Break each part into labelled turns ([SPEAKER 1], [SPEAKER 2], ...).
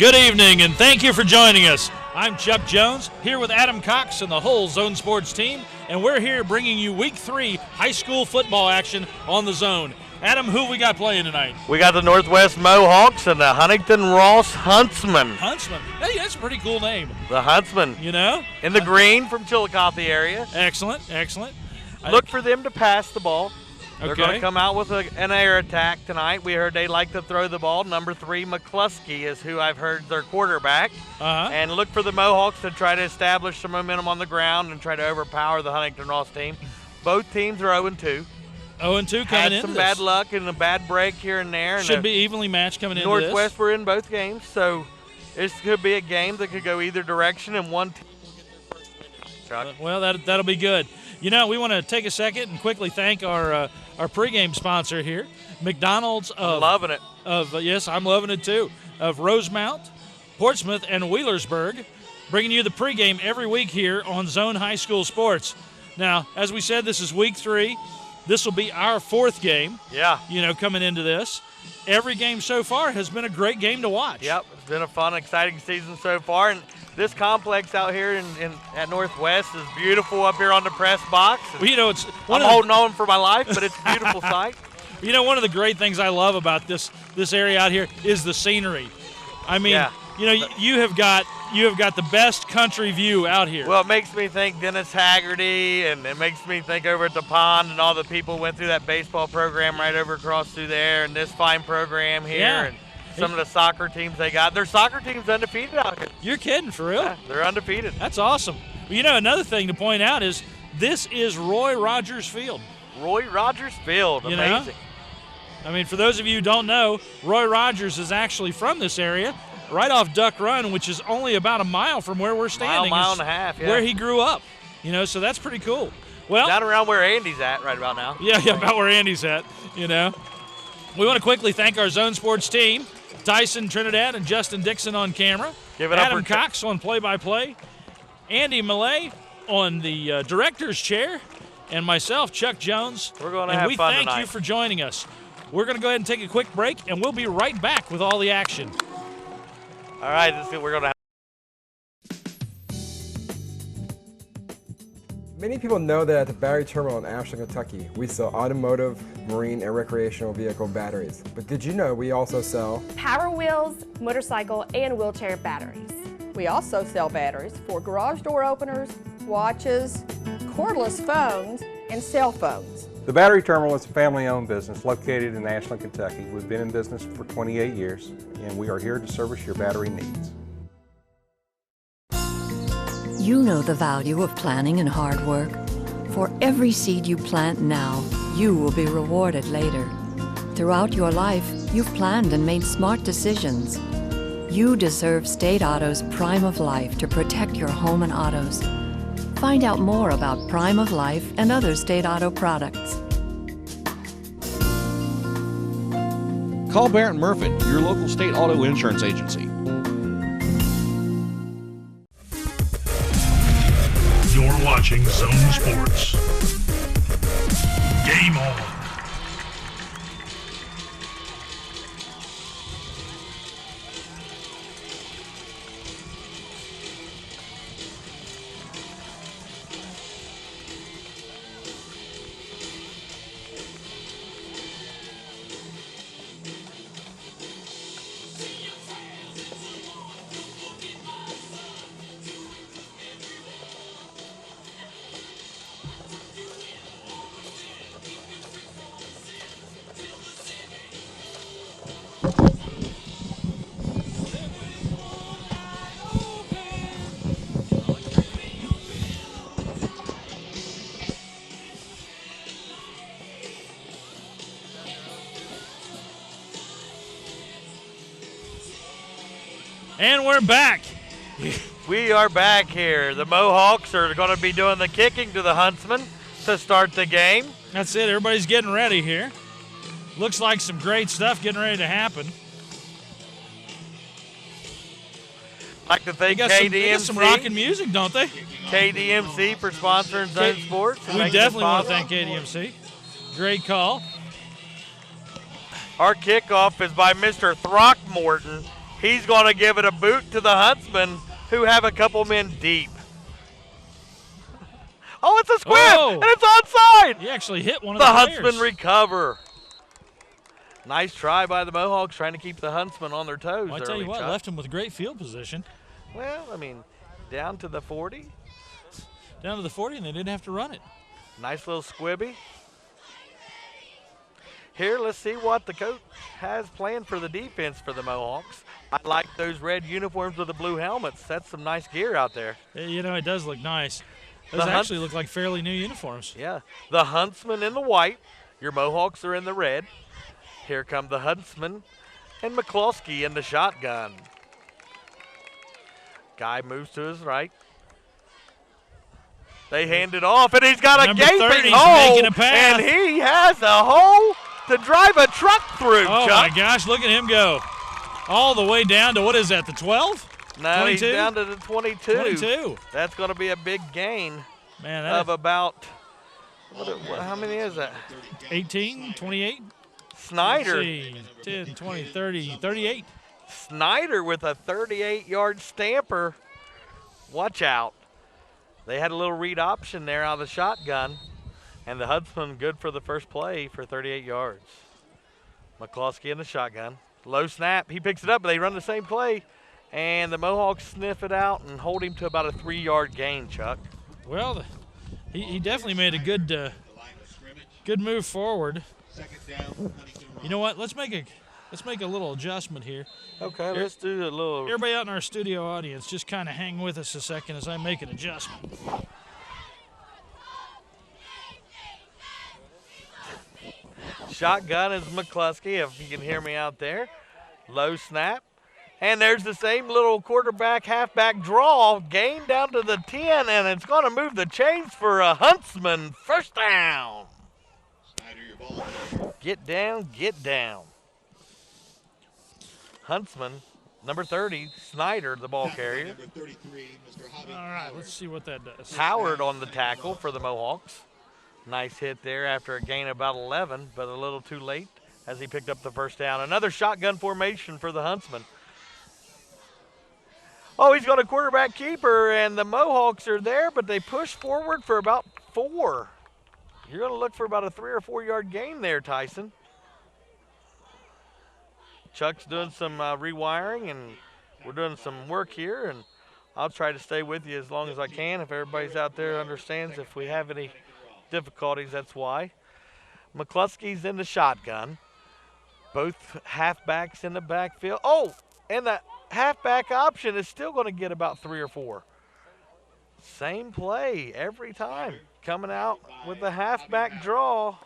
[SPEAKER 1] Good evening, and thank you for joining us. I'm Chuck Jones, here with Adam Cox and the whole Zone Sports team, and we're here bringing you Week 3 high school football action on the Zone. Adam, who we got playing tonight?
[SPEAKER 2] We got the Northwest Mohawks and the Huntington Ross Huntsmen.
[SPEAKER 1] Huntsman. Hey, that's a pretty cool name.
[SPEAKER 2] The Huntsmen.
[SPEAKER 1] You know?
[SPEAKER 2] In the green from Chillicothe area.
[SPEAKER 1] Excellent, excellent.
[SPEAKER 2] Look for them to pass the ball. They're
[SPEAKER 1] Okay.
[SPEAKER 2] going to come out with an air attack tonight. We heard they like to throw the ball. Number 3, McCluskey, is who I've heard their quarterback. And look for the Mohawks to try to establish some momentum on the ground and try to overpower the Huntington Ross team. Both teams are 0-2.
[SPEAKER 1] 0-2 coming in.
[SPEAKER 2] Had some bad luck and a bad break here and there. And
[SPEAKER 1] should be evenly matched coming into this.
[SPEAKER 2] Northwest were in both games, so this could be a game that could go either direction, and one team.
[SPEAKER 1] Well, that'll be good. You know, we want to take a second and quickly thank our pregame sponsor here, McDonald's.
[SPEAKER 2] I'm loving it.
[SPEAKER 1] Yes, I'm loving it too. Of Rosemount, Portsmouth, and Wheelersburg, bringing you the pregame every week here on Zone High School Sports. Now, as we said, this is Week 3. This will be our 4th game.
[SPEAKER 2] Yeah.
[SPEAKER 1] You know, coming into this. Every game so far has been a great game to watch.
[SPEAKER 2] Yep, it's been a fun, exciting season so far. And this complex out here at Northwest is beautiful up here on the press box.
[SPEAKER 1] Well, you know, it's
[SPEAKER 2] I'm holding on for my life, but it's a beautiful sight.
[SPEAKER 1] You know, one of the great things I love about this area out here is the scenery. I mean, you know, you have got the best country view out here.
[SPEAKER 2] Well, it makes me think Dennis Haggerty, and it makes me think over at the pond and all the people went through that baseball program right over across through there, and this fine program here.
[SPEAKER 1] Yeah.
[SPEAKER 2] And some of the soccer teams they got. Their soccer team's undefeated out here.
[SPEAKER 1] You're kidding, for real?
[SPEAKER 2] Yeah, they're undefeated.
[SPEAKER 1] That's awesome. Well, you know, another thing to point out is this is Roy Rogers Field.
[SPEAKER 2] Roy Rogers Field,
[SPEAKER 1] You know?
[SPEAKER 2] amazing.
[SPEAKER 1] I mean, for those of you who don't know, Roy Rogers is actually from this area, right off Duck Run, which is only about a mile from where we're standing.
[SPEAKER 2] Mile and a half, yeah.
[SPEAKER 1] Where he grew up. You know, so that's pretty cool. Well,
[SPEAKER 2] down around where Andy's at right about now.
[SPEAKER 1] Yeah, about where Andy's at, you know. We want to quickly thank our Zone Sports team, Tyson Trinidad and Justin Dixon on camera,
[SPEAKER 2] Give it up
[SPEAKER 1] Adam
[SPEAKER 2] for
[SPEAKER 1] Cox on play-by-play, Andy Millay on the director's chair, and myself, Chuck Jones.
[SPEAKER 2] We're going to have fun
[SPEAKER 1] tonight. And we thank you for joining us. We're going to go ahead and take a quick break, and we'll be right back with all the action.
[SPEAKER 2] All right, this is what we're going to have.
[SPEAKER 3] Many people know that at the battery terminal in Ashland, Kentucky, we sell automotive, marine, and recreational vehicle batteries. But did you know we also sell
[SPEAKER 4] Power wheels, motorcycle, and wheelchair batteries.
[SPEAKER 5] We also sell batteries for garage door openers, watches, cordless phones, and cell phones.
[SPEAKER 6] The Battery Terminal is a family-owned business located in Ashland, Kentucky. We've been in business for 28 years, and we are here to service your battery needs.
[SPEAKER 7] You know the value of planning and hard work. For every seed you plant now, you will be rewarded later. Throughout your life, you've planned and made smart decisions. You deserve State Auto's Prime of Life to protect your home and autos. Find out more about Prime of Life and other State Auto products.
[SPEAKER 8] Call Barrett Murphy, your local State Auto Insurance agency.
[SPEAKER 9] You're watching Zone Sports. Game on.
[SPEAKER 1] And we're back.
[SPEAKER 2] We are back here. The Mohawks are going to be doing the kicking to the Huntsmen to start the game.
[SPEAKER 1] That's it. Everybody's getting ready here. Looks like some great stuff getting ready to happen.
[SPEAKER 2] Like to thank
[SPEAKER 1] They got some rockin' music, don't they?
[SPEAKER 2] KDMC for sponsoring Zone Sports.
[SPEAKER 1] We definitely want to thank KDMC. Great call.
[SPEAKER 2] Our kickoff is by Mr. Throckmorton. He's going to give it a boot to the Huntsmen, who have a couple men deep. Oh, it's a squib, and it's onside.
[SPEAKER 1] He actually hit one of the
[SPEAKER 2] Huntsmen
[SPEAKER 1] players.
[SPEAKER 2] recover. Nice try by the Mohawks trying to keep the Huntsmen on their toes.
[SPEAKER 1] Well, I tell you what, left him with great field position.
[SPEAKER 2] Well, I mean, down to the 40.
[SPEAKER 1] Down to the 40, and they didn't have to run it.
[SPEAKER 2] Nice little squibby. Here, let's see what the coach has planned for the defense for the Mohawks. I like those red uniforms with the blue helmets. That's some nice gear out there.
[SPEAKER 1] You know, it does look nice. Those actually look like fairly new uniforms.
[SPEAKER 2] Yeah. The Huntsmen in the white. Your Mohawks are in the red. Here come the Huntsmen and McCloskey in the shotgun. Guy moves to his right. They hand it off, and he's got a gaping hole,
[SPEAKER 1] making a pass.
[SPEAKER 2] And he has a hole to drive a truck through,
[SPEAKER 1] Oh,
[SPEAKER 2] Chuck.
[SPEAKER 1] my gosh, look at him go. All the way down to, what is that, the 12?
[SPEAKER 2] No,
[SPEAKER 1] 22?
[SPEAKER 2] he's down to the 22.
[SPEAKER 1] 22.
[SPEAKER 2] That's going to be a big gain
[SPEAKER 1] Man,
[SPEAKER 2] of about, how many is that?
[SPEAKER 1] 18, 28?
[SPEAKER 2] Snyder.
[SPEAKER 1] Let's see, 10, 20, 30, 38.
[SPEAKER 2] Snyder with a 38-yard stamper. Watch out. They had a little read option there out of the shotgun, and the Huntsman good for the first play for 38 yards. McCloskey in the shotgun. Low snap. He picks it up, but they run the same play, and the Mohawks sniff it out and hold him to about a 3-yard gain, Chuck.
[SPEAKER 1] Well, he definitely made a good move forward. You know what? Let's make a little adjustment here.
[SPEAKER 2] Okay, let's do a little.
[SPEAKER 1] Everybody out in our studio audience, just kind of hang with us a second as I make an adjustment.
[SPEAKER 2] Shotgun is McCluskey, if you can hear me out there. Low snap. And there's the same little quarterback, halfback draw, gain down to the 10, and it's going to move the chains for a Huntsman first down. Get down, get down. Huntsman, number 30, Snyder, the ball carrier.
[SPEAKER 1] All right, let's see what that does.
[SPEAKER 2] Howard on the tackle for the Mohawks. Nice hit there after a gain of about 11, but a little too late as he picked up the first down. Another shotgun formation for the Huntsman. Oh, he's got a quarterback keeper, and the Mohawks are there, but they push forward for about 4. You're going to look for about a 3 or 4 yard gain there, Tyson. Chuck's doing some rewiring, and we're doing some work here, and I'll try to stay with you as long as I can. If everybody's out there understands, if we have any difficulties, that's why. McCluskey's in the shotgun. Both halfbacks in the backfield. Oh, and the halfback option is still going to get about 3 or 4. Same play every time. Coming out with the halfback draw.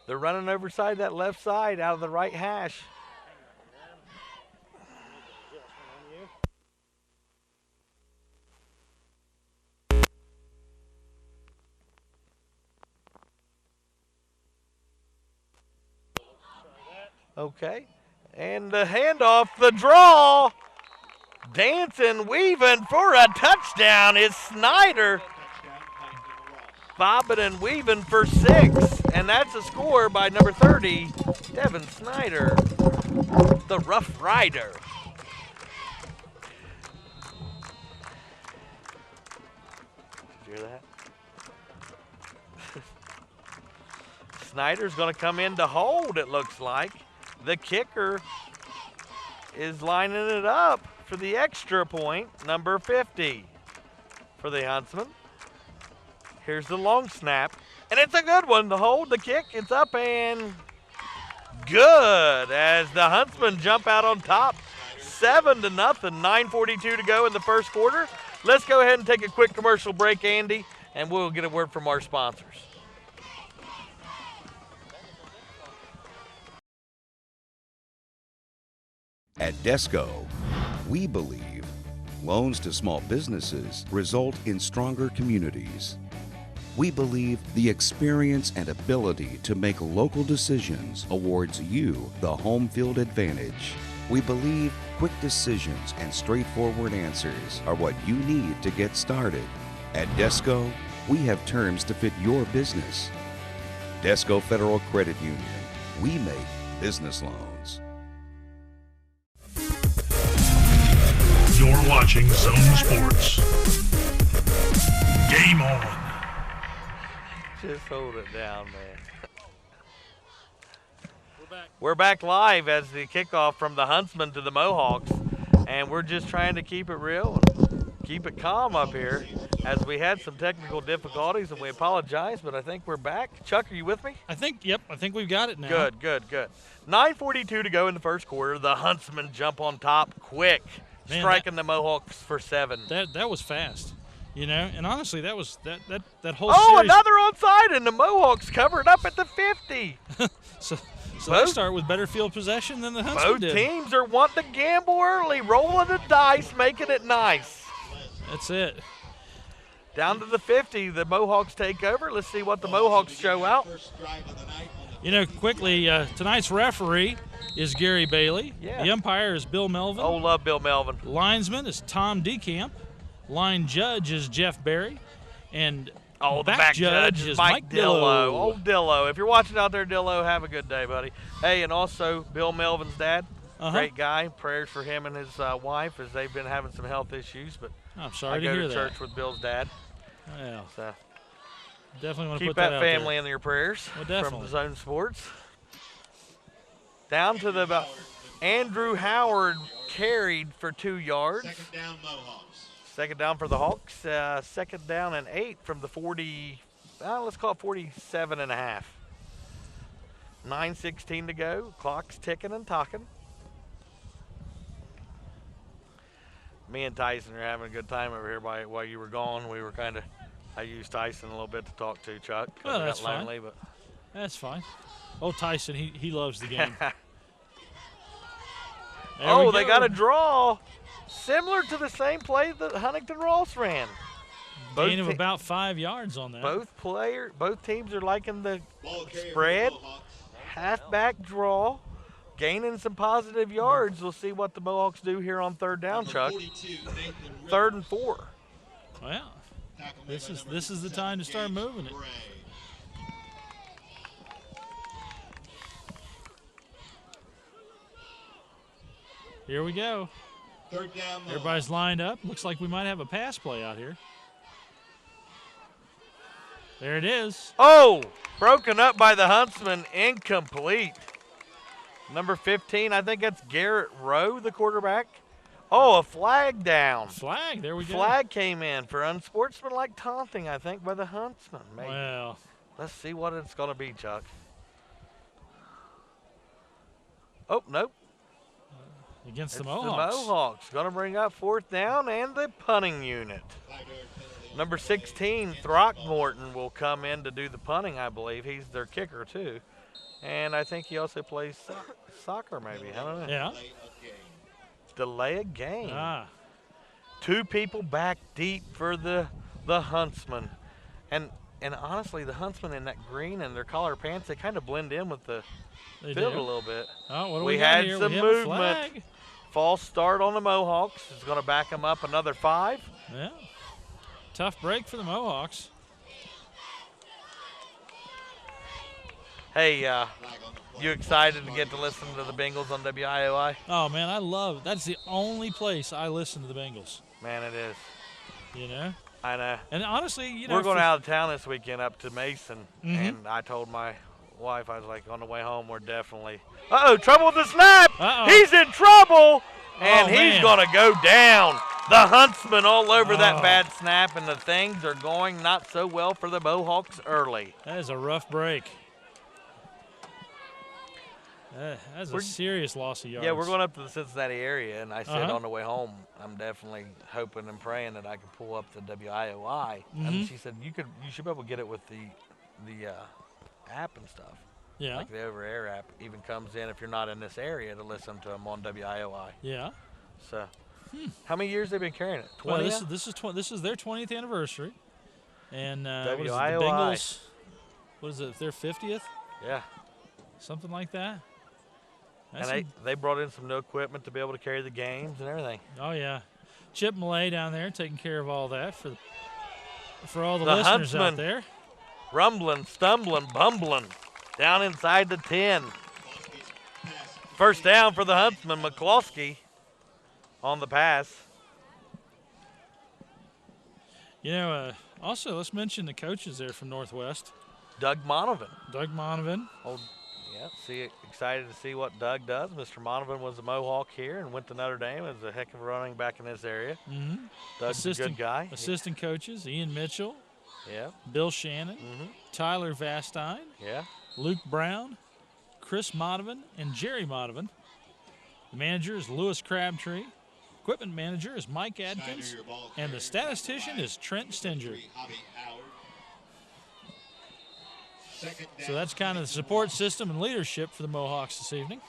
[SPEAKER 2] They're running overside that left side out of the right hash. Okay. And the handoff, the draw. Dancing, weaving for a touchdown is Snyder. Bobbing and weaving for 6. And that's a score by number 30, Devin Snyder, the Rough Rider. Did you hear that? Snyder's going to come in to hold, it looks like. The kicker is lining it up for the extra point, number 50 for the Huntsman. Here's the long snap, and it's a good one. The hold, the kick, it's up and good as the Huntsmen jump out on top, 7-0, 9:42 to go in the first quarter. Let's go ahead and take a quick commercial break, Andy, and we'll get a word from our sponsors.
[SPEAKER 10] At Desco, we believe loans to small businesses result in stronger communities. We believe the experience and ability to make local decisions awards you the home field advantage. We believe quick decisions and straightforward answers are what you need to get started. At Desco, we have terms to fit your business. Desco Federal Credit Union. We make business loans.
[SPEAKER 9] You're watching Zone Sports. Game on.
[SPEAKER 2] Just hold it down, man. We're back live as the kickoff from the Huntsman to the Mohawks, and we're just trying to keep it real and keep it calm up here as we had some technical difficulties, and we apologize, but I think we're back. Chuck, are you with me?
[SPEAKER 1] I think we've got it now.
[SPEAKER 2] Good. 9:42 to go in the first quarter. The Huntsmen jump on top quick,
[SPEAKER 1] Man,
[SPEAKER 2] striking the Mohawks for 7.
[SPEAKER 1] That was fast. You know, and honestly, that whole
[SPEAKER 2] Oh,
[SPEAKER 1] series.
[SPEAKER 2] another onside, and the Mohawks covered up at the 50.
[SPEAKER 1] So they start with better field possession than the Huntsmen
[SPEAKER 2] Both
[SPEAKER 1] did.
[SPEAKER 2] teams are wanting to gamble early, rolling the dice, making it nice.
[SPEAKER 1] That's it.
[SPEAKER 2] Down to the 50, the Mohawks take over. Let's see what the Mohawks show out.
[SPEAKER 1] You know, quickly, tonight's referee is Gary Bailey.
[SPEAKER 2] Yeah.
[SPEAKER 1] The umpire is Bill Melvin.
[SPEAKER 2] Oh, love Bill Melvin.
[SPEAKER 1] Linesman is Tom DeCamp. Line judge is Jeff Barry. And
[SPEAKER 2] the back judge
[SPEAKER 1] is
[SPEAKER 2] Mike Dillo.
[SPEAKER 1] Dillo.
[SPEAKER 2] Old Dillo. If you're watching out there, Dillo, have a good day, buddy. Hey, and also Bill Melvin's dad. Great guy. Prayers for him and his wife as they've been having some health issues. But
[SPEAKER 1] I'm sorry to
[SPEAKER 2] I
[SPEAKER 1] hear
[SPEAKER 2] go
[SPEAKER 1] that.
[SPEAKER 2] to church with Bill's dad.
[SPEAKER 1] Well,
[SPEAKER 2] So
[SPEAKER 1] definitely want to
[SPEAKER 2] keep
[SPEAKER 1] put that
[SPEAKER 2] that
[SPEAKER 1] out
[SPEAKER 2] family
[SPEAKER 1] there.
[SPEAKER 2] in your prayers
[SPEAKER 1] Well,
[SPEAKER 2] from
[SPEAKER 1] definitely.
[SPEAKER 2] the Zone Sports. Down to the Andrew Howard carried for 2 yards.
[SPEAKER 11] Second down, Mohawks.
[SPEAKER 2] Second down for the Hawks. Second down and 8 from the 40, let's call it 47 and a half. 9:16 to go. Clock's ticking and talking. Me and Tyson are having a good time over here while you were gone. We were I used Tyson a little bit to talk to, Chuck.
[SPEAKER 1] Well,
[SPEAKER 2] I
[SPEAKER 1] that's
[SPEAKER 2] got lonely,
[SPEAKER 1] fine.
[SPEAKER 2] but
[SPEAKER 1] That's fine. Oh, Tyson, he loves the game.
[SPEAKER 2] They got a draw. Similar to the same play that Huntington Ross ran.
[SPEAKER 1] Gain of about 5 yards on that.
[SPEAKER 2] Both teams are liking the spread. Halfback draw. Gaining some positive yards. We'll see what the Mohawks do here on third down, Chuck. 3rd and 4.
[SPEAKER 1] Well, this is the time to start moving it. Here we go.
[SPEAKER 11] Third down,
[SPEAKER 1] Everybody's lined up. Looks like we might have a pass play out here. There it is.
[SPEAKER 2] Oh, broken up by the Huntsman, incomplete. Number 15, I think that's Garrett Rowe, the quarterback. Oh, a flag down.
[SPEAKER 1] Flag, there we go.
[SPEAKER 2] Flag came in for unsportsmanlike taunting, I think, by the Huntsman. Maybe.
[SPEAKER 1] Well.
[SPEAKER 2] Let's see what it's going to be, Chuck. Oh, nope.
[SPEAKER 1] Against the
[SPEAKER 2] It's
[SPEAKER 1] Mohawks.
[SPEAKER 2] The Mohawks going to bring up 4th down and the punting unit. Number 16, Throckmorton, will come in to do the punting, I believe. He's their kicker, too. And I think he also plays soccer, maybe. I don't know.
[SPEAKER 1] Yeah.
[SPEAKER 2] Delay a game.
[SPEAKER 1] 2
[SPEAKER 2] people back deep for the Huntsman. And honestly, the Huntsman in that green and their collar pants, they kind of blend in with the field a little bit.
[SPEAKER 1] Oh, what do
[SPEAKER 2] we
[SPEAKER 1] got
[SPEAKER 2] had
[SPEAKER 1] here?
[SPEAKER 2] some
[SPEAKER 1] we have a
[SPEAKER 2] movement.
[SPEAKER 1] flag.
[SPEAKER 2] False start on the Mohawks. It's going to back them up another 5.
[SPEAKER 1] Yeah. Tough break for the Mohawks.
[SPEAKER 2] Hey, you excited to get to listen to the Bengals on WIOI?
[SPEAKER 1] Oh, man, I love it. That's the only place I listen to the Bengals.
[SPEAKER 2] Man, it is.
[SPEAKER 1] You know?
[SPEAKER 2] I know.
[SPEAKER 1] And honestly, you know.
[SPEAKER 2] We're going out of town this weekend up to Mason, and I told my wife, I was like, on the way home, we're definitely. Trouble with the snap! He's in trouble! And he's going to go down. The Huntsman all over that bad snap, and the things are going not so well for the Mohawks early.
[SPEAKER 1] That is a rough break. That's a serious loss of yards.
[SPEAKER 2] Yeah, we're going up to the Cincinnati area, and I said on the way home, I'm definitely hoping and praying that I can pull up the WIOI. And she said, you should be able to get it with the app and stuff.
[SPEAKER 1] Yeah.
[SPEAKER 2] Like the over-air app even comes in if you're not in this area to listen to them on WIOI.
[SPEAKER 1] Yeah.
[SPEAKER 2] So, how many years they've been carrying it? 20.
[SPEAKER 1] Well, this is their 20th anniversary, and what is it, the
[SPEAKER 2] WIOI.
[SPEAKER 1] Bengals? What is it? Their 50th?
[SPEAKER 2] Yeah.
[SPEAKER 1] Something like that.
[SPEAKER 2] And they brought in some new equipment to be able to carry the games and everything.
[SPEAKER 1] Oh yeah, Chip Millay down there taking care of all that for all the listeners
[SPEAKER 2] Huntsman,
[SPEAKER 1] out there.
[SPEAKER 2] Rumbling, stumbling, bumbling, down inside the 10. First down for the Huntsman, McCloskey on the pass.
[SPEAKER 1] Also, let's mention the coaches there from Northwest.
[SPEAKER 2] Doug Monovan. Excited to see what Doug does. Mr. Monovan was a Mohawk here and went to Notre Dame as a heck of a running back in this area.
[SPEAKER 1] Mm-hmm.
[SPEAKER 2] Doug's a good guy.
[SPEAKER 1] Assistant coaches, Ian Mitchell.
[SPEAKER 2] Yeah.
[SPEAKER 1] Bill Shannon.
[SPEAKER 2] Mm-hmm.
[SPEAKER 1] Tyler Vastine.
[SPEAKER 2] Yeah.
[SPEAKER 1] Luke Brown. Chris Monovan and Jerry Monovan. The manager is Lewis Crabtree. Equipment manager is Mike Adkins. And the statistician is Trent Stinger. So that's kind of the support system and leadership for the Mohawks this evening.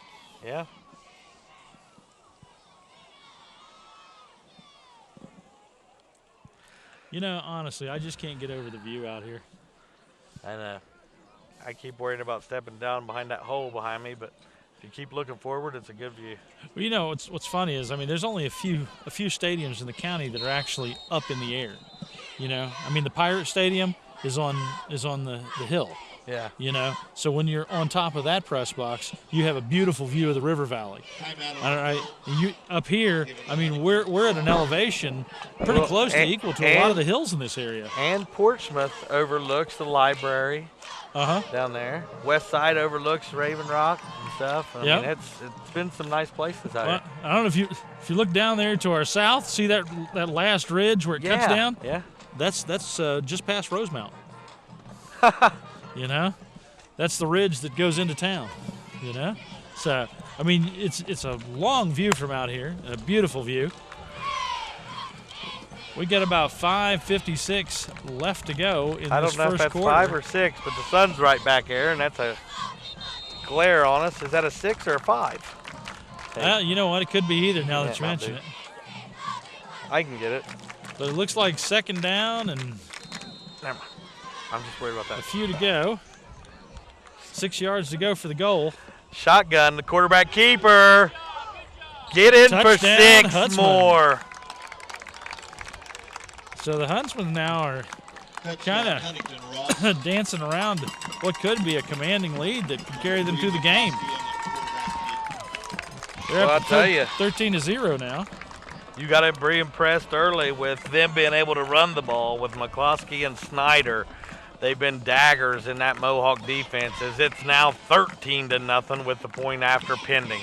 [SPEAKER 2] Yeah.
[SPEAKER 1] Honestly, I just can't get over the view out here.
[SPEAKER 2] I know. I keep worrying about stepping down behind that hole behind me, but if you keep looking forward, it's a good view.
[SPEAKER 1] Well, what's funny is, there's only a few stadiums in the county that are actually up in the air. The Pirate Stadium is on the hill.
[SPEAKER 2] Yeah.
[SPEAKER 1] So when you're on top of that press box, you have a beautiful view of the river valley. Up here, we're at an elevation pretty close to equal to a lot of the hills in this area.
[SPEAKER 2] And Portsmouth overlooks the library down there. West side overlooks Raven Rock and stuff. It's been some nice places out here.
[SPEAKER 1] I don't know if you look down there to our south, see that last ridge where it cuts down?
[SPEAKER 2] Yeah.
[SPEAKER 1] That's just past Rosemount. That's the ridge that goes into town. So it's a long view from out here, a beautiful view. We got about 5:56 left to go in this first quarter.
[SPEAKER 2] I don't know if that's 5 or 6, but the sun's right back there, and that's a glare on us. Is that a 6 or a 5?
[SPEAKER 1] You know what? It could be either now that you mention it.
[SPEAKER 2] I can get it.
[SPEAKER 1] But it looks like second down and
[SPEAKER 2] never mind. I'm just worried about that.
[SPEAKER 1] A few to go. 6 yards to go for the goal.
[SPEAKER 2] Shotgun, the quarterback keeper. Get in for 6
[SPEAKER 1] Huntsman.
[SPEAKER 2] more.
[SPEAKER 1] So the Huntsmen now are kind of dancing around what could be a commanding lead that could carry them through the game. They're
[SPEAKER 2] I'll tell you.
[SPEAKER 1] 13-0 now.
[SPEAKER 2] You got to be impressed early with them being able to run the ball with McCloskey and Snyder. They've been daggers in that Mohawk defense as it's now 13-0 with the point after pending.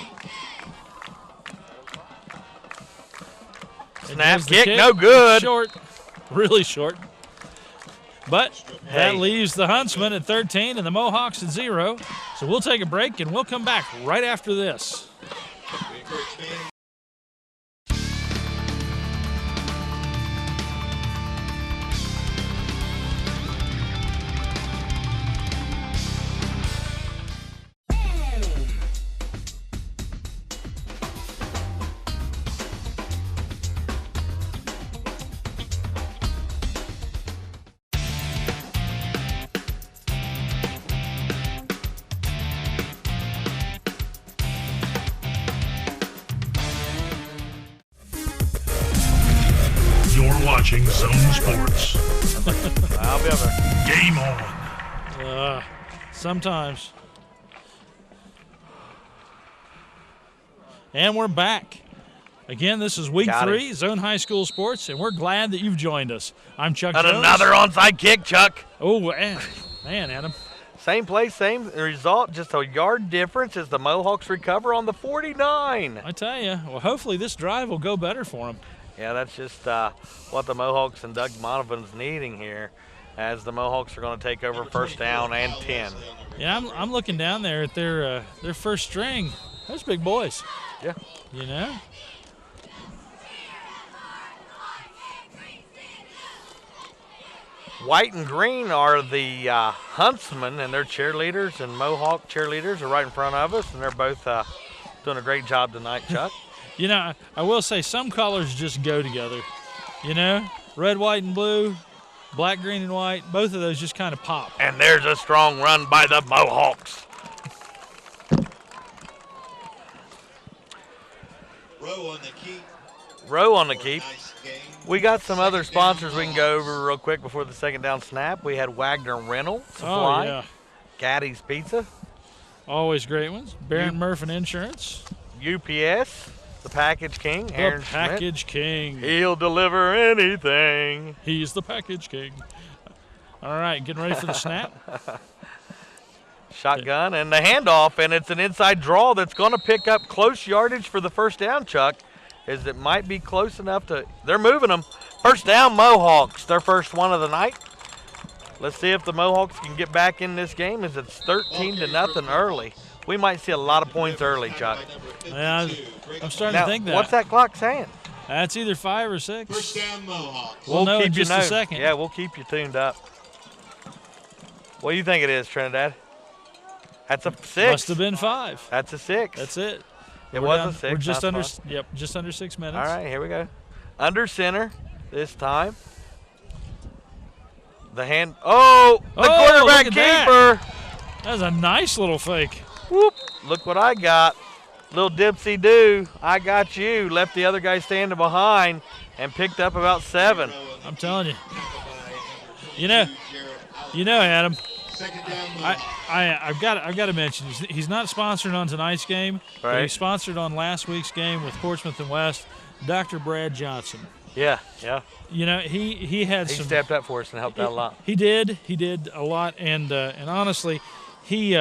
[SPEAKER 2] Snap kick, no good.
[SPEAKER 1] Short, really short. But that leaves the Huntsmen at 13 and the Mohawks at 0. So we'll take a break and we'll come back right after this.
[SPEAKER 9] Watching Zone Sports.
[SPEAKER 2] I'll be over.
[SPEAKER 9] Game on.
[SPEAKER 1] Sometimes. And we're back. Again, this is week 3, Zone High School Sports, and we're glad that you've joined us. I'm Chuck Jones.
[SPEAKER 2] Another onside kick, Chuck.
[SPEAKER 1] Oh, man, Adam.
[SPEAKER 2] Same play, same result, just a yard difference as the Mohawks recover on the 49.
[SPEAKER 1] I tell you, well, hopefully this drive will go better for them.
[SPEAKER 2] Yeah, that's just what the Mohawks and Doug Monovan's needing here, as the Mohawks are going to take over first down and 10.
[SPEAKER 1] Yeah, I'm looking down there at their first string. Those big boys.
[SPEAKER 2] Yeah. White and green are the Huntsmen, and their cheerleaders and Mohawk cheerleaders are right in front of us, and they're both doing a great job tonight, Chuck.
[SPEAKER 1] I will say some colors just go together. Red, white, and blue, black, green, and white, both of those just kind of pop.
[SPEAKER 2] And there's a strong run by the Mohawks. Row on the keep. We got some other sponsors we can go over real quick before the second down snap. We had Wagner Rental Supply, Gaddy's Pizza,
[SPEAKER 1] Always great ones. Barron Murphy Insurance.
[SPEAKER 2] UPS, the Package King.
[SPEAKER 1] The
[SPEAKER 2] Aaron
[SPEAKER 1] Package
[SPEAKER 2] Schmidt.
[SPEAKER 1] King.
[SPEAKER 2] He'll deliver anything.
[SPEAKER 1] He's the Package King. All right, getting ready for the snap.
[SPEAKER 2] Shotgun and the handoff, and it's an inside draw that's going to pick up close yardage for the first down, Chuck, as it might be close enough to – they're moving them. First down, Mohawks, their first one of the night. Let's see if the Mohawks can get back in this game as it's 13-0 early. We might see a lot of points early, Chuck.
[SPEAKER 1] Yeah, I'm starting to think that.
[SPEAKER 2] What's that clock saying?
[SPEAKER 1] That's either 5 or 6.
[SPEAKER 11] First down, Mohawks.
[SPEAKER 1] We'll know
[SPEAKER 2] keep
[SPEAKER 1] in just a second.
[SPEAKER 2] Yeah, we'll keep you tuned up. What do you think it is, Trinidad? That's a 6.
[SPEAKER 1] Must have been 5.
[SPEAKER 2] That's a 6.
[SPEAKER 1] That's it.
[SPEAKER 2] It was a 6.
[SPEAKER 1] We're just under.
[SPEAKER 2] Fun.
[SPEAKER 1] Yep, just under 6 minutes.
[SPEAKER 2] All right, here we go. Under center this time. The hand. Oh, the quarterback keeper.
[SPEAKER 1] That was a nice little fake.
[SPEAKER 2] Whoop! Look what I got. Little dipsy do. I got you. Left the other guy standing behind and picked up about 7.
[SPEAKER 1] I'm telling you. You know, Adam. I've got to mention he's not sponsored on tonight's game, but he's sponsored on last week's game with Portsmouth and West. Dr. Brad Johnson.
[SPEAKER 2] Yeah.
[SPEAKER 1] You know, he
[SPEAKER 2] stepped up for us and helped out a lot.
[SPEAKER 1] He did a lot, and honestly, he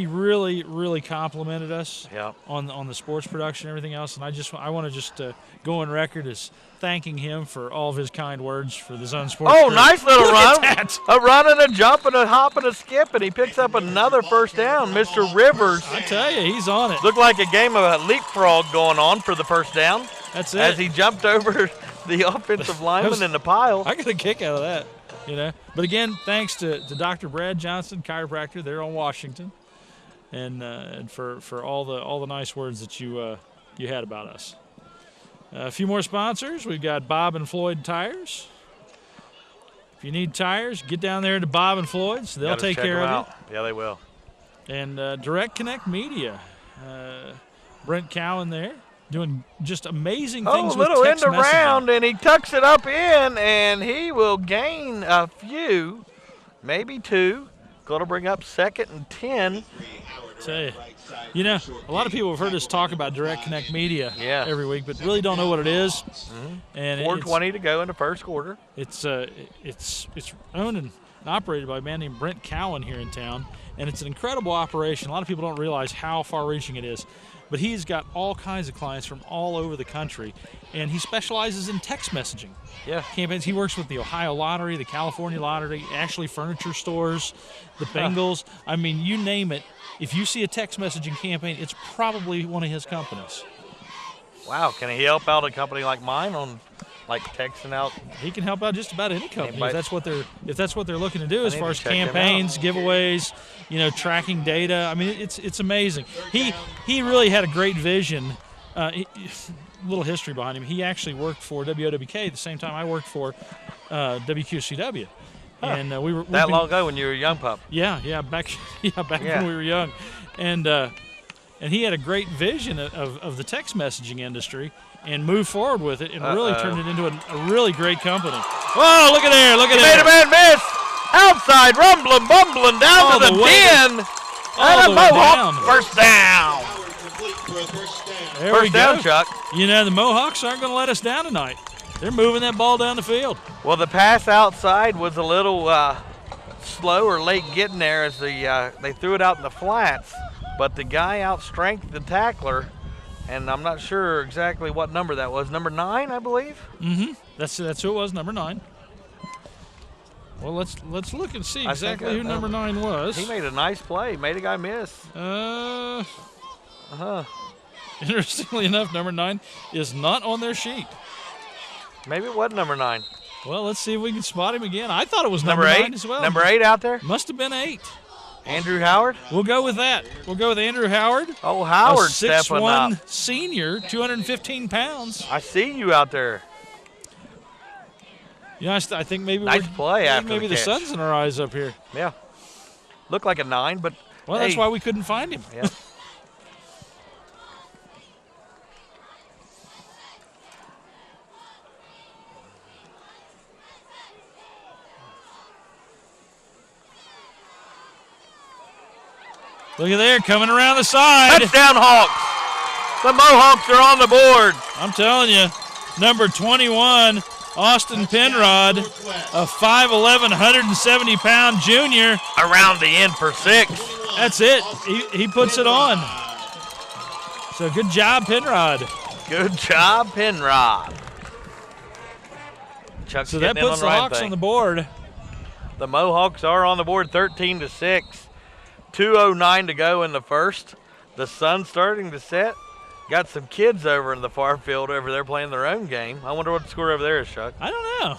[SPEAKER 1] really complimented us on the sports production and everything else. And I want to just go on record as thanking him for all of his kind words for the Zone Sports.
[SPEAKER 2] Oh,
[SPEAKER 1] crew.
[SPEAKER 2] nice little
[SPEAKER 1] Look
[SPEAKER 2] run.
[SPEAKER 1] at that.
[SPEAKER 2] A run and a jump and a hop and a skip, and he picks up another first down. Mr. Rivers.
[SPEAKER 1] I tell you, he's on it.
[SPEAKER 2] Looked like a game of a leapfrog going on for the first down.
[SPEAKER 1] That's it.
[SPEAKER 2] As he jumped over the offensive lineman in the pile.
[SPEAKER 1] I got a kick out of that, you know. But again, thanks to Dr. Brad Johnson, chiropractor there on Washington, and for all the nice words that you had about us. A few more sponsors. We've got Bob and Floyd Tires. If you need tires, get down there to Bob and Floyd's. They'll take care of you.
[SPEAKER 2] Yeah, they will.
[SPEAKER 1] And Direct Connect Media. Brent Cowan there doing just amazing things with text messaging.
[SPEAKER 2] A little end around, and he tucks it up in, and he will gain a few, maybe 2. Going to bring up 2nd and 10.
[SPEAKER 1] Tell you. You know, a lot of people have heard us talk about Direct Connect Media every week, but really don't know what it is.
[SPEAKER 2] Mm-hmm.
[SPEAKER 1] And
[SPEAKER 2] 4:20 to go in the first quarter.
[SPEAKER 1] It's owned and operated by a man named Brent Cowan here in town, and it's an incredible operation. A lot of people don't realize how far-reaching it is. But he's got all kinds of clients from all over the country, and he specializes in text messaging.
[SPEAKER 2] Yeah.
[SPEAKER 1] Campaigns. He works with the Ohio Lottery, the California Lottery, Ashley Furniture Stores, the Bengals. I mean, you name it. If you see a text messaging campaign, it's probably one of his companies.
[SPEAKER 2] Wow. Can he help out a company like mine on, like, texting out?
[SPEAKER 1] He can help out just about any company if that's what they're looking to do as far as campaigns, giveaways, you know, tracking data. I mean, it's amazing. He really had a great vision. Little history behind him. He actually worked for WOWK at the same time I worked for WQCW. And we were
[SPEAKER 2] that long ago when you were a young pup.
[SPEAKER 1] Yeah, back when we were young, and he had a great vision of the text messaging industry and moved forward with it and really turned it into a really great company. Whoa! Look at there! Look at there!
[SPEAKER 2] Made a man miss. Outside, rumbling, bumbling down to the 10. And a Mohawk first down.
[SPEAKER 1] There
[SPEAKER 2] first
[SPEAKER 1] we go.
[SPEAKER 2] down, Chuck.
[SPEAKER 1] You know, the Mohawks aren't going to let us down tonight. They're moving that ball down the field.
[SPEAKER 2] Well, the pass outside was a little slow or late getting there as they threw it out in the flats. But the guy outstrengthed the tackler, and I'm not sure exactly what number that was. Number 9, I believe.
[SPEAKER 1] Mm-hmm. That's who it was, number 9. Well, let's look and see exactly who number 9 was.
[SPEAKER 2] He made a nice play. Made a guy miss.
[SPEAKER 1] Interestingly enough, number 9 is not on their sheet.
[SPEAKER 2] Maybe it was number 9.
[SPEAKER 1] Well, let's see if we can spot him again. I thought it was number
[SPEAKER 2] 8
[SPEAKER 1] 9 as well.
[SPEAKER 2] Number 8 out there?
[SPEAKER 1] Must have been 8.
[SPEAKER 2] Andrew Howard?
[SPEAKER 1] We'll go with that. We'll go with Andrew Howard.
[SPEAKER 2] Oh, Howard stepping up.
[SPEAKER 1] 6'1" senior, 215 pounds.
[SPEAKER 2] I see you out there.
[SPEAKER 1] Yeah, I think maybe
[SPEAKER 2] nice play after
[SPEAKER 1] maybe the sun's in our eyes up here.
[SPEAKER 2] Yeah. Looked like a 9, but
[SPEAKER 1] well, that's why we couldn't find him.
[SPEAKER 2] Yeah.
[SPEAKER 1] Look at there, coming around the side.
[SPEAKER 2] Touchdown Hawks. The Mohawks are on the board.
[SPEAKER 1] I'm telling you, number 21, Austin Penrod, a 5'11", 170-pound junior.
[SPEAKER 2] Around the end for 6.
[SPEAKER 1] That's it. He puts it on. So good job, Penrod.
[SPEAKER 2] Good job, Penrod. Chuck's
[SPEAKER 1] so that
[SPEAKER 2] getting
[SPEAKER 1] puts
[SPEAKER 2] in on
[SPEAKER 1] the
[SPEAKER 2] right
[SPEAKER 1] Hawks
[SPEAKER 2] thing.
[SPEAKER 1] on the board.
[SPEAKER 2] The Mohawks are on the board 13-6. 2:09 to go in the first. The sun's starting to set. Got some kids over in the far field over there playing their own game. I wonder what the score over there is, Chuck.
[SPEAKER 1] I don't know.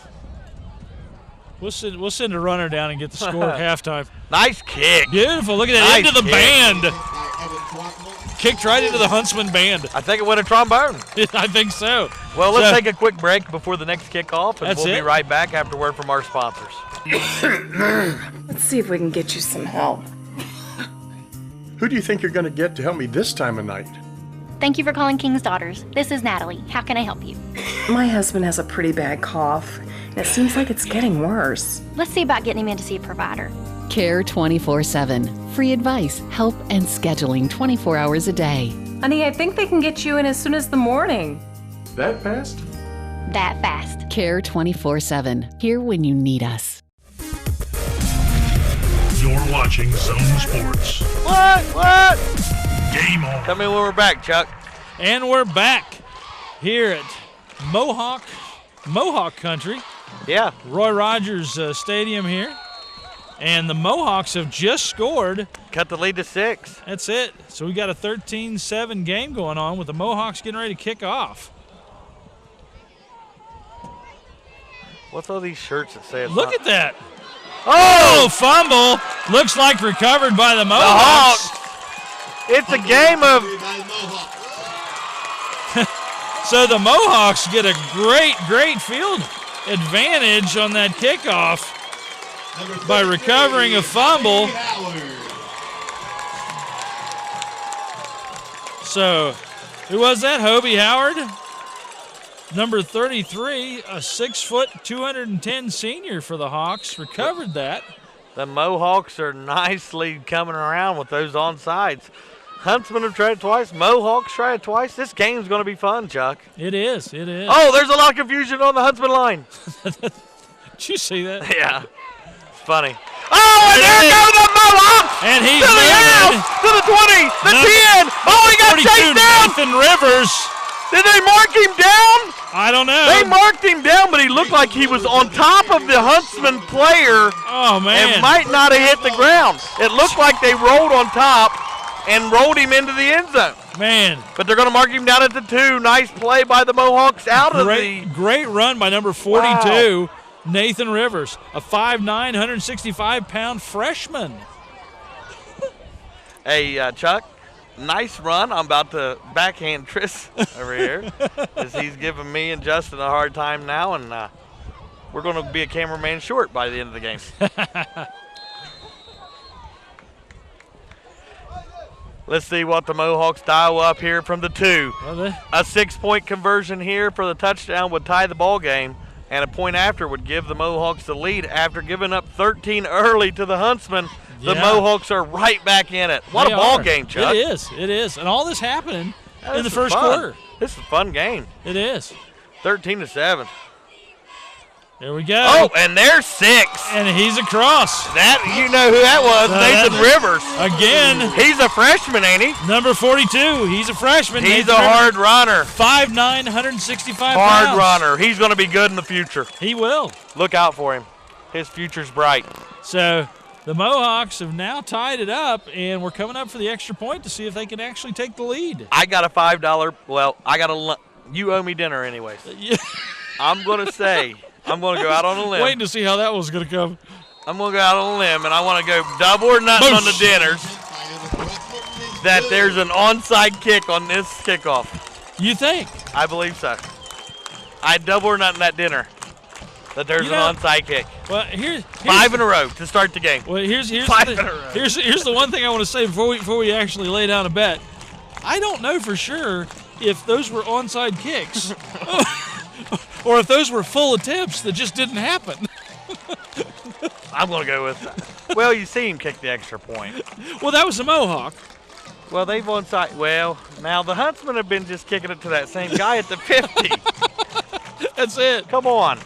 [SPEAKER 1] We'll send a runner down and get the score at halftime.
[SPEAKER 2] Nice kick.
[SPEAKER 1] Beautiful. Look at that.
[SPEAKER 2] Nice
[SPEAKER 1] Into the
[SPEAKER 2] kick.
[SPEAKER 1] band. Kicked right into the Huntsman band.
[SPEAKER 2] I think it went a trombone.
[SPEAKER 1] I think so.
[SPEAKER 2] Well, let's take a quick break before the next kickoff, and we'll be
[SPEAKER 1] it.
[SPEAKER 2] right back after word from our sponsors.
[SPEAKER 12] Let's see if we can get you some help.
[SPEAKER 13] Who do you think you're going to get to help me this time of night?
[SPEAKER 14] Thank you for calling King's Daughters. This is Natalie. How can I help you?
[SPEAKER 12] My husband has a pretty bad cough, and it seems like it's getting worse.
[SPEAKER 14] Let's see about getting him in to see a provider.
[SPEAKER 15] Care 24/7. Free advice, help, and scheduling 24 hours a day.
[SPEAKER 12] Honey, I think they can get you in as soon as the morning.
[SPEAKER 13] That fast?
[SPEAKER 14] That fast.
[SPEAKER 15] Care 24/7. Here when you need us.
[SPEAKER 9] You're watching Zone Sports.
[SPEAKER 2] What?
[SPEAKER 9] Game on.
[SPEAKER 2] Tell me when we're back, Chuck.
[SPEAKER 1] And we're back here at Mohawk Country.
[SPEAKER 2] Yeah.
[SPEAKER 1] Roy Rogers Stadium here. And the Mohawks have just scored.
[SPEAKER 2] Cut the lead to 6.
[SPEAKER 1] That's it. So we got a 13-7 game going on with the Mohawks getting ready to kick off.
[SPEAKER 2] What's all these shirts that say it's
[SPEAKER 1] Look
[SPEAKER 2] not?
[SPEAKER 1] at that. Oh, fumble. Looks like recovered by the Mohawks.
[SPEAKER 2] It's a game of...
[SPEAKER 1] So the Mohawks get a great field advantage on that kickoff by recovering a fumble. So, who was that? Hobie Howard? Number 33, a 6', 210 senior for the Hawks, recovered that.
[SPEAKER 2] The Mohawks are nicely coming around with those onside. Huntsmen have tried it twice. Mohawks tried it twice. This game's going to be fun, Chuck.
[SPEAKER 1] It is.
[SPEAKER 2] Oh, there's a lot of confusion on the Huntsman line.
[SPEAKER 1] Did you see that?
[SPEAKER 2] Yeah. It's funny. Oh, and there goes the Mohawks!
[SPEAKER 1] And he's
[SPEAKER 2] to the house, to the 20, the 10. Oh, he got
[SPEAKER 1] 42,
[SPEAKER 2] chased down.
[SPEAKER 1] Nathan Rivers.
[SPEAKER 2] Did they mark him down?
[SPEAKER 1] I don't know.
[SPEAKER 2] They marked him down, but he looked like he was on top of the Huntsman player.
[SPEAKER 1] Oh, man.
[SPEAKER 2] And might not have hit the ground. It looked like they rolled on top and rolled him into the end zone.
[SPEAKER 1] Man.
[SPEAKER 2] But they're going to mark him down at the 2. Nice play by the Mohawks out of the...
[SPEAKER 1] Great run by number 42,
[SPEAKER 2] Wow.
[SPEAKER 1] Nathan Rivers, a 5'9", 165-pound freshman.
[SPEAKER 2] Hey, Chuck, nice run. I'm about to backhand Tris over here as he's giving me and Justin a hard time now, and we're going to be a cameraman short by the end of the game. Let's see what the Mohawks dial up here from the 2. A 6-point conversion here for the touchdown would tie the ball game, and a point after would give the Mohawks the lead after giving up 13 early to the Huntsmen. The Mohawks are right back in it. What a ball game, Chuck.
[SPEAKER 1] It is. And all this happening in the first quarter.
[SPEAKER 2] This is a fun game.
[SPEAKER 1] It is.
[SPEAKER 2] 13-7.
[SPEAKER 1] There we go.
[SPEAKER 2] Oh, and there's 6.
[SPEAKER 1] And he's across.
[SPEAKER 2] That, you know who that was, Nathan Rivers.
[SPEAKER 1] Again.
[SPEAKER 2] He's a freshman, ain't he?
[SPEAKER 1] Number 42. He's a freshman.
[SPEAKER 2] He's
[SPEAKER 1] Nathan
[SPEAKER 2] a
[SPEAKER 1] Rivers,
[SPEAKER 2] hard runner.
[SPEAKER 1] 5'9", 165 pounds.
[SPEAKER 2] Hard runner. He's going to be good in the future.
[SPEAKER 1] He will.
[SPEAKER 2] Look out for him. His future's bright.
[SPEAKER 1] So the Mohawks have now tied it up, and we're coming up for the extra point to see if they can actually take the lead.
[SPEAKER 2] I got a $5. Well, I got a. You owe me dinner, anyways. I'm going to say. I'm going to go out on a limb.
[SPEAKER 1] Waiting to see how that was going to come.
[SPEAKER 2] I'm going to go out on a limb, and I want to go double or nothing on the dinners. That there's an onside kick on this kickoff.
[SPEAKER 1] You think?
[SPEAKER 2] I believe so. I double or nothing that dinner. That there's an onside kick.
[SPEAKER 1] Well, here's
[SPEAKER 2] 5 in a row to start the game.
[SPEAKER 1] Well, here's
[SPEAKER 2] 5 in a row.
[SPEAKER 1] Here's the one thing I want to say before we actually lay down a bet. I don't know for sure if those were onside kicks. Or if those were full attempts that just didn't happen.
[SPEAKER 2] I'm going to go with that. Well, you see him kick the extra point.
[SPEAKER 1] Well, that was the Mohawk.
[SPEAKER 2] Well, they've onside. Well, now the Huntsmen have been just kicking it to that same guy at the 50.
[SPEAKER 1] That's it.
[SPEAKER 2] Come on.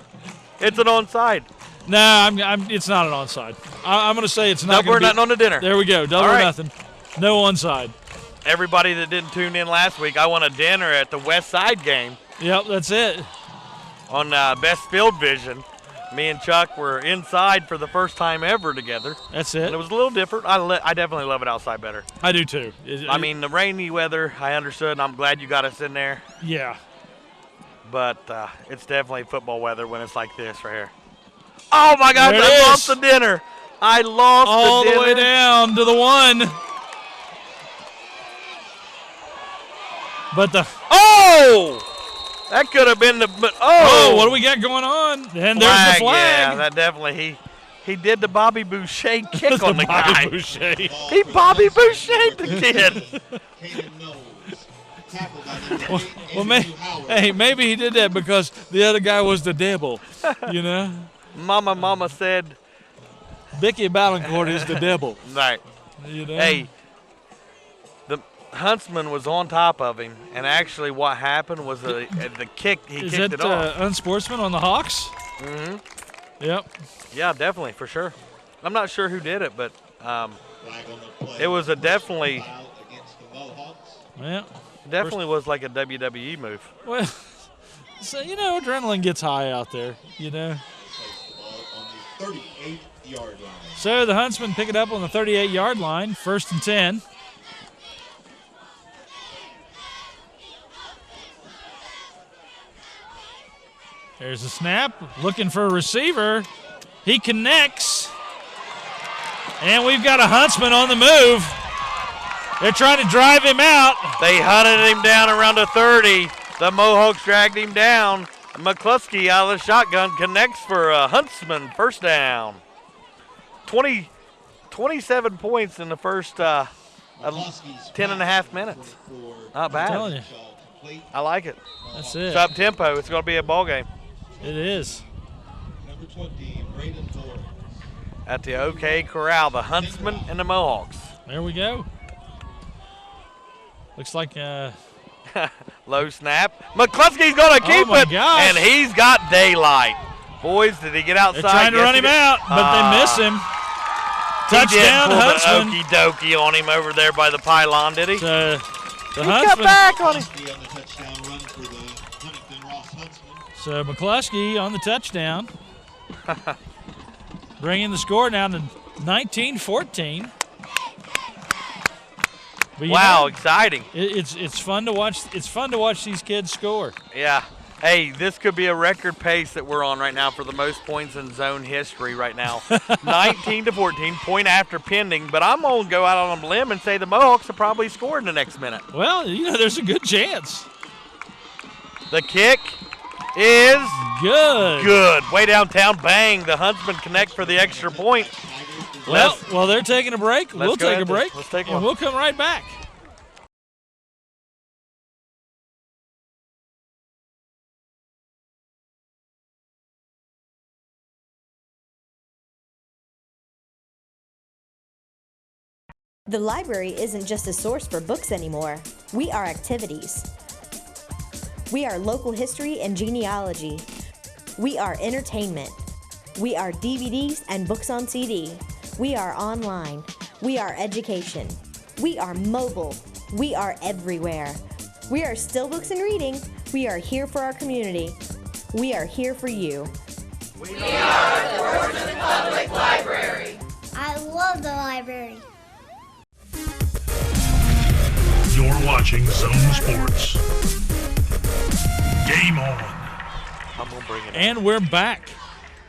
[SPEAKER 2] It's an onside.
[SPEAKER 1] No, it's not an onside. I'm going to say it's not.
[SPEAKER 2] Double or nothing on the dinner.
[SPEAKER 1] There we go. Double or nothing. No onside.
[SPEAKER 2] Everybody that didn't tune in last week, I won a dinner at the West Side game.
[SPEAKER 1] Yep, that's it.
[SPEAKER 2] On Best Field Vision. Me and Chuck were inside for the first time ever together.
[SPEAKER 1] That's it.
[SPEAKER 2] And it was a little different. I definitely love it outside better.
[SPEAKER 1] I do too.
[SPEAKER 2] I mean, the rainy weather, I understood, and I'm glad you got us in there.
[SPEAKER 1] Yeah.
[SPEAKER 2] But it's definitely football weather when it's like this right here. Oh, my God, I lost the dinner. I lost
[SPEAKER 1] all
[SPEAKER 2] the dinner.
[SPEAKER 1] All the way down to the one. But the that could have been the
[SPEAKER 2] what
[SPEAKER 1] do we got going on? And there's the flag.
[SPEAKER 2] Yeah, that definitely he did the Bobby Boucher kick on the guy.
[SPEAKER 1] Boucher.
[SPEAKER 2] He Bobby Boucher the kid.
[SPEAKER 1] well, maybe he did that because the other guy was the devil, you know.
[SPEAKER 2] Mama said
[SPEAKER 1] Vicky Ballancourt is the devil.
[SPEAKER 2] Right.
[SPEAKER 1] You know?
[SPEAKER 2] Hey, the Huntsman was on top of him, and actually what happened was the kick, he kicked it off.
[SPEAKER 1] Is that unsportsman on the Hawks?
[SPEAKER 2] Mm-hmm.
[SPEAKER 1] Yep.
[SPEAKER 2] Yeah, definitely, for sure. I'm not sure who did it, but it was a definitely was like a WWE move.
[SPEAKER 1] Well, so, you know, adrenaline gets high out there, you know.
[SPEAKER 11] 38-yard line.
[SPEAKER 1] So the Huntsmen pick it up on the 38-yard line, 1st and 10. There's a snap, looking for a receiver. He connects. And we've got a Huntsman on the move. They're trying to drive him out.
[SPEAKER 2] They hunted him down around the 30. The Mohawks dragged him down. McCluskey out of the shotgun connects for a Huntsman first down. 27 points in the first 10 and a half minutes. Not bad.
[SPEAKER 1] I'm telling you.
[SPEAKER 2] I like it.
[SPEAKER 1] That's it.
[SPEAKER 2] It's up tempo. It's going to be a ball game.
[SPEAKER 1] It is.
[SPEAKER 11] Number 20, Braden Thorpe.
[SPEAKER 2] At the OK Corral, the Huntsmen and the Mohawks.
[SPEAKER 1] There we go. Looks like
[SPEAKER 2] low snap. McCluskey's going to keep it, and he's got daylight. Boys, did he get outside?
[SPEAKER 1] They're trying to run him out, but they miss him. Touchdown, Huntsman.
[SPEAKER 2] He did pull the okey-dokey on him over there by the pylon, did he?
[SPEAKER 1] The
[SPEAKER 2] he got back on him.
[SPEAKER 1] So McCluskey on the touchdown. Bringing the score down to 19-14.
[SPEAKER 2] Wow, exciting!
[SPEAKER 1] It's fun to watch. It's fun to watch these kids score.
[SPEAKER 2] Yeah. Hey, this could be a record pace that we're on right now for the most points in zone history right now. 19-14, point after pending. But I'm going to go out on a limb and say the Mohawks will probably score in the next minute.
[SPEAKER 1] Well, you know, there's a good chance.
[SPEAKER 2] The kick is
[SPEAKER 1] good.
[SPEAKER 2] Good. Way downtown, bang. The Huntsmen connect for the extra point.
[SPEAKER 1] Well, they're taking a break. We'll take a break.
[SPEAKER 2] Let's take one.
[SPEAKER 1] And we'll come right back.
[SPEAKER 16] The library isn't just a source for books anymore. We are activities. We are local history and genealogy. We are entertainment. We are DVDs and books on CD. We are online. We are education. We are mobile. We are everywhere. We are still books and reading. We are here for our community. We are here for you.
[SPEAKER 17] We are the Portsmouth Public Library.
[SPEAKER 18] I love the library.
[SPEAKER 9] You're watching Zone Sports. Game on.
[SPEAKER 2] I'm gonna bring it
[SPEAKER 1] and we're back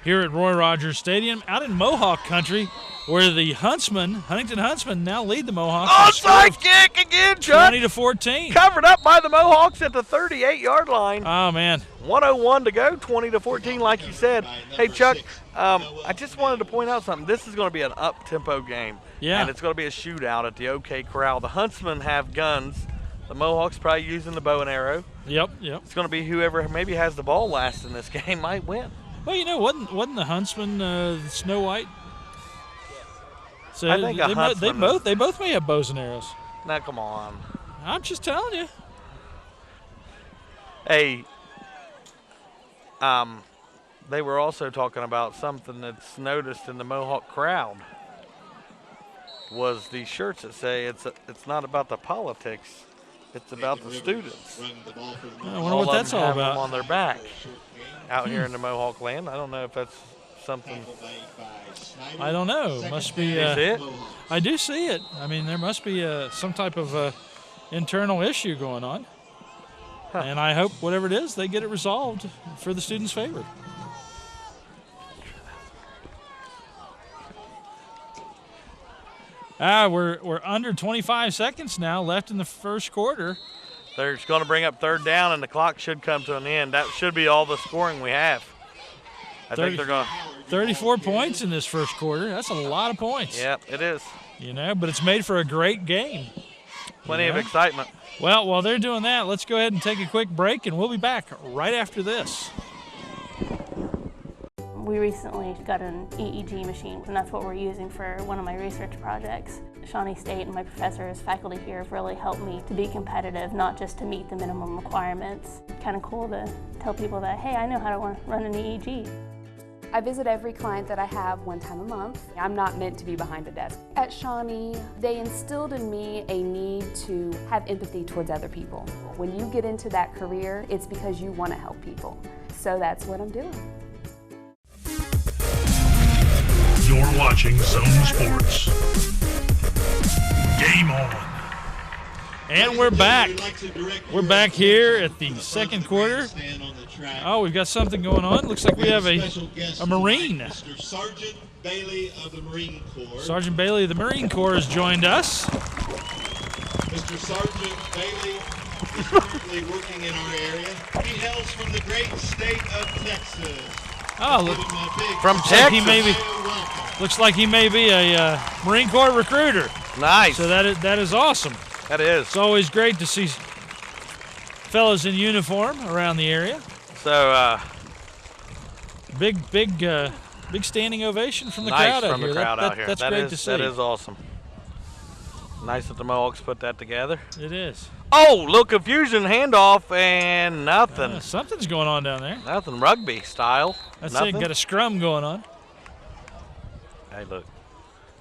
[SPEAKER 1] here at Roy Rogers Stadium out in Mohawk country, where the Huntington Huntsmen now lead the Mohawks.
[SPEAKER 2] Onside kick again, Chuck.
[SPEAKER 1] 20-14.
[SPEAKER 2] Covered up by the Mohawks at the 38-yard line.
[SPEAKER 1] Oh, man.
[SPEAKER 2] 1:01 to go, 20-14, like you said. Hey, Chuck, I just wanted to point out something. This is going to be an up-tempo game.
[SPEAKER 1] Yeah.
[SPEAKER 2] And it's going to be a shootout at the OK Corral. The Huntsmen have guns. The Mohawks probably using the bow and arrow.
[SPEAKER 1] Yep.
[SPEAKER 2] It's going to be whoever maybe has the ball last in this game might win.
[SPEAKER 1] Well, you know, wasn't the Huntsman Snow White? So
[SPEAKER 2] I think
[SPEAKER 1] they both may have bows and arrows.
[SPEAKER 2] Now, come on.
[SPEAKER 1] I'm just telling you.
[SPEAKER 2] Hey, they were also talking about something that's noticed in the Mohawk crowd was the shirts that say it's not about the politics, it's about the students.
[SPEAKER 1] I wonder what that's all about.
[SPEAKER 2] Them on their back out here in the Mohawk land. I don't know if that's something.
[SPEAKER 1] I don't know. Must be.
[SPEAKER 2] Is it?
[SPEAKER 1] I do see it. I mean, there must be some type of internal issue going on. And I hope whatever it is, they get it resolved for the students' favor. We're under 25 seconds now left in the first quarter.
[SPEAKER 2] They're going to bring up third down, and the clock should come to an end. That should be all the scoring we have. I think they're going
[SPEAKER 1] 34 points in this first quarter. That's a lot of points.
[SPEAKER 2] Yep, it is.
[SPEAKER 1] But it's made for a great game.
[SPEAKER 2] Plenty of excitement.
[SPEAKER 1] Well, while they're doing that, let's go ahead and take a quick break, and we'll be back right after this.
[SPEAKER 19] We recently got an EEG machine, and that's what we're using for one of my research projects. Shawnee State and my professors, faculty here have really helped me to be competitive, not just to meet the minimum requirements. Kind of cool to tell people that, hey, I know how to run an EEG.
[SPEAKER 20] I visit every client that I have one time a month. I'm not meant to be behind a desk. At Shawnee, they instilled in me a need to have empathy towards other people. When you get into that career, it's because you want to help people. So that's what I'm doing.
[SPEAKER 9] You're watching Zone Sports. Game on.
[SPEAKER 1] And we're back. We're back here at the second quarter. Oh, we've got something going on. Looks like we have a Marine.
[SPEAKER 11] Mr. Sergeant Bailey of the Marine Corps.
[SPEAKER 1] Sergeant Bailey of the Marine Corps has joined us.
[SPEAKER 11] Mr. Sergeant Bailey is currently working in our area. He hails from the great state of Texas.
[SPEAKER 1] Oh, look.
[SPEAKER 2] From Texas.
[SPEAKER 1] Looks like he may be a Marine Corps recruiter.
[SPEAKER 2] Nice.
[SPEAKER 1] So that is awesome.
[SPEAKER 2] That is.
[SPEAKER 1] It's always great to see fellas in uniform around the area.
[SPEAKER 2] So,
[SPEAKER 1] big standing ovation from the
[SPEAKER 2] nice
[SPEAKER 1] crowd out here. That's great to see.
[SPEAKER 2] That is awesome. Nice that the Mohawks put that together.
[SPEAKER 1] It is.
[SPEAKER 2] Oh, little confusion, handoff, and nothing.
[SPEAKER 1] Something's going on down there.
[SPEAKER 2] Nothing rugby style.
[SPEAKER 1] That's
[SPEAKER 2] nothing.
[SPEAKER 1] it. Got a scrum going on.
[SPEAKER 2] Hey, look.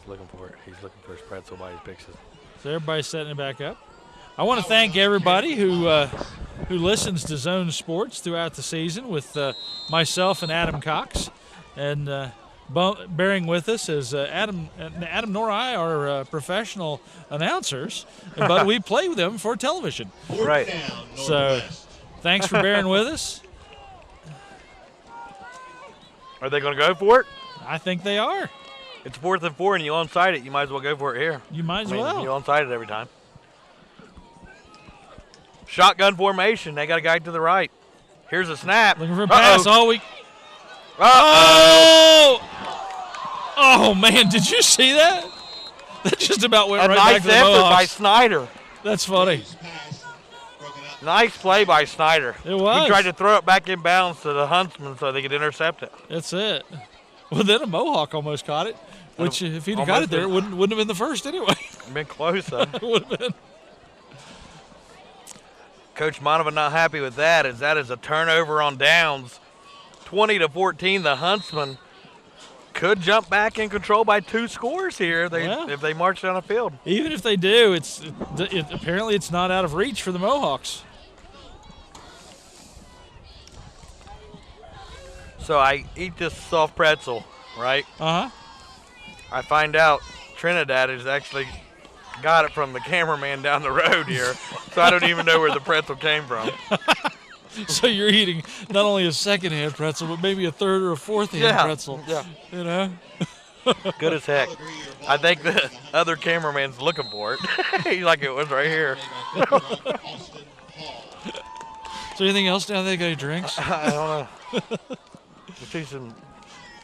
[SPEAKER 2] He's looking for it. He's looking for his pretzel by his pictures.
[SPEAKER 1] So everybody's setting it back up. I want to thank everybody who listens to Zone Sports throughout the season with myself and Adam Cox, and bearing with us as Adam nor I are professional announcers, but we play with them for television.
[SPEAKER 2] Right.
[SPEAKER 1] So thanks for bearing with us.
[SPEAKER 2] Are they going to go for it?
[SPEAKER 1] I think they are.
[SPEAKER 2] It's 4th and 4, and you onside it. You might as well go for it here.
[SPEAKER 1] You might as well.
[SPEAKER 2] You onside it every time. Shotgun formation. They got a guy to the right. Here's a snap.
[SPEAKER 1] Looking for a pass all week. Oh! Oh, man, did you see that? That just about went right back to the Mohawks.
[SPEAKER 2] Nice effort by Snyder.
[SPEAKER 1] That's funny.
[SPEAKER 2] Nice play by Snyder.
[SPEAKER 1] It was.
[SPEAKER 2] He tried to throw it back in bounds to the Huntsman so they could intercept it.
[SPEAKER 1] That's it. Well, then a Mohawk almost caught it, which if he'd have got it there, it wouldn't have been the first anyway.
[SPEAKER 2] Been close, though.
[SPEAKER 1] It would have been.
[SPEAKER 2] Coach Monovan not happy with that, as that is a turnover on downs. 20-14, the Huntsman could jump back in control by 2 scores here if they march down the field.
[SPEAKER 1] Even if they do, apparently it's not out of reach for the Mohawks.
[SPEAKER 2] So I eat this soft pretzel, right?
[SPEAKER 1] Uh-huh.
[SPEAKER 2] I find out Trinidad has actually got it from the cameraman down the road here, so I don't even know where the pretzel came from.
[SPEAKER 1] So you're eating not only a second-hand pretzel, but maybe a third or a fourth-hand pretzel.
[SPEAKER 2] Yeah.
[SPEAKER 1] You know?
[SPEAKER 2] Good as heck. I think the other cameraman's looking for it. He's like, it was right here.
[SPEAKER 1] Is there anything else down there? Got any drinks?
[SPEAKER 2] I don't know. See some.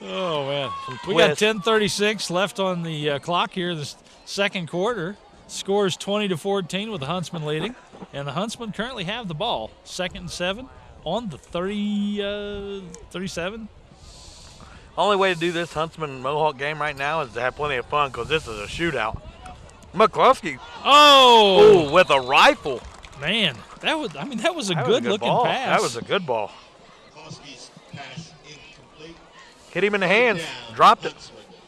[SPEAKER 1] Oh man, we got 10:36 left on the clock here. This second quarter. Score is 20-14 with the Huntsman leading, and the Huntsman currently have the ball. 2nd and 7 on the 37.
[SPEAKER 2] Only way to do this Huntsman Mohawk game right now is to have plenty of fun because this is a shootout. McCluskey.
[SPEAKER 1] Oh!
[SPEAKER 2] Ooh, with a rifle.
[SPEAKER 1] Man, that was a
[SPEAKER 2] That
[SPEAKER 1] good
[SPEAKER 2] was a
[SPEAKER 1] looking
[SPEAKER 2] ball.
[SPEAKER 1] pass.
[SPEAKER 2] That was a good ball.
[SPEAKER 11] McCluskey's pass incomplete.
[SPEAKER 2] Hit him in the hands. Dropped it.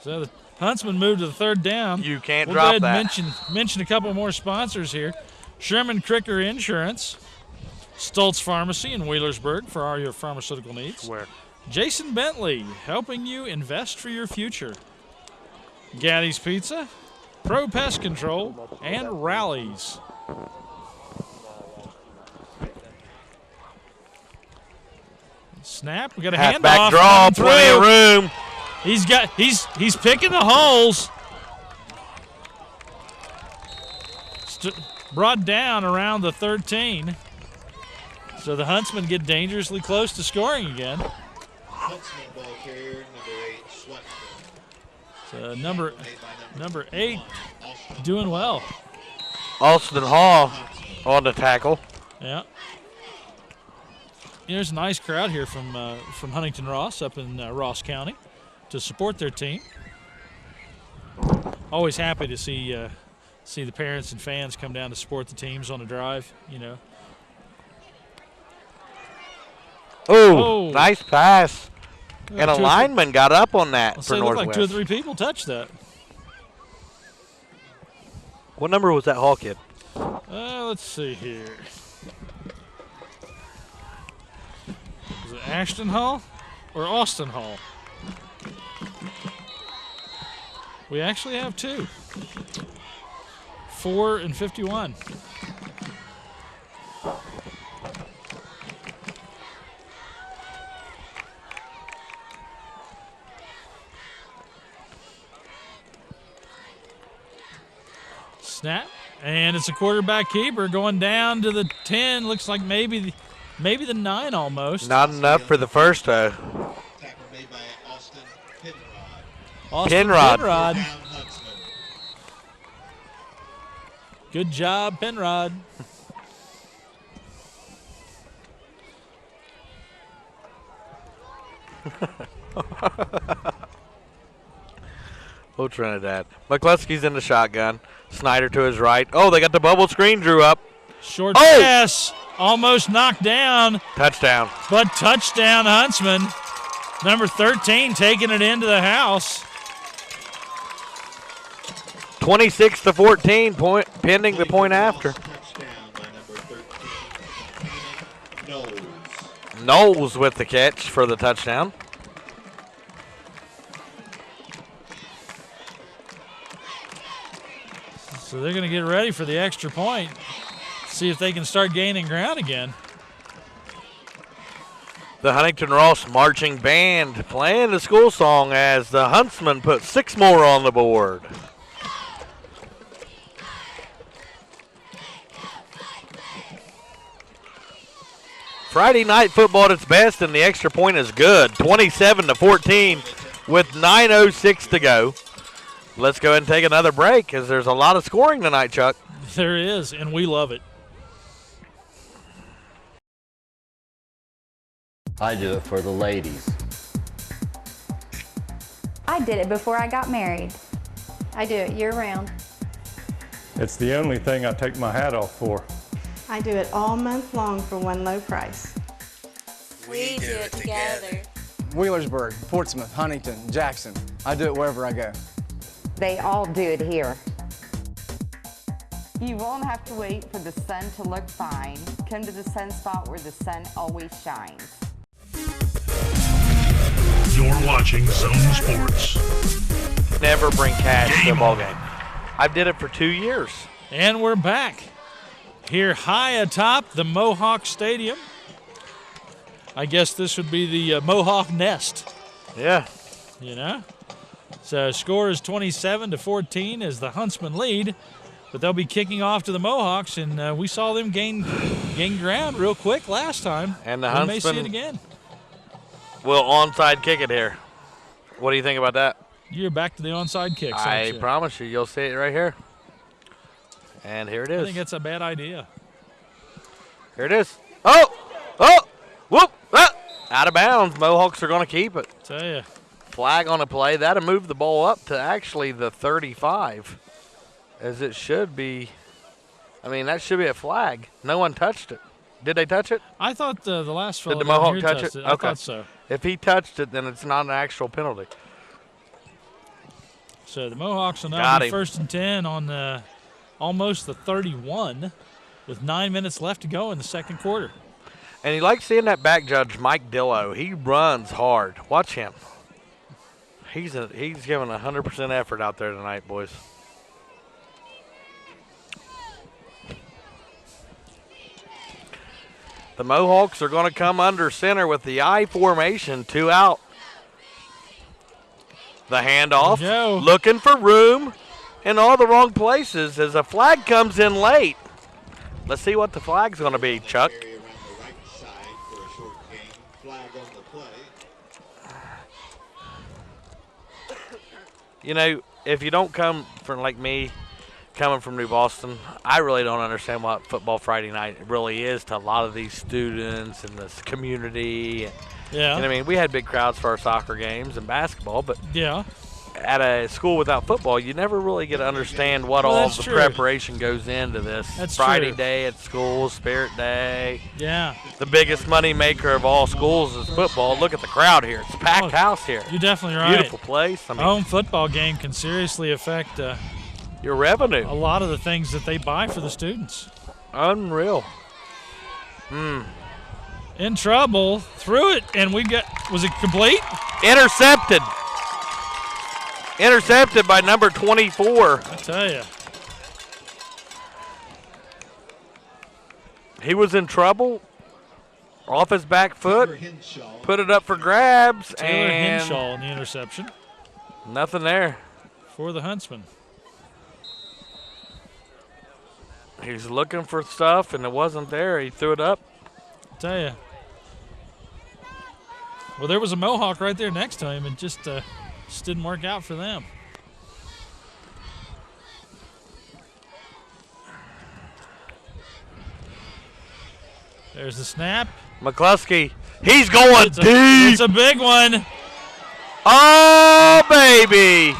[SPEAKER 1] So the Huntsman moved to the third down.
[SPEAKER 2] You can't
[SPEAKER 1] we'll
[SPEAKER 2] drop
[SPEAKER 1] go ahead
[SPEAKER 2] that.
[SPEAKER 1] And mention a couple more sponsors here. Sherman Cricker Insurance, Stoltz Pharmacy in Wheelersburg for all your pharmaceutical needs.
[SPEAKER 2] Where?
[SPEAKER 1] Jason Bentley, helping you invest for your future. Gaddy's Pizza, Pro Pest Control, and Rallies. Snap. We got a handoff.
[SPEAKER 2] Halfback draw. Plenty of room.
[SPEAKER 1] He's picking the holes. Brought down around the 13. So the Huntsmen get dangerously close to scoring again.
[SPEAKER 11] Huntsman ball carrier, number 8, Schweppner.
[SPEAKER 1] So number 8 doing well.
[SPEAKER 2] Austin Hall on the tackle.
[SPEAKER 1] Yeah. There's a nice crowd here from Huntington Ross up in Ross County to support their team. Always happy to see the parents and fans come down to support the teams on the drive,
[SPEAKER 2] Oh, nice pass.
[SPEAKER 1] Yeah,
[SPEAKER 2] And a lineman got up on that for
[SPEAKER 1] it looked
[SPEAKER 2] Northwest.
[SPEAKER 1] like 2 or 3 people touched that.
[SPEAKER 2] What number was that Hall kid?
[SPEAKER 1] Let's see here. Is it Ashton Hall or Austin Hall? We actually have 2. 4 and 51. Snap, and it's a quarterback keeper going down to the 10. Looks like maybe the 9 almost.
[SPEAKER 2] Not enough for the first though.
[SPEAKER 11] Tackle made by Austin Penrod.
[SPEAKER 2] Penrod.
[SPEAKER 1] Good job, Penrod.
[SPEAKER 2] Oh, Trinidad. McCluskey's in the shotgun. Snyder to his right. Oh, they got the bubble screen drew up.
[SPEAKER 1] Short pass. Almost knocked down.
[SPEAKER 2] Touchdown.
[SPEAKER 1] But touchdown, Huntsman. Number 13 taking it into the house.
[SPEAKER 2] 26-14, pending the point after. Knowles with the catch for the touchdown.
[SPEAKER 1] So they're going to get ready for the extra point. See if they can start gaining ground again.
[SPEAKER 2] The Huntington Ross Marching Band playing the school song as the Huntsmen put 6 more on the board. Friday night football at its best, and the extra point is good. 27-14 with 9:06 to go. Let's go ahead and take another break because there's a lot of scoring tonight, Chuck.
[SPEAKER 1] There is, and we love it.
[SPEAKER 21] I do it for the ladies.
[SPEAKER 22] I did it before I got married. I do it year-round.
[SPEAKER 23] It's the only thing I take my hat off for.
[SPEAKER 24] I do it all month long for one low price.
[SPEAKER 17] We do it together.
[SPEAKER 25] Wheelersburg, Portsmouth, Huntington, Jackson. I do it wherever I go.
[SPEAKER 26] They all do it here.
[SPEAKER 27] You won't have to wait for the sun to look fine. Come to the sun spot where the sun always shines.
[SPEAKER 9] You're watching Zone Sports.
[SPEAKER 2] Never bring cash to a ball game. I've did it for 2 years.
[SPEAKER 1] And we're back here high atop the Mohawk Stadium. I guess this would be the Mohawk Nest.
[SPEAKER 2] Yeah.
[SPEAKER 1] So score is 27-14 as the Huntsmen lead, but they'll be kicking off to the Mohawks, and we saw them gain ground real quick last time.
[SPEAKER 2] And the
[SPEAKER 1] we
[SPEAKER 2] Huntsmen
[SPEAKER 1] may see it again.
[SPEAKER 2] Will onside kick it here. What do you think about that?
[SPEAKER 1] You're back to the onside kicks.
[SPEAKER 2] I promise you, you'll see it right here. And here it is.
[SPEAKER 1] I think that's a bad idea.
[SPEAKER 2] Here it is. Oh, whoop, out of bounds. Mohawks are going to keep it.
[SPEAKER 1] Tell you.
[SPEAKER 2] Flag on a play. That'll move the ball up to actually the 35, as it should be. I mean, that should be a flag. No one touched it. Did they touch it?
[SPEAKER 1] I thought the last fellow
[SPEAKER 2] Did the Mohawk
[SPEAKER 1] here
[SPEAKER 2] touch
[SPEAKER 1] touched
[SPEAKER 2] it?
[SPEAKER 1] I
[SPEAKER 2] Okay.
[SPEAKER 1] thought so.
[SPEAKER 2] If he touched it, then it's not an actual penalty.
[SPEAKER 1] So the Mohawks will now
[SPEAKER 2] Got
[SPEAKER 1] be
[SPEAKER 2] him.
[SPEAKER 1] 1st and 10 on almost the 31 with 9 minutes left to go in the second quarter.
[SPEAKER 2] And you like seeing that back judge, Mike Dillo. He runs hard. Watch him. He's giving 100% effort out there tonight, boys. The Mohawks are going to come under center with the I formation, 2 out. The handoff, looking for room in all the wrong places as a flag comes in late. Let's see what the flag's going to be, Chuck. You know, if you don't come from like me, coming from New Boston, I really don't understand what Football Friday night really is to a lot of these students and this community.
[SPEAKER 1] Yeah.
[SPEAKER 2] And I mean, we had big crowds for our soccer games and basketball, but
[SPEAKER 1] yeah,
[SPEAKER 2] at a school without football, you never really get to understand what all the preparation goes into this.
[SPEAKER 1] That's
[SPEAKER 2] Friday
[SPEAKER 1] true.
[SPEAKER 2] day at school, Spirit Day.
[SPEAKER 1] Yeah.
[SPEAKER 2] The biggest money maker of all schools is football. Look at the crowd here. It's a packed house here.
[SPEAKER 1] You're definitely right.
[SPEAKER 2] Beautiful place. I mean,
[SPEAKER 1] a home football game can seriously affect
[SPEAKER 2] your revenue.
[SPEAKER 1] A lot of the things that they buy for the students.
[SPEAKER 2] Unreal.
[SPEAKER 1] In trouble, threw it, and was it complete?
[SPEAKER 2] Intercepted. Intercepted by number 24.
[SPEAKER 1] I tell you.
[SPEAKER 2] He was in trouble. Off his back foot. Put it up for grabs.
[SPEAKER 1] Taylor
[SPEAKER 2] and
[SPEAKER 1] Henshaw in the interception.
[SPEAKER 2] Nothing there.
[SPEAKER 1] For the Huntsman.
[SPEAKER 2] He's looking for stuff, and it wasn't there. He threw it up.
[SPEAKER 1] I tell you. Well, there was a Mohawk right there next to him, and just didn't work out for them. There's the snap.
[SPEAKER 2] McCluskey, he's going deep.
[SPEAKER 1] It's a big one.
[SPEAKER 2] Oh, baby.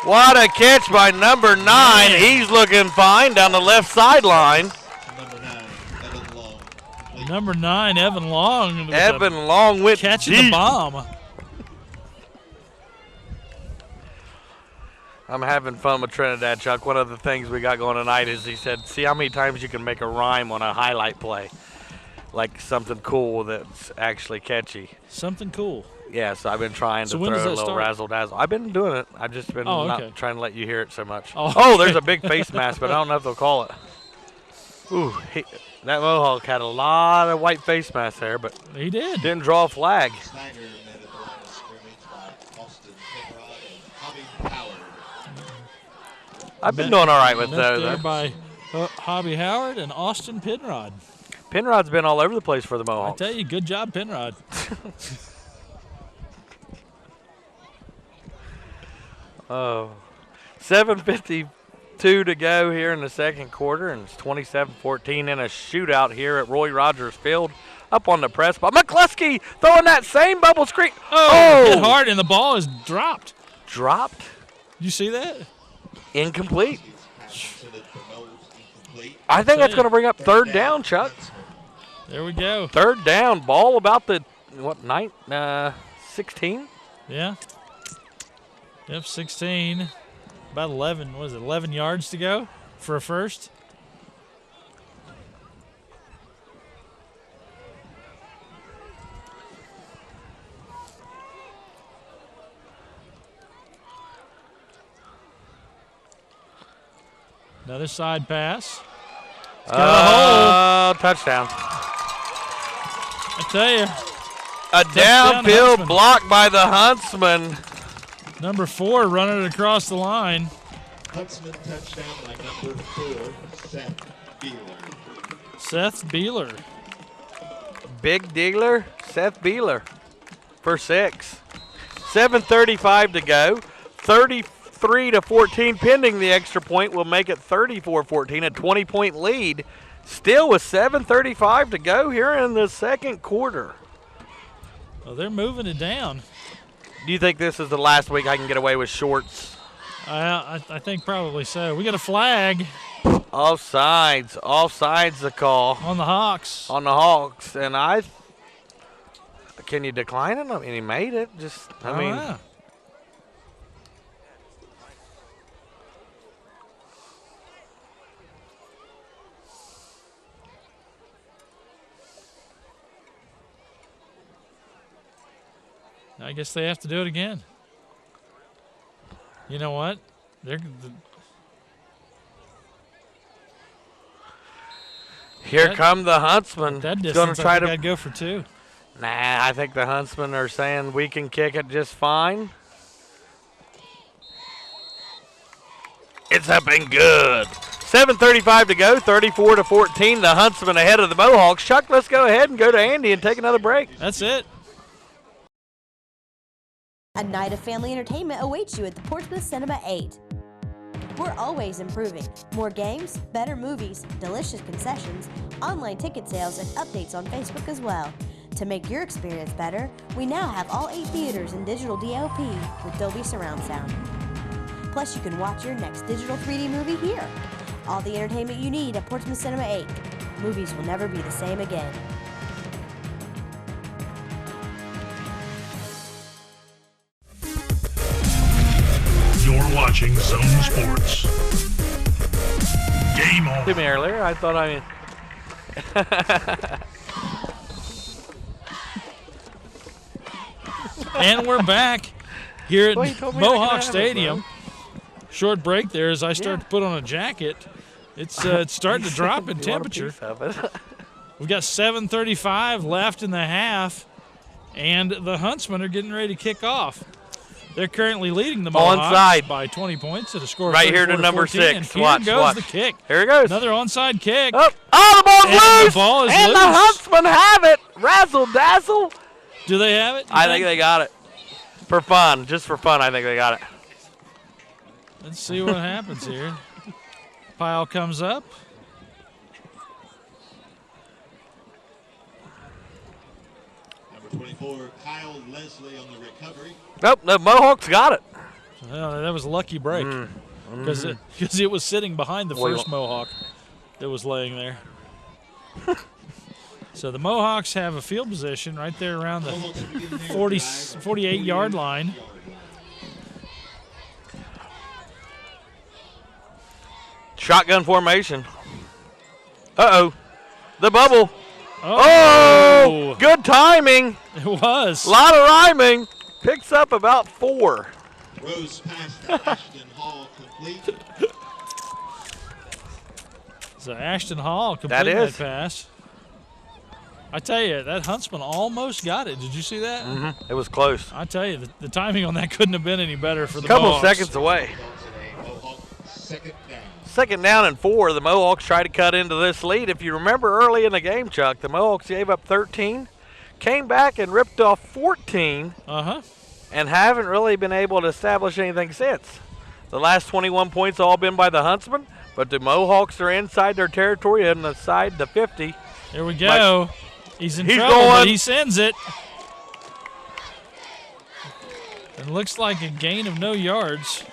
[SPEAKER 2] What a catch by number 9. He's looking fine down the left sideline.
[SPEAKER 1] Number 9, Evan Long.
[SPEAKER 2] Evan Long went
[SPEAKER 1] catching
[SPEAKER 2] deep.
[SPEAKER 1] the bomb.
[SPEAKER 2] I'm having fun with Trinidad, Chuck. One of the things we got going tonight is he said, see how many times you can make a rhyme on a highlight play. Like something cool that's actually catchy.
[SPEAKER 1] Something cool.
[SPEAKER 2] Yeah, so I've been trying to
[SPEAKER 1] when
[SPEAKER 2] throw
[SPEAKER 1] does
[SPEAKER 2] a
[SPEAKER 1] that
[SPEAKER 2] little
[SPEAKER 1] start?
[SPEAKER 2] razzle-dazzle. I've been doing it. I've just been
[SPEAKER 1] okay.
[SPEAKER 2] not trying to let you hear it so much.
[SPEAKER 1] Oh,
[SPEAKER 2] there's a big face mask, but I don't know if they'll call it. Ooh, that Mohawk had a lot of white face masks there, but
[SPEAKER 1] he
[SPEAKER 2] didn't draw a flag. I've been doing all right with those.
[SPEAKER 1] There by Hobby Howard and Austin Penrod.
[SPEAKER 2] Penrod's been all over the place for the Mohawks.
[SPEAKER 1] I tell you, good job, Penrod.
[SPEAKER 2] Oh, 7:52 to go here in the second quarter, and it's 27-14 in a shootout here at Roy Rogers Field. Up on the press, but McCluskey throwing that same bubble screen.
[SPEAKER 1] Hit hard, and the ball is dropped.
[SPEAKER 2] Dropped?
[SPEAKER 1] You see that?
[SPEAKER 2] Incomplete. I think that's going to bring up third down, Chuck.
[SPEAKER 1] There we go.
[SPEAKER 2] Third down, ball about the, 16?
[SPEAKER 1] Yeah. Yep, 16. About 11, 11 yards to go for a first? Another side pass. It's got a hole.
[SPEAKER 2] Touchdown.
[SPEAKER 1] I tell you.
[SPEAKER 2] A downfield block by the Huntsman.
[SPEAKER 1] Number 4 running it across the line.
[SPEAKER 11] Huntsman touchdown by number 4, Seth Beeler.
[SPEAKER 1] Seth Beeler.
[SPEAKER 2] Big dealer, Seth Beeler for 6. 7:35 to go. 33-14 pending the extra point will make it 34-14, a 20-point lead. Still with 7:35 to go here in the second quarter.
[SPEAKER 1] Well, they're moving it down.
[SPEAKER 2] Do you think this is the last week I can get away with shorts?
[SPEAKER 1] I think probably so. We got a flag.
[SPEAKER 2] Offsides. Offsides the call.
[SPEAKER 1] On the Hawks.
[SPEAKER 2] On the Hawks. And can you decline it? I mean, he made it.
[SPEAKER 1] Yeah. I guess they have to do it again. You know what?
[SPEAKER 2] Here come the Huntsmen.
[SPEAKER 1] That
[SPEAKER 2] He's
[SPEAKER 1] distance,
[SPEAKER 2] try
[SPEAKER 1] I'd go for 2.
[SPEAKER 2] Nah, I think the Huntsmen are saying we can kick it just fine. It's up and good. 7:35 to go, 34-14. The Huntsmen ahead of the Mohawks. Chuck, let's go ahead and go to Andy and take another break.
[SPEAKER 1] That's it.
[SPEAKER 16] A night of family entertainment awaits you at the Portsmouth Cinema 8. We're always improving. More games, better movies, delicious concessions, online ticket sales, and updates on Facebook as well. To make your experience better, we now have all 8 theaters in digital DLP with Dolby Surround Sound. Plus, you can watch your next digital 3D movie here. All the entertainment you need at Portsmouth Cinema 8. Movies will never be the same again.
[SPEAKER 9] You're watching Zone Sports. Game on.
[SPEAKER 2] To me earlier, I thought
[SPEAKER 1] And we're back here at Mohawk Stadium. Short break there as I start to put on a jacket. It's starting to drop in temperature. We've got 7:35 left in the half, and the Huntsmen are getting ready to kick off. They're currently leading the Mohawks
[SPEAKER 2] onside
[SPEAKER 1] by 20 points at a score of
[SPEAKER 2] right here to number
[SPEAKER 1] 14,
[SPEAKER 2] 6.
[SPEAKER 1] and here
[SPEAKER 2] Watch,
[SPEAKER 1] goes
[SPEAKER 2] watch.
[SPEAKER 1] the kick.
[SPEAKER 2] Here it goes.
[SPEAKER 1] Another onside kick.
[SPEAKER 2] Oh, the ball's loose.
[SPEAKER 1] The ball is
[SPEAKER 2] and
[SPEAKER 1] loose.
[SPEAKER 2] The Huntsmen have it. Razzle dazzle.
[SPEAKER 1] Do they have it?
[SPEAKER 2] I think they got it. For fun. Just for fun, I think they got it.
[SPEAKER 1] Let's see what happens here. Pile comes up.
[SPEAKER 11] Number 24, Kyle Leslie on the recovery.
[SPEAKER 2] Nope, the Mohawks got it.
[SPEAKER 1] Well, that was a lucky break because it was sitting behind the first Mohawk that was laying there. So the Mohawks have a field position right there around the 48-yard line.
[SPEAKER 2] Shotgun formation. Uh-oh. The bubble.
[SPEAKER 1] Oh!
[SPEAKER 2] Good timing.
[SPEAKER 1] It was.
[SPEAKER 2] A lot of rhyming. Picks up about 4.
[SPEAKER 11] Rose pass to Ashton Hall complete.
[SPEAKER 1] So Ashton Hall completed that pass. I tell you, that Huntsman almost got it. Did you see that?
[SPEAKER 2] Mm-hmm. It was close.
[SPEAKER 1] I tell you, the timing on that couldn't have been any better for the
[SPEAKER 2] Couple
[SPEAKER 1] Mohawks.
[SPEAKER 2] seconds away.
[SPEAKER 11] Second down.
[SPEAKER 2] Second down and 4. The Mohawks try to cut into this lead. If you remember early in the game, Chuck, the Mohawks gave up 13, came back and ripped off 14, and haven't really been able to establish anything since. The last 21 points all been by the Huntsmen, but the Mohawks are inside their territory and inside the 50.
[SPEAKER 1] Here we go. He's in trouble,
[SPEAKER 2] going.
[SPEAKER 1] but he sends it. It looks like a gain of no yards.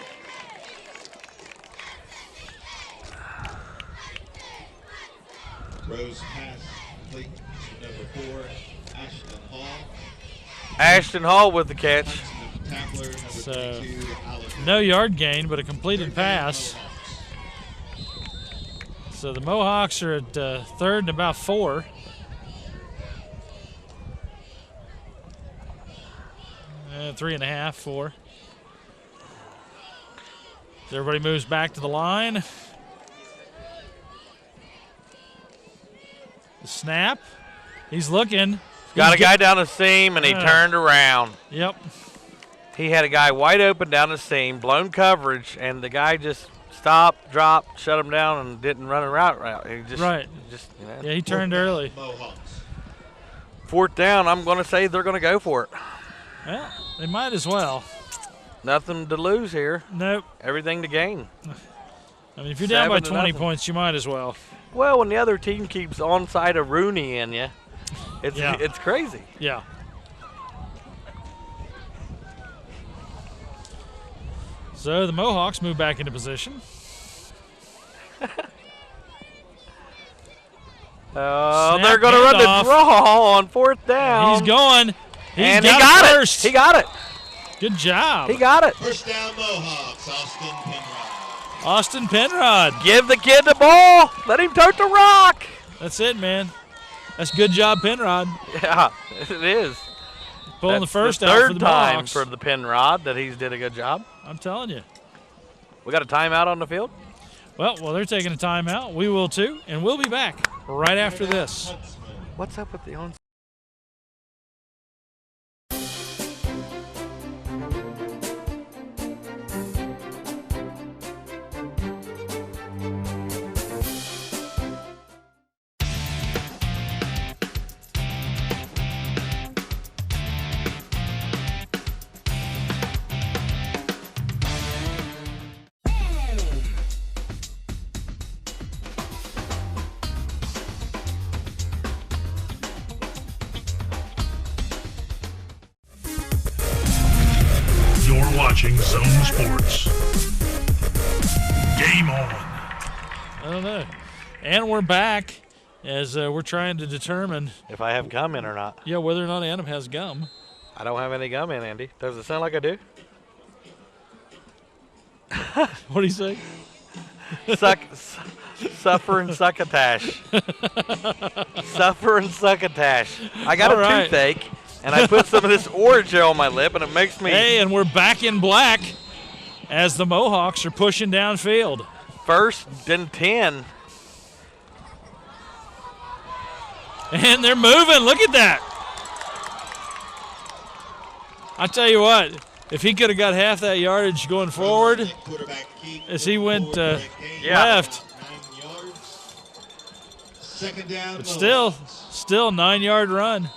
[SPEAKER 11] Rose pass complete to number 4, Ashton Hall.
[SPEAKER 2] Ashton Hall with the catch.
[SPEAKER 1] So, no yard gain, but a completed pass. So the Mohawks are at third and about 4. Three and a half, 4. So everybody moves back to the line. The snap. He's looking.
[SPEAKER 2] Got a guy down the seam, and he turned around.
[SPEAKER 1] Yep.
[SPEAKER 2] He had a guy wide open down the seam, blown coverage, and the guy just stopped, dropped, shut him down, and didn't run a route. He just,
[SPEAKER 1] Yeah, he turned early.
[SPEAKER 2] Fourth down, I'm going to say they're going to go for it.
[SPEAKER 1] Well, they might as well.
[SPEAKER 2] Nothing to lose here.
[SPEAKER 1] Nope.
[SPEAKER 2] Everything to gain.
[SPEAKER 1] I mean, if you're down by 20 points, you might as well.
[SPEAKER 2] Well, when the other team keeps onside of Rooney in you, it's crazy.
[SPEAKER 1] Yeah. So the Mohawks move back into position.
[SPEAKER 2] They're going to run the draw on 4th down.
[SPEAKER 1] He's going.
[SPEAKER 2] He got it first. He got it.
[SPEAKER 1] Good job.
[SPEAKER 2] He got it.
[SPEAKER 11] First down Mohawks, Austin Penrod.
[SPEAKER 1] Austin Penrod.
[SPEAKER 2] Give the kid the ball. Let him tote the rock.
[SPEAKER 1] That's it, man. That's good job, Penrod.
[SPEAKER 2] Yeah, it is.
[SPEAKER 1] Pulling the first out for the
[SPEAKER 2] time
[SPEAKER 1] Mohawks.
[SPEAKER 2] for the Penrod that he's did a good job.
[SPEAKER 1] I'm telling you.
[SPEAKER 2] We got a timeout on the field?
[SPEAKER 1] Well, they're taking a timeout. We will too, and we'll be back right after this.
[SPEAKER 2] What's up with the onside?
[SPEAKER 9] Watching Zone Sports. Game on.
[SPEAKER 1] I don't know. And we're back as we're trying to determine
[SPEAKER 2] if I have gum in or not.
[SPEAKER 1] Yeah, whether or not Adam has gum.
[SPEAKER 2] I don't have any gum in, Andy. Does it sound like I do?
[SPEAKER 1] What do you say?
[SPEAKER 2] Suffer and succotash. Suffer and succotash. I got a toothache. And I put some of this Oreo on my lip, and it makes me...
[SPEAKER 1] Hey, and we're back in black as the Mohawks are pushing downfield.
[SPEAKER 2] 1st and 10.
[SPEAKER 1] And they're moving. Look at that. I tell you what, if he could have got half that yardage going forward as he went left.
[SPEAKER 11] 9 yards. Second down.
[SPEAKER 1] But still 9-yard run.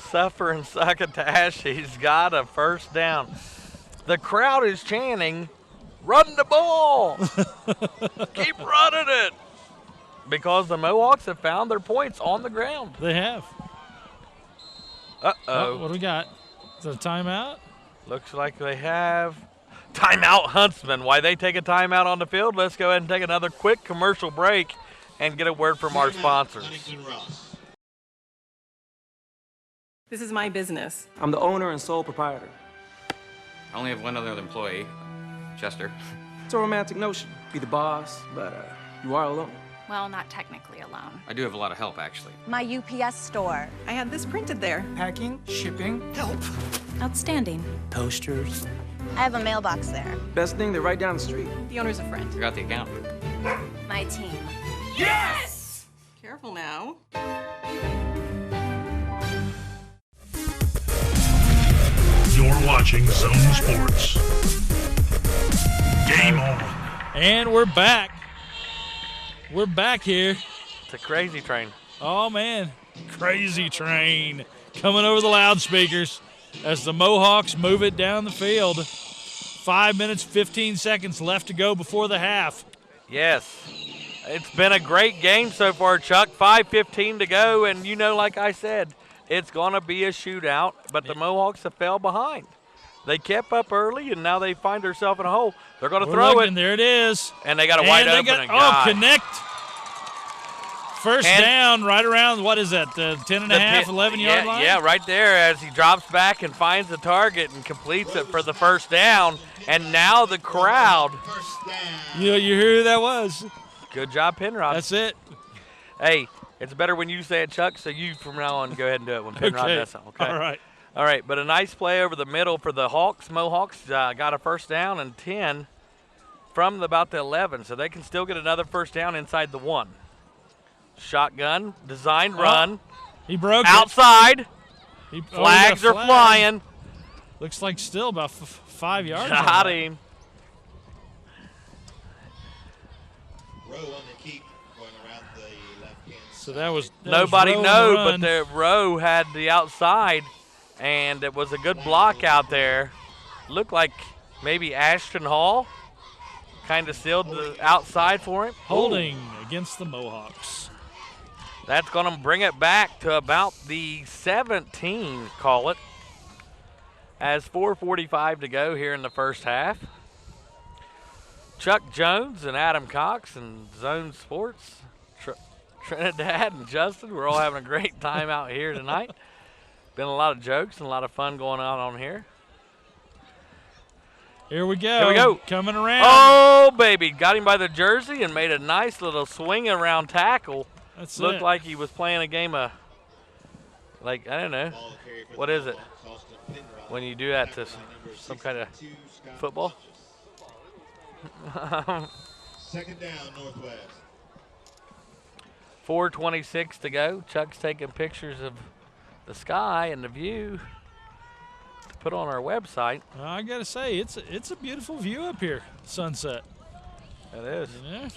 [SPEAKER 2] Suffer and succotash. He's got a first down. The crowd is chanting, "Run the ball!" Keep running it, because the Mohawks have found their points on the ground.
[SPEAKER 1] They have.
[SPEAKER 2] Uh-oh.
[SPEAKER 1] What do we got? Is it a timeout?
[SPEAKER 2] Looks like they have timeout. Huntsman. Why they take a timeout on the field? Let's go ahead and take another quick commercial break and get a word from our sponsors.
[SPEAKER 3] This is my business.
[SPEAKER 4] I'm the owner and sole proprietor.
[SPEAKER 5] I only have one other employee, Chester.
[SPEAKER 4] It's a romantic notion. Be the boss, but you are alone.
[SPEAKER 22] Well, not technically alone.
[SPEAKER 5] I do have a lot of help, actually.
[SPEAKER 22] My UPS store.
[SPEAKER 3] I had this printed there.
[SPEAKER 4] Packing, shipping, help.
[SPEAKER 22] Outstanding.
[SPEAKER 4] Toasters.
[SPEAKER 22] I have a mailbox there.
[SPEAKER 4] Best thing, they're right down the street.
[SPEAKER 3] The owner's a friend.
[SPEAKER 5] I got the account.
[SPEAKER 22] My team.
[SPEAKER 3] Yes! Careful now.
[SPEAKER 9] You're watching Zone Sports. Game on.
[SPEAKER 1] And we're back. We're back here.
[SPEAKER 2] It's a crazy train.
[SPEAKER 1] Oh, man. Crazy train coming over the loudspeakers as the Mohawks move it down the field. 5 minutes, 15 seconds left to go before the half.
[SPEAKER 2] Yes. It's been a great game so far, Chuck. 5:15 to go, and like I said, it's going to be a shootout, but the Mohawks have fell behind. They kept up early, and now they find themselves in a hole. They're going to throw it.
[SPEAKER 1] And there it is.
[SPEAKER 2] And they got a wide open guy.
[SPEAKER 1] Connect. First down right around, what is that, 10 and a half, 11-yard line?
[SPEAKER 2] Yeah, right there as he drops back and finds the target and completes it for the first down. And now the crowd.
[SPEAKER 1] You hear who that was?
[SPEAKER 2] Good job, Penrod.
[SPEAKER 1] That's it.
[SPEAKER 2] Hey. It's better when you say it, Chuck, so you from now on go ahead and do it when Penrod does something, okay? All right, but a nice play over the middle for the Hawks. Mohawks got a first down and 10 from about the 11, so they can still get another first down inside the 1. Shotgun, designed run.
[SPEAKER 1] He broke
[SPEAKER 2] outside.
[SPEAKER 1] It.
[SPEAKER 2] Flags are flying.
[SPEAKER 1] Looks like still about 5 yards.
[SPEAKER 2] Got him.
[SPEAKER 11] Row on the keep.
[SPEAKER 1] So that was
[SPEAKER 2] nobody know, but the row had the outside, and it was a good block out there. Looked like maybe Ashton Hall kind of sealed the outside for him.
[SPEAKER 1] Holding against the Mohawks.
[SPEAKER 2] That's going to bring it back to about the 17, call it. As 4:45 to go here in the first half. Chuck Jones and Adam Cox and Zone Sports, Trinidad and Justin, we're all having a great time out here tonight. Been a lot of jokes and a lot of fun going on here.
[SPEAKER 1] Here we go.
[SPEAKER 2] Here we go.
[SPEAKER 1] Coming around.
[SPEAKER 2] Oh, baby. Got him by the jersey and made a nice little swing around tackle.
[SPEAKER 1] That's
[SPEAKER 2] Looked
[SPEAKER 1] it.
[SPEAKER 2] like he was playing a game of, like, I don't know. What is it? When you do that to some kind of football?
[SPEAKER 11] Second down, Northwest.
[SPEAKER 2] 4:26 to go. Chuck's taking pictures of the sky and the view to put on our website.
[SPEAKER 1] I gotta say, it's a beautiful view up here, sunset.
[SPEAKER 2] It is.
[SPEAKER 1] Yeah.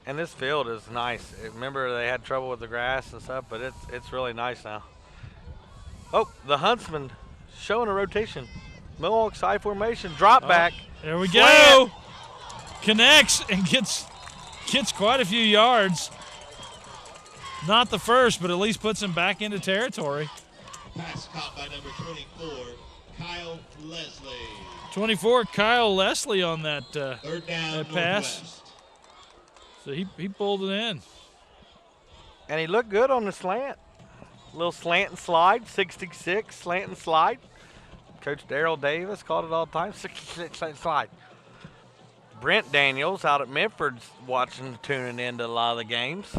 [SPEAKER 2] And this field is nice. Remember they had trouble with the grass and stuff, but it's really nice now. Oh, the Huntsman showing a rotation. Mohawk side formation, drop back.
[SPEAKER 1] There we
[SPEAKER 2] slant.
[SPEAKER 1] go. Connects and gets quite a few yards. Not the first, but at least puts him back into territory.
[SPEAKER 11] Pass caught by number 24, Kyle Leslie.
[SPEAKER 1] 24, Kyle Leslie on that,
[SPEAKER 11] Third down,
[SPEAKER 1] that pass.
[SPEAKER 11] Northwest.
[SPEAKER 1] So he pulled it in.
[SPEAKER 2] And he looked good on the slant. Little slant and slide, 66, slant and slide. Coach Darrell Davis called it all the time, 66 slant and slide. Brent Daniels out at Medford's watching, tuning into a lot of the games.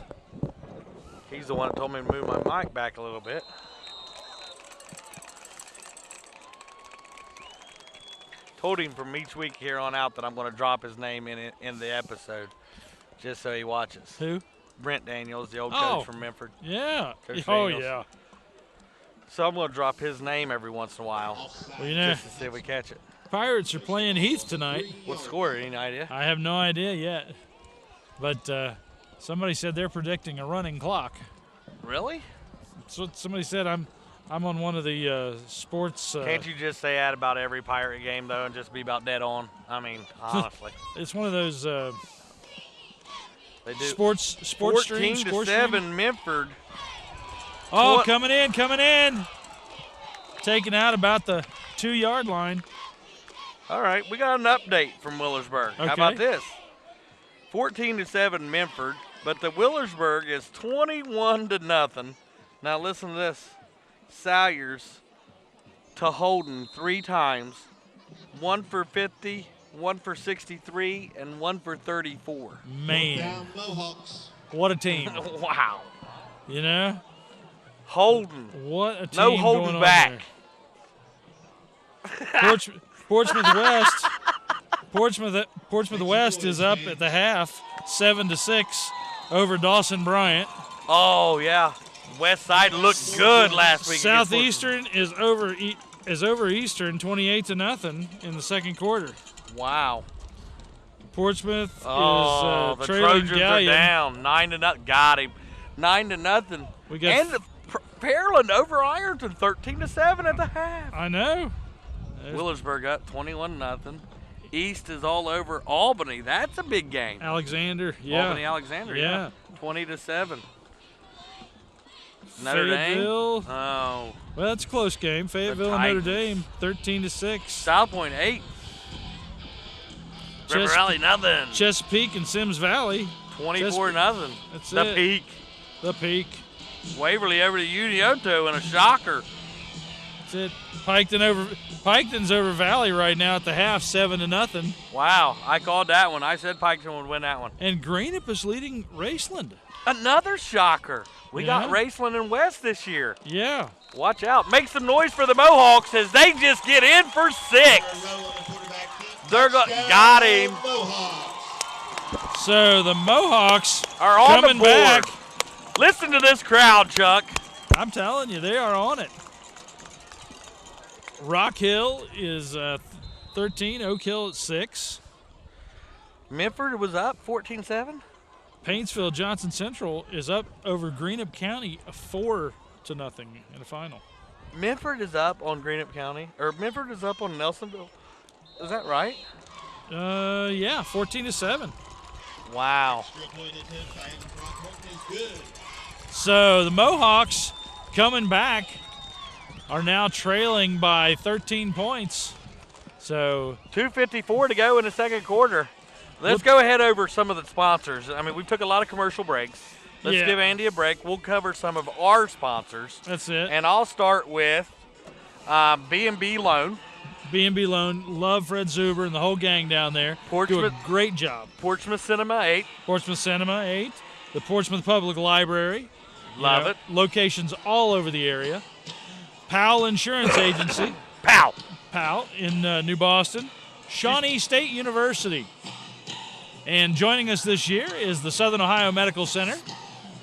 [SPEAKER 2] He's the one that told me to move my mic back a little bit. Told him from each week here on out that I'm going to drop his name in the episode, just so he watches.
[SPEAKER 1] Who?
[SPEAKER 2] Brent Daniels, the old coach from Medford.
[SPEAKER 1] Yeah.
[SPEAKER 2] Coach
[SPEAKER 1] Oh,
[SPEAKER 2] Daniels.
[SPEAKER 1] yeah.
[SPEAKER 2] So I'm going to drop his name every once in a while,
[SPEAKER 1] Well, you know,
[SPEAKER 2] just to see if we catch it.
[SPEAKER 1] Pirates are playing Heath tonight.
[SPEAKER 2] What score? Any idea?
[SPEAKER 1] I have no idea yet. But somebody said they're predicting a running clock.
[SPEAKER 2] Really?
[SPEAKER 1] So somebody said I'm on one of the sports.
[SPEAKER 2] Can't you just say that about every Pirate game, though, and just be about dead on? I mean, honestly.
[SPEAKER 1] It's one of those
[SPEAKER 2] They do.
[SPEAKER 1] sports
[SPEAKER 2] 14
[SPEAKER 1] stream.
[SPEAKER 2] to 7, Memphis.
[SPEAKER 1] Oh, coming in. Taken out about the 2-yard line.
[SPEAKER 2] All right, we got an update from Willersburg.
[SPEAKER 1] Okay.
[SPEAKER 2] How about this? 14 to 7, Memphis, but the Willersburg is 21 to nothing. Now listen to this. Salyers to Holden 3 times. 1 for 50, 1 for 63, and 1 for 34.
[SPEAKER 1] Man, what a team.
[SPEAKER 2] Wow.
[SPEAKER 1] You know?
[SPEAKER 2] Holden.
[SPEAKER 1] What a team.
[SPEAKER 2] No holding
[SPEAKER 1] going on
[SPEAKER 2] back.
[SPEAKER 1] there. Portsmouth West. Portsmouth West is up at the half, 7-6 over Dawson Bryant.
[SPEAKER 2] Oh yeah, West Side looked good last week.
[SPEAKER 1] Southeastern is over Eastern, 28 to nothing in the second quarter.
[SPEAKER 2] Wow.
[SPEAKER 1] Portsmouth
[SPEAKER 2] the
[SPEAKER 1] is trailing
[SPEAKER 2] Trojans
[SPEAKER 1] Gallion.
[SPEAKER 2] are down 9 to nothing. Got him, 9 to nothing.
[SPEAKER 1] We got
[SPEAKER 2] and the Pearland over Ironton 13 to 7 at the half.
[SPEAKER 1] I know.
[SPEAKER 2] Willersburg up 21 nothing. East is all over Albany. That's a big game.
[SPEAKER 1] Alexander, yeah.
[SPEAKER 2] Albany Alexander,
[SPEAKER 1] yeah.
[SPEAKER 2] 20 to 7. Notre Dame.
[SPEAKER 1] Fayetteville.
[SPEAKER 2] Oh.
[SPEAKER 1] Well, that's a close game. Fayetteville and Notre Dame, 13 to 6.
[SPEAKER 2] South Point 8. River Valley nothing.
[SPEAKER 1] Chesapeake and Sims Valley.
[SPEAKER 2] 24 nothing.
[SPEAKER 1] That's
[SPEAKER 2] the
[SPEAKER 1] it.
[SPEAKER 2] Peak.
[SPEAKER 1] The Peak.
[SPEAKER 2] Waverly over to Unioto in a shocker.
[SPEAKER 1] That's it. Piketon's over Valley right now at the half, 7 to nothing.
[SPEAKER 2] Wow, I called that one. I said Piketon would win that one.
[SPEAKER 1] And Greenup is leading Raceland.
[SPEAKER 2] Another shocker. We got
[SPEAKER 1] Yeah.
[SPEAKER 2] Raceland and West this year.
[SPEAKER 1] Yeah.
[SPEAKER 2] Watch out. Make some noise for the Mohawks as they just get in for 6. Got him.
[SPEAKER 1] So the Mohawks
[SPEAKER 2] are on
[SPEAKER 1] coming
[SPEAKER 2] the board.
[SPEAKER 1] back.
[SPEAKER 2] Listen to this crowd, Chuck.
[SPEAKER 1] I'm telling you, they are on it. Rock Hill is 13, Oak Hill at 6.
[SPEAKER 2] Memphis was up 14-7.
[SPEAKER 1] Paintsville Johnson Central is up over Greenup County 4 to nothing in the final.
[SPEAKER 2] Memphis is up on Greenup County, or Memphis is up on Nelsonville. Is that right?
[SPEAKER 1] Yeah, 14 to 7.
[SPEAKER 2] Wow.
[SPEAKER 1] So the Mohawks coming back are now trailing by 13 points. So
[SPEAKER 2] 2:54 to go in the second quarter. Let's go ahead over some of the sponsors. I mean, we took a lot of commercial breaks. Let's give Andy a break. We'll cover some of our sponsors.
[SPEAKER 1] That's it.
[SPEAKER 2] And I'll start with B&B Loan.
[SPEAKER 1] B&B Loan, love Fred Zuber and the whole gang down there. Do a great job.
[SPEAKER 2] Portsmouth Cinema 8.
[SPEAKER 1] Portsmouth Cinema 8. The Portsmouth Public Library.
[SPEAKER 2] Love it.
[SPEAKER 1] Locations all over the area. Powell Insurance Agency. Powell in New Boston. Shawnee State University. And joining us this year is the Southern Ohio Medical Center.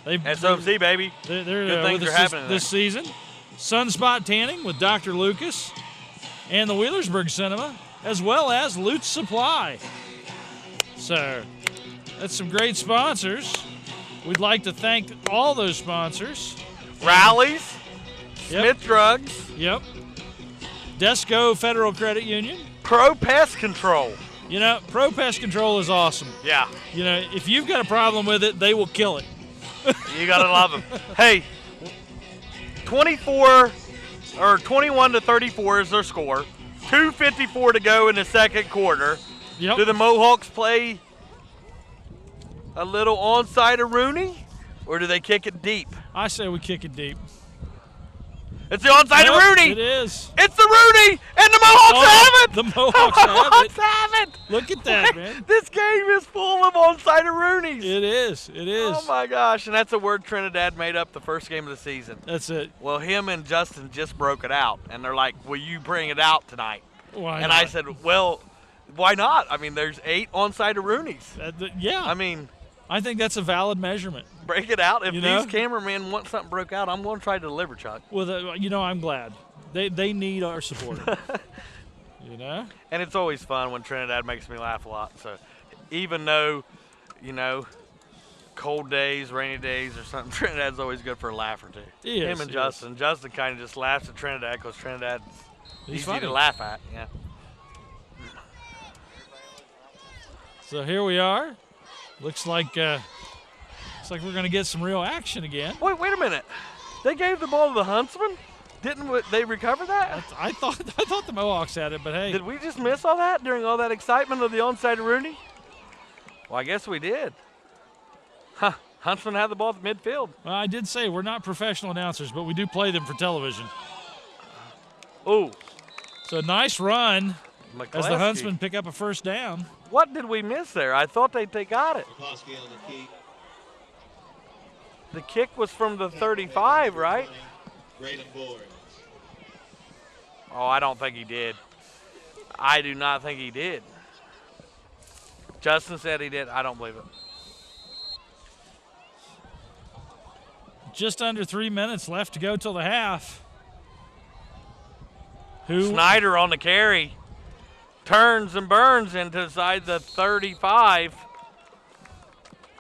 [SPEAKER 2] SOMC, baby.
[SPEAKER 1] They're
[SPEAKER 2] Good things
[SPEAKER 1] with
[SPEAKER 2] are
[SPEAKER 1] us
[SPEAKER 2] happening
[SPEAKER 1] this season. Sunspot Tanning with Dr. Lucas and the Wheelersburg Cinema, as well as Lutz Supply. So that's some great sponsors. We'd like to thank all those sponsors.
[SPEAKER 2] Rallies, Smith Drugs.
[SPEAKER 1] Yep. Desco Federal Credit Union.
[SPEAKER 2] Pro Pest Control.
[SPEAKER 1] You know, Pro Pest Control is awesome.
[SPEAKER 2] Yeah.
[SPEAKER 1] You know, if you've got a problem with it, they will kill it.
[SPEAKER 2] You got to love them. Hey, 21 to 34 is their score. 2:54 to go in the second quarter.
[SPEAKER 1] Yep.
[SPEAKER 2] Do the Mohawks play a little onside of Rooney, or do they kick it deep?
[SPEAKER 1] I say we kick it deep.
[SPEAKER 2] It's the onside of Rooney.
[SPEAKER 1] It is.
[SPEAKER 2] It's the Rooney, and the Mohawks have it.
[SPEAKER 1] The Mohawks
[SPEAKER 2] have it.
[SPEAKER 1] Look at that, man.
[SPEAKER 2] This game is full of onside of Roonies.
[SPEAKER 1] It is. It is.
[SPEAKER 2] Oh, my gosh, and that's a word Trinidad made up the first game of the season.
[SPEAKER 1] That's it.
[SPEAKER 2] Well, him and Justin just broke it out, and they're like, will you bring it out tonight?
[SPEAKER 1] Why
[SPEAKER 2] and
[SPEAKER 1] not?
[SPEAKER 2] I said, well, why not? I mean, there's 8 onside of Roonies.
[SPEAKER 1] Yeah.
[SPEAKER 2] I mean,
[SPEAKER 1] I think that's a valid measurement.
[SPEAKER 2] break it out. If
[SPEAKER 1] You
[SPEAKER 2] these
[SPEAKER 1] know?
[SPEAKER 2] cameramen want something broke out, I'm going to try to deliver, Chuck.
[SPEAKER 1] Well, you know, I'm glad. They need our support. You know?
[SPEAKER 2] And it's always fun when Trinidad makes me laugh a lot. So even though, you know, cold days, rainy days or something, Trinidad's always good for a laugh or two.
[SPEAKER 1] He is,
[SPEAKER 2] Him and
[SPEAKER 1] he
[SPEAKER 2] Justin. Justin kind of just laughs at Trinidad because Trinidad's
[SPEAKER 1] He's
[SPEAKER 2] easy
[SPEAKER 1] funny.
[SPEAKER 2] to laugh at. Yeah.
[SPEAKER 1] So here we are. Looks like we're going to get some real action again.
[SPEAKER 2] Wait a minute. They gave the ball to the Huntsman? Didn't they recover that?
[SPEAKER 1] I thought the Mohawks had it, but hey.
[SPEAKER 2] Did we just miss all that during all that excitement of the onside of Rooney? Well, I guess we did. Huh. Huntsman had the ball at the midfield.
[SPEAKER 1] Well, I did say we're not professional announcers, but we do play them for television.
[SPEAKER 2] Ooh.
[SPEAKER 1] So nice run as the
[SPEAKER 2] McCleskey.
[SPEAKER 1] Huntsmen pick up a first down.
[SPEAKER 2] What did we miss there? I thought they got it.
[SPEAKER 11] McCloskey on the kick.
[SPEAKER 2] The kick was from the 35, right?
[SPEAKER 11] Braden Board.
[SPEAKER 2] Oh, I don't think he did. I do not think he did. Justin said he did. I don't believe it.
[SPEAKER 1] Just under 3 minutes left to go till the half.
[SPEAKER 2] Snyder on the carry. Turns and burns inside the 35.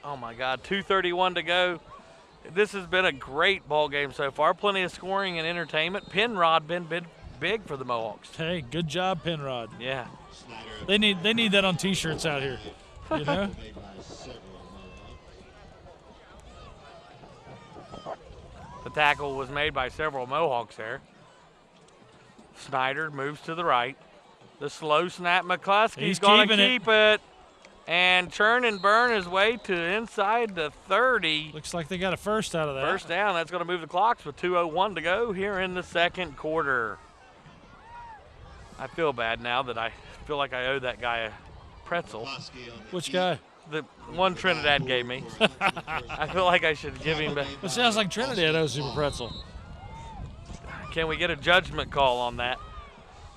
[SPEAKER 2] Oh, my God. 2:31 to go. This has been a great ball game so far. Plenty of scoring and entertainment. Penrod been big for the Mohawks.
[SPEAKER 1] Hey, good job, Penrod.
[SPEAKER 2] Yeah.
[SPEAKER 1] They need that on T-shirts out here. You know?
[SPEAKER 2] The tackle was made by several Mohawks there. Snyder moves to the right. The slow snap. McCluskey's going to keep it. And churn and burn his way to inside the 30.
[SPEAKER 1] Looks like they got a first out of that.
[SPEAKER 2] First down. That's going to move the clocks with 2:01 to go here in the second quarter. I feel bad now that I feel like I owe that guy a pretzel.
[SPEAKER 1] Which guy?
[SPEAKER 2] The one Trinidad gave me. I feel like I should give him back.
[SPEAKER 1] It sounds like Trinidad owes him a pretzel.
[SPEAKER 2] Can we get a judgment call on that?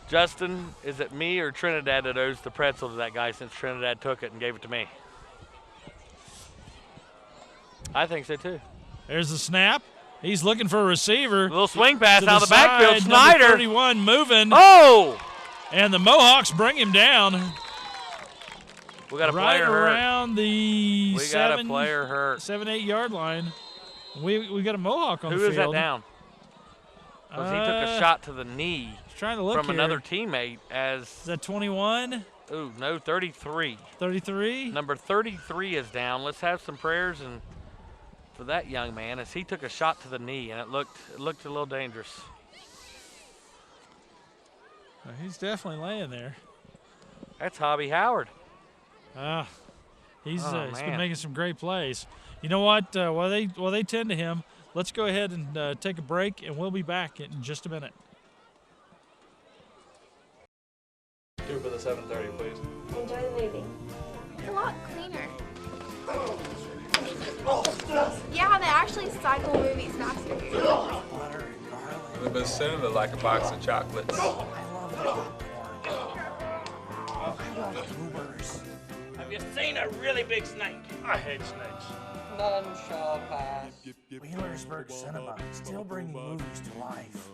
[SPEAKER 2] Justin, is it me or Trinidad that owes the pretzel to that guy since Trinidad took it and gave it to me? I think so too.
[SPEAKER 1] There's the snap. He's looking for a receiver.
[SPEAKER 2] A little swing pass
[SPEAKER 1] to
[SPEAKER 2] out of the backfield.
[SPEAKER 1] side.
[SPEAKER 2] Snyder.
[SPEAKER 1] Number 31 moving.
[SPEAKER 2] Oh!
[SPEAKER 1] And the Mohawks bring him down.
[SPEAKER 2] We got a
[SPEAKER 1] right
[SPEAKER 2] player hurt.
[SPEAKER 1] around the
[SPEAKER 2] We got a player hurt.
[SPEAKER 1] 7-8 yard line. We got a Mohawk on the
[SPEAKER 2] Who
[SPEAKER 1] field.
[SPEAKER 2] is that down? Because he took a shot to the knee
[SPEAKER 1] trying to look
[SPEAKER 2] from
[SPEAKER 1] here.
[SPEAKER 2] another teammate as.
[SPEAKER 1] Is that 21?
[SPEAKER 2] Ooh, no, 33.
[SPEAKER 1] 33?
[SPEAKER 2] Number 33 is down. Let's have some prayers and for that young man as he took a shot to the knee and it looked a little dangerous.
[SPEAKER 1] He's definitely laying there.
[SPEAKER 2] That's Hobby Howard.
[SPEAKER 1] He's been making some great plays. You know what? While they tend to him, let's go ahead and take a break, and we'll be back in just a minute.
[SPEAKER 6] Do it for the 7:30, please.
[SPEAKER 7] Enjoy the movie. It's a lot cleaner. Yeah, they actually cycle movies faster here.
[SPEAKER 6] The bassoon like a box of chocolates.
[SPEAKER 8] Have you seen a really big snake?
[SPEAKER 1] I hate snakes.
[SPEAKER 8] None shall pass.
[SPEAKER 10] Wheelersburg Cinema, still bringing movies to life.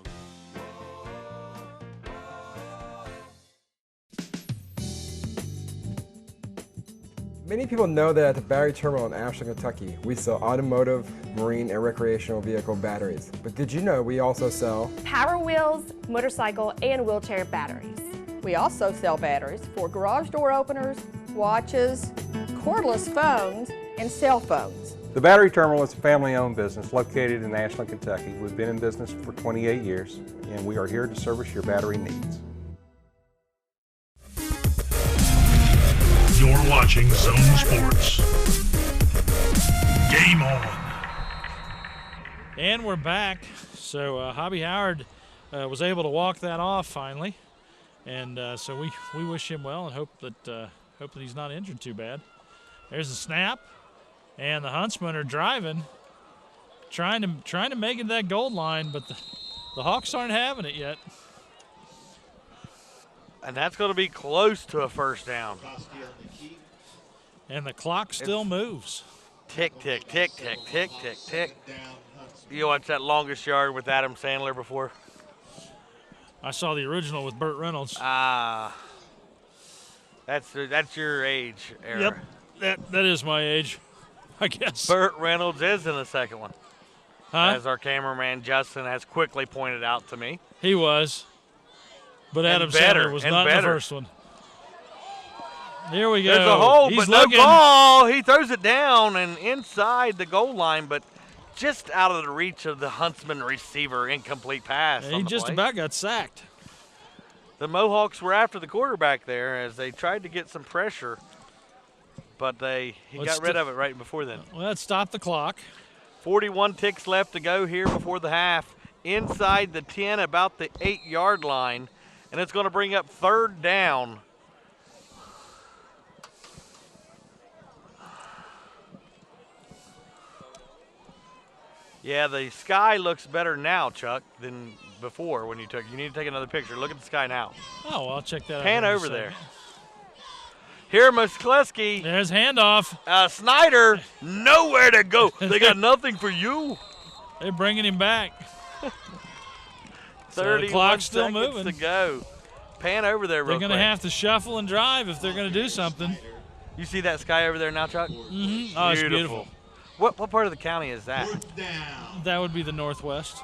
[SPEAKER 12] Many people know that at the battery terminal in Ashland, Kentucky, we sell automotive, marine, and recreational vehicle batteries. But did you know we also sell
[SPEAKER 13] Power Wheels, motorcycle, and wheelchair batteries?
[SPEAKER 14] We also sell batteries for garage door openers, watches, cordless phones, and cell phones.
[SPEAKER 23] The Battery Terminal is a family-owned business located in Ashland, Kentucky. We've been in business for 28 years, and we are here to service your battery needs.
[SPEAKER 9] You're watching Zone Sports. Game on.
[SPEAKER 1] And we're back. So Hobby Howard was able to walk that off finally, and so we wish him well and hope that he's not injured too bad. There's a snap, and the Huntsmen are driving, trying to make it to that goal line, but the Hawks aren't having it yet.
[SPEAKER 2] And that's going to be close to a first down.
[SPEAKER 1] And the clock still moves.
[SPEAKER 2] Tick, tick, tick, tick, tick, tick, tick. You watched that Longest Yard with Adam Sandler before?
[SPEAKER 1] I saw the original with Burt Reynolds.
[SPEAKER 2] That's your age era.
[SPEAKER 1] Yep, that is my age, I guess.
[SPEAKER 2] Burt Reynolds is in the second one.
[SPEAKER 1] Huh?
[SPEAKER 2] As our cameraman Justin has quickly pointed out to me.
[SPEAKER 1] He was. But Adam Sandler was not in the first one. Here we go.
[SPEAKER 2] There's a hole,
[SPEAKER 1] He's
[SPEAKER 2] but
[SPEAKER 1] looking.
[SPEAKER 2] no ball. He throws it down and inside the goal line, but just out of the reach of the Huntsman receiver. Incomplete pass.
[SPEAKER 1] He just about got sacked.
[SPEAKER 2] The Mohawks were after the quarterback there as they tried to get some pressure, but he got rid of it right before then.
[SPEAKER 1] Well, let's stop the clock.
[SPEAKER 2] 41 ticks left to go here before the half. Inside the 10, about the 8-yard line, and it's going to bring up third down. Yeah, the sky looks better now, Chuck, than before when you took. You need to take another picture. Look at the sky now.
[SPEAKER 1] Oh, well, I'll check that out.
[SPEAKER 2] Pan over there. Here, McCluskey.
[SPEAKER 1] There's handoff.
[SPEAKER 2] Snyder, nowhere to go. They got nothing for you.
[SPEAKER 1] They're bringing him back.
[SPEAKER 2] 30
[SPEAKER 1] the clock's still
[SPEAKER 2] seconds
[SPEAKER 1] moving.
[SPEAKER 2] to go. Pan over there real
[SPEAKER 1] quick. They're going to have to shuffle and drive if they're going to do something.
[SPEAKER 2] You see that sky over there now, Chuck?
[SPEAKER 1] Mm-hmm. Oh, it's beautiful.
[SPEAKER 2] What part of the county is that?
[SPEAKER 1] That would be the northwest.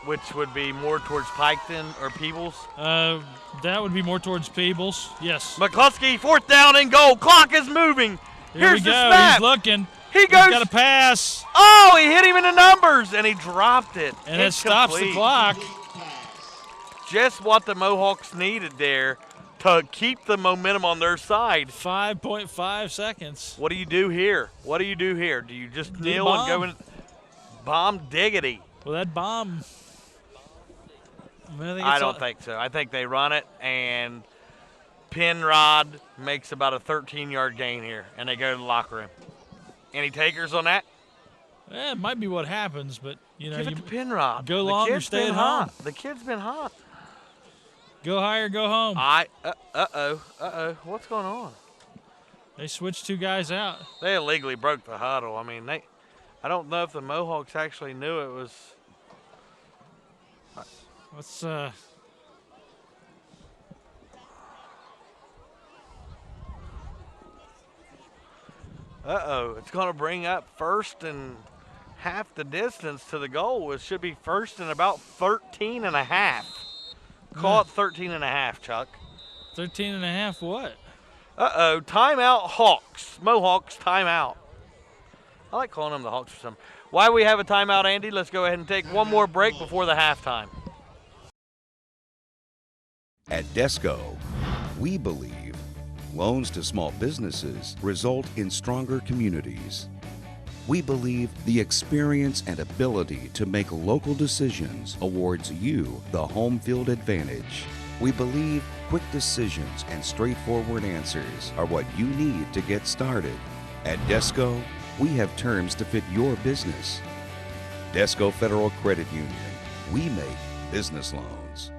[SPEAKER 2] Which would be more towards Piketon or Peebles?
[SPEAKER 1] That would be more towards Peebles, yes.
[SPEAKER 2] McCluskey, fourth down and goal. Clock is moving. Here's the snap.
[SPEAKER 1] He's looking.
[SPEAKER 2] He goes.
[SPEAKER 1] He's got a pass.
[SPEAKER 2] Oh, he hit him in the numbers, and he dropped it.
[SPEAKER 1] And it stops the clock.
[SPEAKER 2] Just what the Mohawks needed there to keep the momentum on their side.
[SPEAKER 1] 5.5 seconds.
[SPEAKER 2] What do you do here? What do you do here? Do you just kneel and go in? Bomb diggity.
[SPEAKER 1] Well, that bomb.
[SPEAKER 2] I don't think so. I think they run it, and Penrod makes about a 13-yard gain here, and they go to the locker room. Any takers on that?
[SPEAKER 1] Yeah, it might be what happens, but you know,
[SPEAKER 2] give it to Penrod.
[SPEAKER 1] Go long or stay at home.
[SPEAKER 2] The kid's been hot.
[SPEAKER 1] Go high or go home.
[SPEAKER 2] Uh-oh. What's going on?
[SPEAKER 1] They switched two guys out.
[SPEAKER 2] They illegally broke the huddle. I mean, I don't know if the Mohawks actually knew it was.
[SPEAKER 1] Let's
[SPEAKER 2] it's going to bring up first and half the distance to the goal. It should be first and about 13 and a half. Call it 13 and a half, Chuck.
[SPEAKER 1] 13 and a half what?
[SPEAKER 2] Timeout Hawks. Mohawks timeout. I like calling them the Hawks for some. Why we have a timeout, Andy? Let's go ahead and take one more break before the halftime.
[SPEAKER 15] At Desco, we believe loans to small businesses result in stronger communities. We believe the experience and ability to make local decisions awards you the home field advantage. We believe quick decisions and straightforward answers are what you need to get started. At Desco, we have terms to fit your business. Desco Federal Credit Union. We make business loans.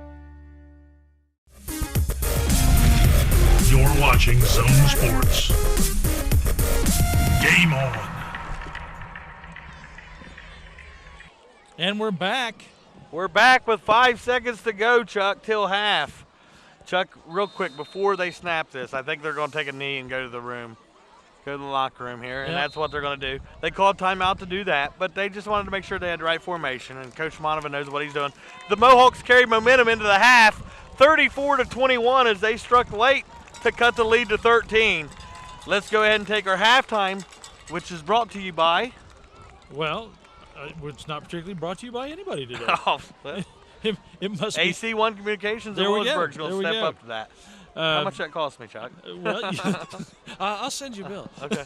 [SPEAKER 9] You're watching Zone Sports. Game on.
[SPEAKER 1] And we're back.
[SPEAKER 2] We're back with 5 seconds to go, Chuck, till half. Chuck, real quick, before they snap this, I think they're going to take a knee and go to the room. Go to the locker room here, and that's what they're going to do. They called timeout to do that, but they just wanted to make sure they had the right formation, and Coach Monovan knows what he's doing. The Mohawks carried momentum into the half, 34-21 as they struck late to cut the lead to 13. Let's go ahead and take our halftime, which is brought to you by...
[SPEAKER 1] Well, it's not particularly brought to you by anybody today.
[SPEAKER 2] Oh,
[SPEAKER 1] it must be.
[SPEAKER 2] AC1 Communications in Williamsburg is going to step up to that. How much that cost me, Chuck?
[SPEAKER 1] Well, I'll send you a bill.
[SPEAKER 2] Okay.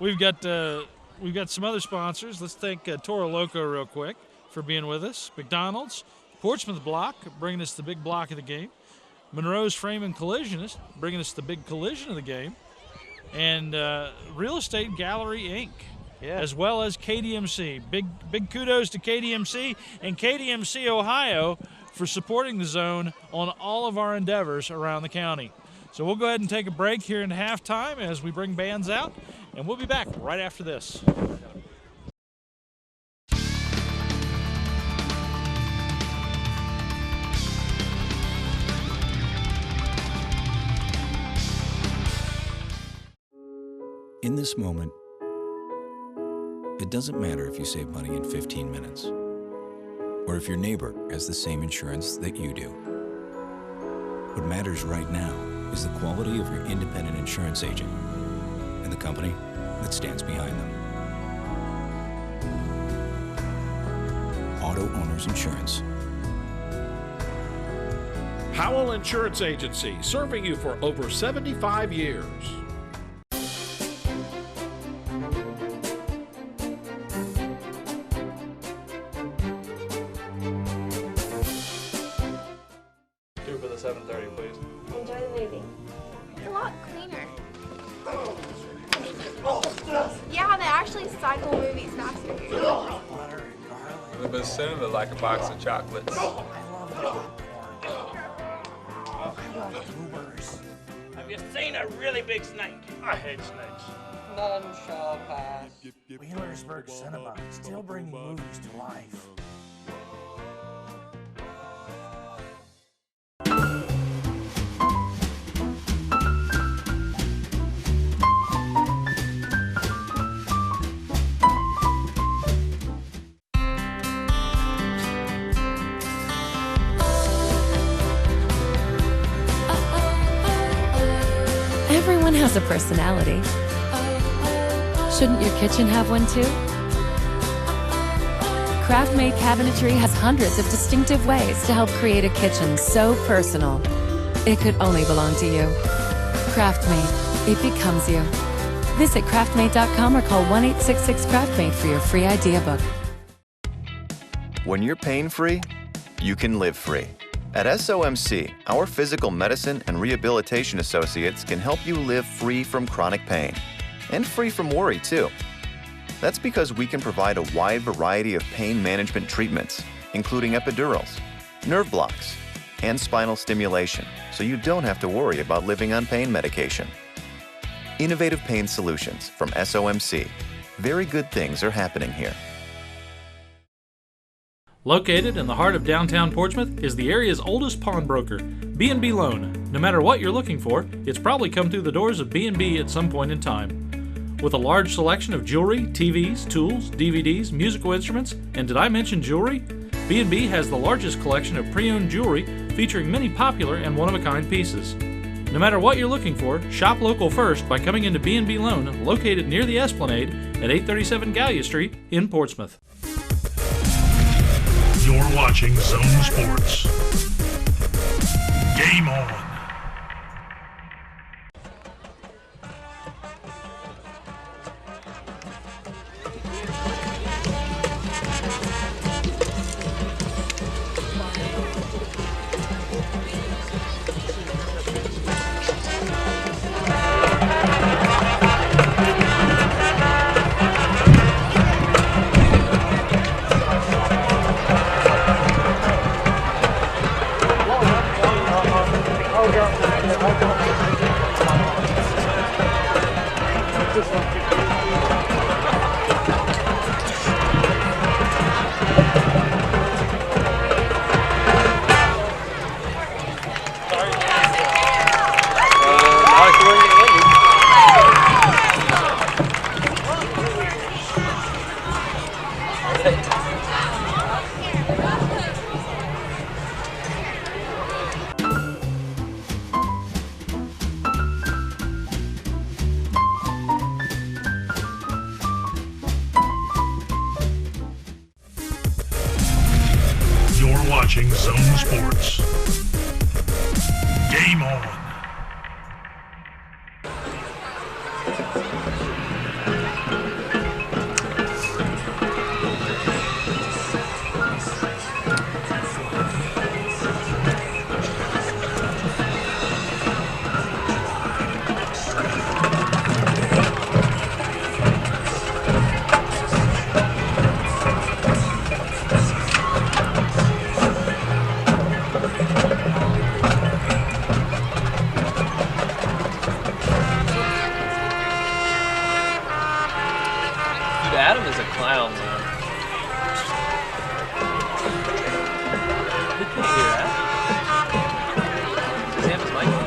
[SPEAKER 1] We've got some other sponsors. Let's thank Toro Loco real quick for being with us. McDonald's, Portsmouth Block, bringing us the big block of the game. Monroe's Frame and Collisionist, bringing us the big collision of the game. And Real Estate Gallery, Inc., as well as KDMC. Big kudos to KDMC and KDMC Ohio for supporting the Zone on all of our endeavors around the county. So we'll go ahead and take a break here in halftime as we bring bands out, and we'll be back right after this.
[SPEAKER 17] In this moment, it doesn't matter if you save money in 15 minutes or if your neighbor has the same insurance that you do. What matters right now is the quality of your independent insurance agent and the company that stands behind them. Auto Owners Insurance.
[SPEAKER 18] Howell Insurance Agency, serving you for over 75 years.
[SPEAKER 1] For the 7:30, please.
[SPEAKER 7] Enjoy the movie. It's a lot cleaner. Yeah, they actually cycle movies faster here.
[SPEAKER 6] But it sounded like a box of chocolates.
[SPEAKER 8] Have you seen a really big snake?
[SPEAKER 10] I hate snakes.
[SPEAKER 8] None shall pass.
[SPEAKER 10] Wheelersburg Cinema, still bringing movies to life.
[SPEAKER 19] Everyone has a personality. Shouldn't your kitchen have one too? Craft-made cabinetry has hundreds of distinctive ways to help create a kitchen so personal. It could only belong to you. Craft-made, it becomes you. Visit craftmade.com or call 1-866-CRAFTMADE for your free idea book.
[SPEAKER 20] When you're pain-free, you can live free. At SOMC, our physical medicine and rehabilitation associates can help you live free from chronic pain and free from worry, too. That's because we can provide a wide variety of pain management treatments, including epidurals, nerve blocks, and spinal stimulation, so you don't have to worry about living on pain medication. Innovative pain solutions from SOMC. Very good things are happening here.
[SPEAKER 1] Located in the heart of downtown Portsmouth is the area's oldest pawnbroker, B&B Loan. No matter what you're looking for, it's probably come through the doors of B&B at some point in time. With a large selection of jewelry, TVs, tools, DVDs, musical instruments, and did I mention jewelry? B&B has the largest collection of pre-owned jewelry featuring many popular and one-of-a-kind pieces. No matter what you're looking for, shop local first by coming into B&B Loan, located near the Esplanade at 837 Gallia Street in Portsmouth.
[SPEAKER 9] You're watching Zone Sports. Game on. You're watching Zone Sports. Game on.
[SPEAKER 4] Adam is a clown, man. He can't hear that. Does he have his mic on?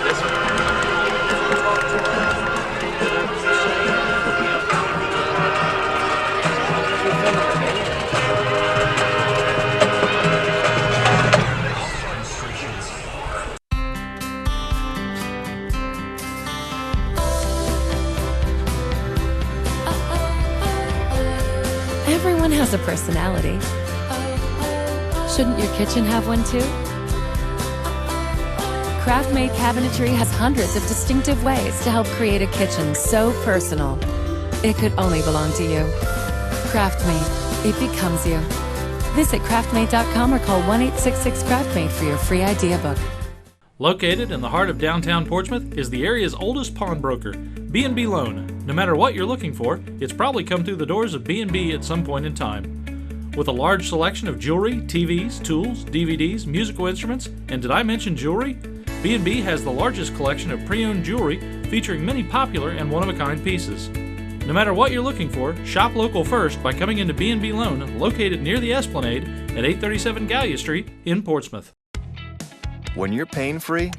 [SPEAKER 4] This one.
[SPEAKER 19] Everyone has a personality. Shouldn't your kitchen have one too? Craft-made cabinetry has hundreds of distinctive ways to help create a kitchen so personal. It could only belong to you. Craft-made, it becomes you. Visit craftmate.com or call 1-866-CRAFTMATE for your free idea book.
[SPEAKER 1] Located in the heart of downtown Portsmouth is the area's oldest pawnbroker, B&B Loan. No matter what you're looking for, it's probably come through the doors of B&B at some point in time. With a large selection of jewelry, TVs, tools, DVDs, musical instruments, and did I mention jewelry? B&B has the largest collection of pre-owned jewelry featuring many popular and one-of-a-kind pieces. No matter what you're looking for, shop local first by coming into B&B Loan, located near the Esplanade at 837 Gallia Street in Portsmouth.
[SPEAKER 20] When you're pain-free,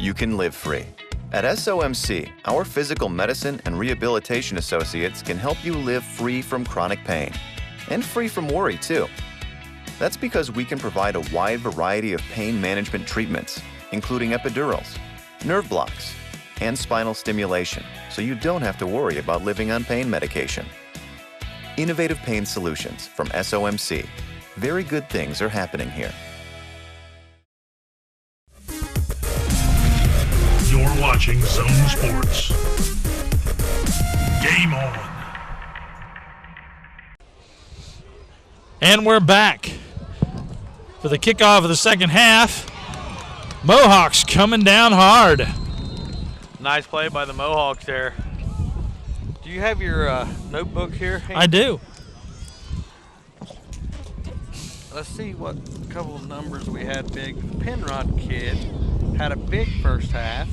[SPEAKER 20] you can live free. At SOMC, our physical medicine and rehabilitation associates can help you live free from chronic pain. And free from worry, too. That's because we can provide a wide variety of pain management treatments, including epidurals, nerve blocks, and spinal stimulation, so you don't have to worry about living on pain medication. Innovative pain solutions from SOMC. Very good things are happening here.
[SPEAKER 9] You're watching Zone Sports. Game on.
[SPEAKER 1] And we're back for the kickoff of the second half. Mohawks coming down hard.
[SPEAKER 2] Nice play by the Mohawks there. Do you have your notebook here?
[SPEAKER 1] I do.
[SPEAKER 2] Let's see what couple of numbers we had big. Penrod kid had a big first half.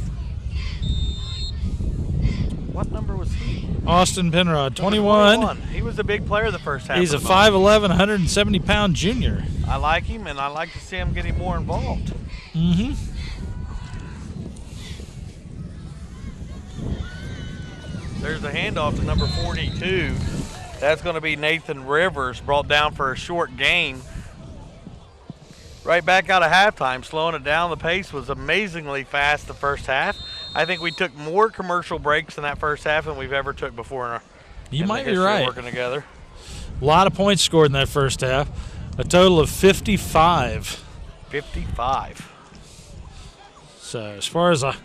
[SPEAKER 2] What number was he?
[SPEAKER 1] Austin Penrod, 21.
[SPEAKER 2] He was a big player the first half.
[SPEAKER 1] He's a 5'11", 170-pound junior.
[SPEAKER 2] I like him, and I like to see him getting more involved.
[SPEAKER 1] Mm-hmm.
[SPEAKER 2] There's the handoff to number 42. That's going to be Nathan Rivers, brought down for a short gain. Right back out of halftime, slowing it down. The pace was amazingly fast the first half. I think we took more commercial breaks in that first half than we've ever took before in our
[SPEAKER 1] You
[SPEAKER 2] in
[SPEAKER 1] might
[SPEAKER 2] the
[SPEAKER 1] be
[SPEAKER 2] history of
[SPEAKER 1] right.
[SPEAKER 2] working together.
[SPEAKER 1] A lot of points scored in that first half. A total of 55.
[SPEAKER 2] 55.
[SPEAKER 1] So as far as a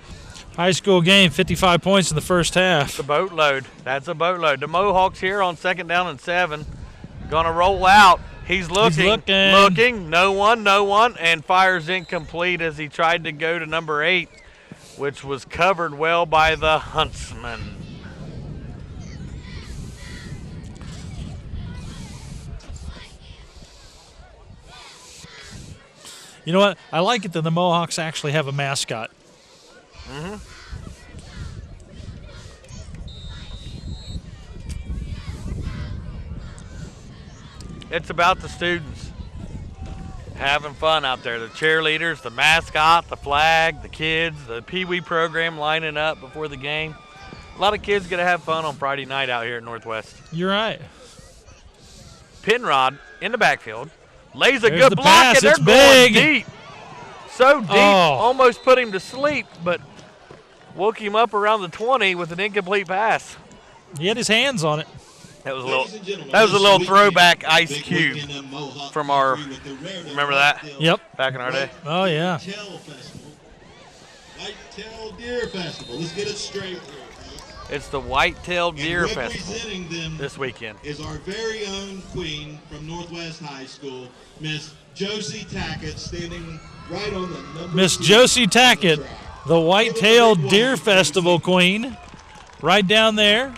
[SPEAKER 1] high school game, 55 points in the first half.
[SPEAKER 2] That's a boatload. That's a boatload. The Mohawks here on 2nd down and 7. Going to roll out. He's looking. No one, and fires incomplete as he tried to go to number 8, which was covered well by the Huntsman.
[SPEAKER 1] You know what? I like it that the Mohawks actually have a mascot.
[SPEAKER 2] Mm-hmm. It's about the students having fun out there. The cheerleaders, the mascot, the flag, the kids, the Pee Wee program lining up before the game. A lot of kids get to have fun on Friday night out here at Northwest.
[SPEAKER 1] You're right.
[SPEAKER 2] Penrod in the backfield. Lays a
[SPEAKER 1] There's
[SPEAKER 2] good
[SPEAKER 1] the
[SPEAKER 2] block,
[SPEAKER 1] pass.
[SPEAKER 2] and they're
[SPEAKER 1] It's
[SPEAKER 2] going
[SPEAKER 1] big.
[SPEAKER 2] deep. So deep,
[SPEAKER 1] Oh.
[SPEAKER 2] almost put him to sleep, but woke him up around the 20 with an incomplete pass.
[SPEAKER 1] He had his hands on it.
[SPEAKER 2] That was a little throwback Ice Cube from our, remember that?
[SPEAKER 1] Yep.
[SPEAKER 2] Back in our day.
[SPEAKER 1] Oh, yeah.
[SPEAKER 11] White-tailed Deer Festival. Let's get it straight here.
[SPEAKER 2] It's the White-tailed Deer Festival
[SPEAKER 11] Representing them
[SPEAKER 2] this weekend.
[SPEAKER 11] is our very own queen from Northwest High School, Miss Josie Tackett, standing right on the number
[SPEAKER 1] Miss
[SPEAKER 11] 2
[SPEAKER 1] Josie Tackett, the White-tailed Deer Festival queen, right down there.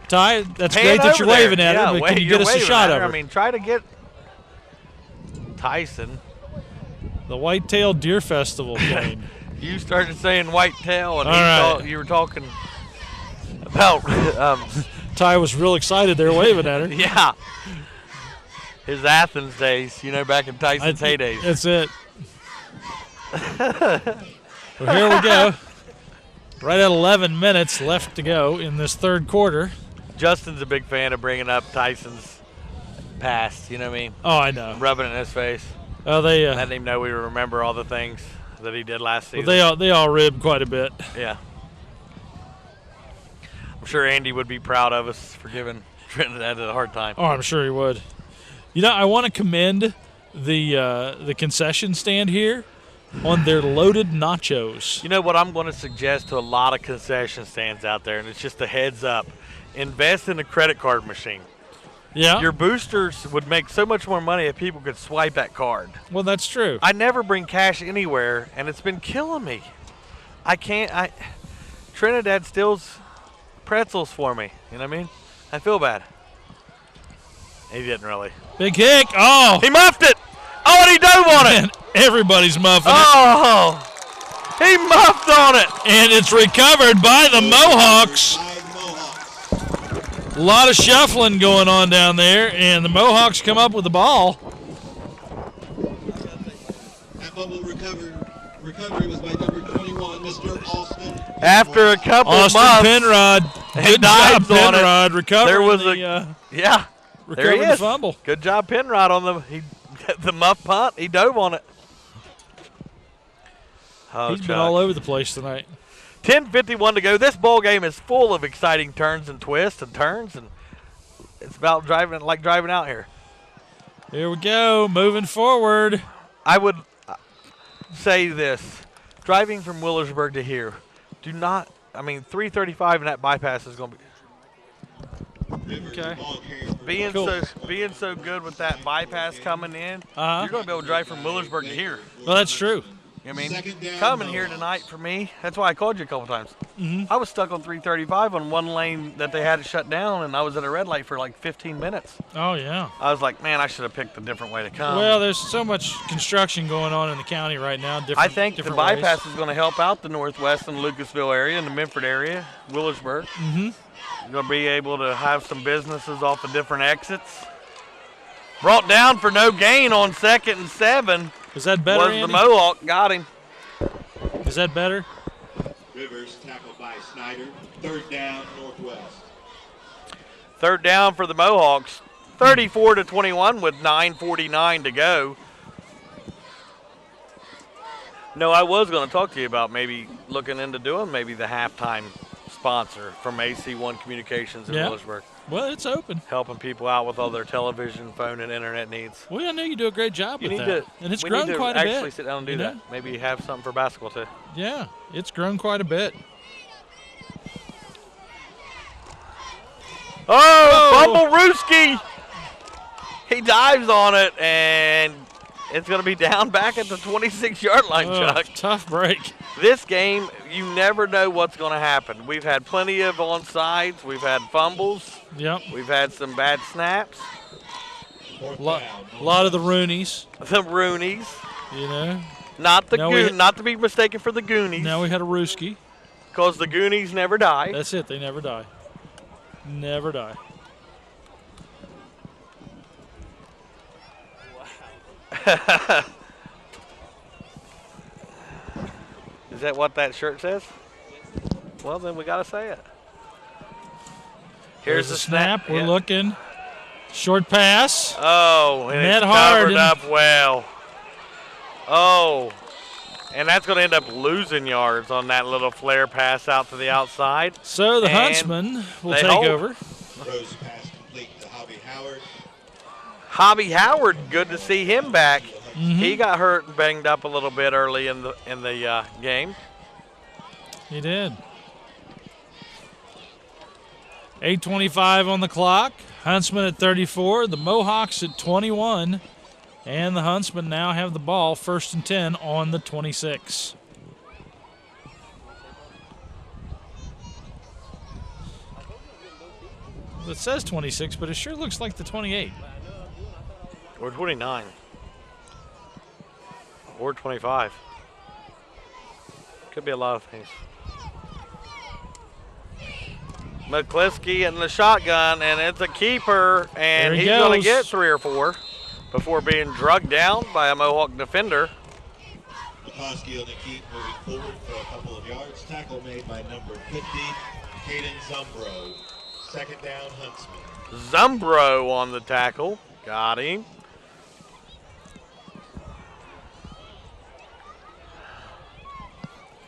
[SPEAKER 1] Ty, that's
[SPEAKER 2] Pan
[SPEAKER 1] great that you're
[SPEAKER 2] over there.
[SPEAKER 1] waving at her, but can you get us a shot of her?
[SPEAKER 2] I mean, try to get Tyson.
[SPEAKER 1] The White-tailed Deer Festival queen.
[SPEAKER 2] You started saying white-tail, and
[SPEAKER 1] All right.
[SPEAKER 2] you were talking about
[SPEAKER 1] Ty was real excited there waving at her.
[SPEAKER 2] yeah. His Athens days, back in Tyson's heydays.
[SPEAKER 1] That's it. Well, here we go. Right at 11 minutes left to go in this third quarter.
[SPEAKER 2] Justin's a big fan of bringing up Tyson's past, you know what I mean?
[SPEAKER 1] Oh, I know.
[SPEAKER 2] Rubbing it in his face.
[SPEAKER 1] Oh, they
[SPEAKER 2] letting him know we remember all the things that he did last season.
[SPEAKER 1] Well, they all ribbed quite a bit.
[SPEAKER 2] Yeah. I'm sure Andy would be proud of us for giving Trinidad a hard time.
[SPEAKER 1] Oh, I'm sure he would. I want to commend the concession stand here on their loaded nachos.
[SPEAKER 2] You know what I'm going to suggest to a lot of concession stands out there, and it's just a heads up. Invest in a credit card machine.
[SPEAKER 1] Yeah.
[SPEAKER 2] Your boosters would make so much more money if people could swipe that card.
[SPEAKER 1] Well, that's true.
[SPEAKER 2] I never bring cash anywhere, and it's been killing me. Trinidad steals pretzels for me. You know what I mean? I feel bad. He didn't really.
[SPEAKER 1] Big kick. Oh.
[SPEAKER 2] He muffed it. Oh, and he dove on it.
[SPEAKER 1] And everybody's muffing
[SPEAKER 2] it. He muffed on it.
[SPEAKER 1] And it's recovered by the Mohawks. A lot of shuffling going on down there, and the Mohawks come up with the ball.
[SPEAKER 11] That bubble recovery was by number 21, Mr. Austin.
[SPEAKER 2] After a couple
[SPEAKER 1] Austin
[SPEAKER 2] muffs,
[SPEAKER 1] Penrod. Good job, Penrod. Recovering
[SPEAKER 2] there was
[SPEAKER 1] there
[SPEAKER 2] he
[SPEAKER 1] the
[SPEAKER 2] is.
[SPEAKER 1] fumble.
[SPEAKER 2] Good job, Penrod, on the muff punt. He dove on it. Oh,
[SPEAKER 1] He's been all over the place tonight.
[SPEAKER 2] 10:51 to go. This ball game is full of exciting turns and twists and turns, and it's about driving out here.
[SPEAKER 1] Here we go, moving forward.
[SPEAKER 2] I would say this: driving from Willersburg to here, 335 and that bypass is going to be.
[SPEAKER 1] Okay.
[SPEAKER 2] Being
[SPEAKER 1] Cool.
[SPEAKER 2] so good with that bypass coming in, you're going to be able to drive from Willersburg to here.
[SPEAKER 1] Well, that's true.
[SPEAKER 2] You know what I mean? Coming here tonight for me, that's why I called you a couple times.
[SPEAKER 1] Mm-hmm.
[SPEAKER 2] I was stuck on 335 on one lane that they had it shut down, and I was at a red light for like 15 minutes.
[SPEAKER 1] Oh, yeah.
[SPEAKER 2] I was like, man, I should have picked a different way to come.
[SPEAKER 1] Well, there's so much construction going on in the county right now.
[SPEAKER 2] I think the bypass
[SPEAKER 1] ways.
[SPEAKER 2] is going to help out the Northwest and Lucasville area and the Minford area, Willersburg.
[SPEAKER 1] Mm-hmm.
[SPEAKER 2] You're going to be able to have some businesses off of different exits. Brought down for no gain on 2nd and 7.
[SPEAKER 1] Is that better,
[SPEAKER 2] Was
[SPEAKER 1] Andy?
[SPEAKER 2] the Mohawk. Got him.
[SPEAKER 1] Is that better?
[SPEAKER 11] Rivers tackled by Snyder. 3rd down, Northwest.
[SPEAKER 2] 3rd down for the Mohawks. 34-21 with 9:49 to go. No, I was going to talk to you about maybe looking into doing maybe the halftime sponsor from AC1 Communications in Millersburg.
[SPEAKER 1] Well, it's open.
[SPEAKER 2] Helping people out with all their television, phone, and internet needs.
[SPEAKER 1] Well, I know you do a great job with that. And it's
[SPEAKER 2] we
[SPEAKER 1] grown
[SPEAKER 2] need to
[SPEAKER 1] quite a bit.
[SPEAKER 2] actually sit down and do that. Maybe have something for basketball, too.
[SPEAKER 1] Yeah, it's grown quite a bit.
[SPEAKER 2] Oh, Fumble-Rooski! He dives on it, and it's going to be down back at the 26-yard line, Chuck.
[SPEAKER 1] Tough break.
[SPEAKER 2] This game, you never know what's going to happen. We've had plenty of onside. We've had fumbles.
[SPEAKER 1] Yep.
[SPEAKER 2] We've had some bad snaps.
[SPEAKER 1] A lot of the Roonies.
[SPEAKER 2] The Roonies.
[SPEAKER 1] You know.
[SPEAKER 2] Not to be mistaken for the Goonies.
[SPEAKER 1] Now we had a Rooski.
[SPEAKER 2] Because the Goonies never die.
[SPEAKER 1] That's it. They never die. Never die.
[SPEAKER 2] Wow. Is that what that shirt says? Well, then we got to say it. Here's the snap.
[SPEAKER 1] We're looking. Short pass.
[SPEAKER 2] Oh, and
[SPEAKER 1] Net
[SPEAKER 2] it's
[SPEAKER 1] hard
[SPEAKER 2] covered up well. Oh, and that's going to end up losing yards on that little flare pass out to the outside.
[SPEAKER 1] So the Huntsman will take over.
[SPEAKER 11] Rose pass complete to Hobby Howard.
[SPEAKER 2] Hobby Howard, good to see him back. He got hurt and banged up a little bit early in the game.
[SPEAKER 1] He did. 8:25 on the clock. Huntsman at 34. The Mohawks at 21. And the Huntsmen now have the ball 1st and 10 on the 26. It says 26, but it sure looks like the 28.
[SPEAKER 2] Or 29. Or 25. Could be a lot of things. McCliskey in the shotgun, and it's a keeper, and he's going to get 3 or 4 before being drugged down by a Mohawk defender.
[SPEAKER 11] McCliskey on the keep, moving forward for a couple of yards. Tackle made by number 50, Caden Zumbro. 2nd down, Huntsman.
[SPEAKER 2] Zumbro on the tackle. Got him.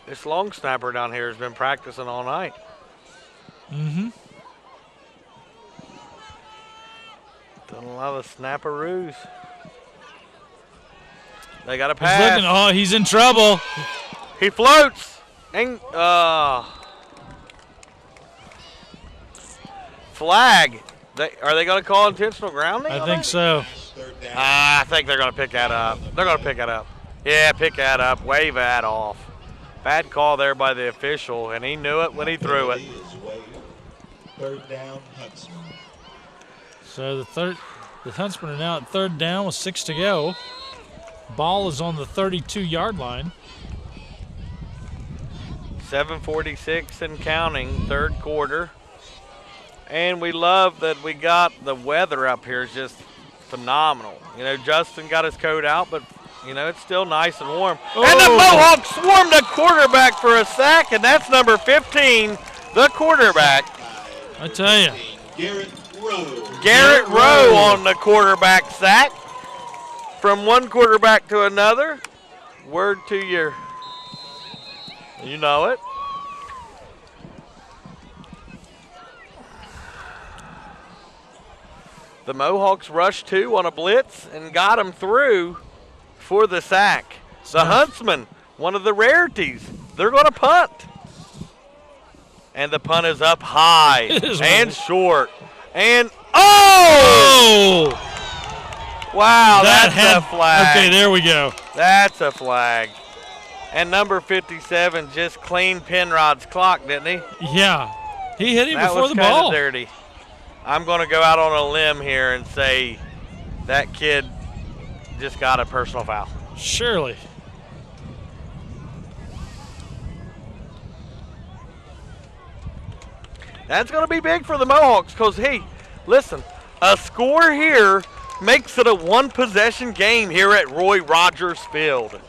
[SPEAKER 2] This long snapper down here has been practicing all night. Done a lot of snapperoos. They got a pass.
[SPEAKER 1] He's looking. He's in trouble.
[SPEAKER 2] He floats. And flag. Are they going to call intentional grounding?
[SPEAKER 1] I think so.
[SPEAKER 2] I think they're going to pick that up. They're going to pick that up. Yeah, pick that up. Wave that off. Bad call there by the official, and he knew it when he threw it.
[SPEAKER 11] 3rd down, Huntsman.
[SPEAKER 1] So the Huntsmen are now at 3rd down with 6 to go. Ball is on the 32-yard line.
[SPEAKER 2] 7:46 and counting, 3rd quarter. And we love that we got the weather up here is just phenomenal. You know, Justin got his coat out, but you know, it's still nice and warm. Oh. And the Mohawks swarmed the quarterback for a sack, and that's number 15, the quarterback.
[SPEAKER 1] I tell you.
[SPEAKER 2] Garrett Rowe on the quarterback sack. From one quarterback to another. Word to your, you know it. The Mohawks rushed 2 on a blitz and got him through for the sack. The Huntsmen, one of the rarities, they're going to punt. And the punt is up high and short. And, wow, that's a flag.
[SPEAKER 1] Okay, there we go.
[SPEAKER 2] That's a flag. And number 57 just cleaned Penrod's clock, didn't he?
[SPEAKER 1] Yeah. He hit him before the ball.
[SPEAKER 2] That was kind of dirty. I'm going to go out on a limb here and say that kid just got a personal foul.
[SPEAKER 1] Surely.
[SPEAKER 2] That's going to be big for the Mohawks because, hey, listen, a score here makes it a one-possession game here at Roy Rogers Field.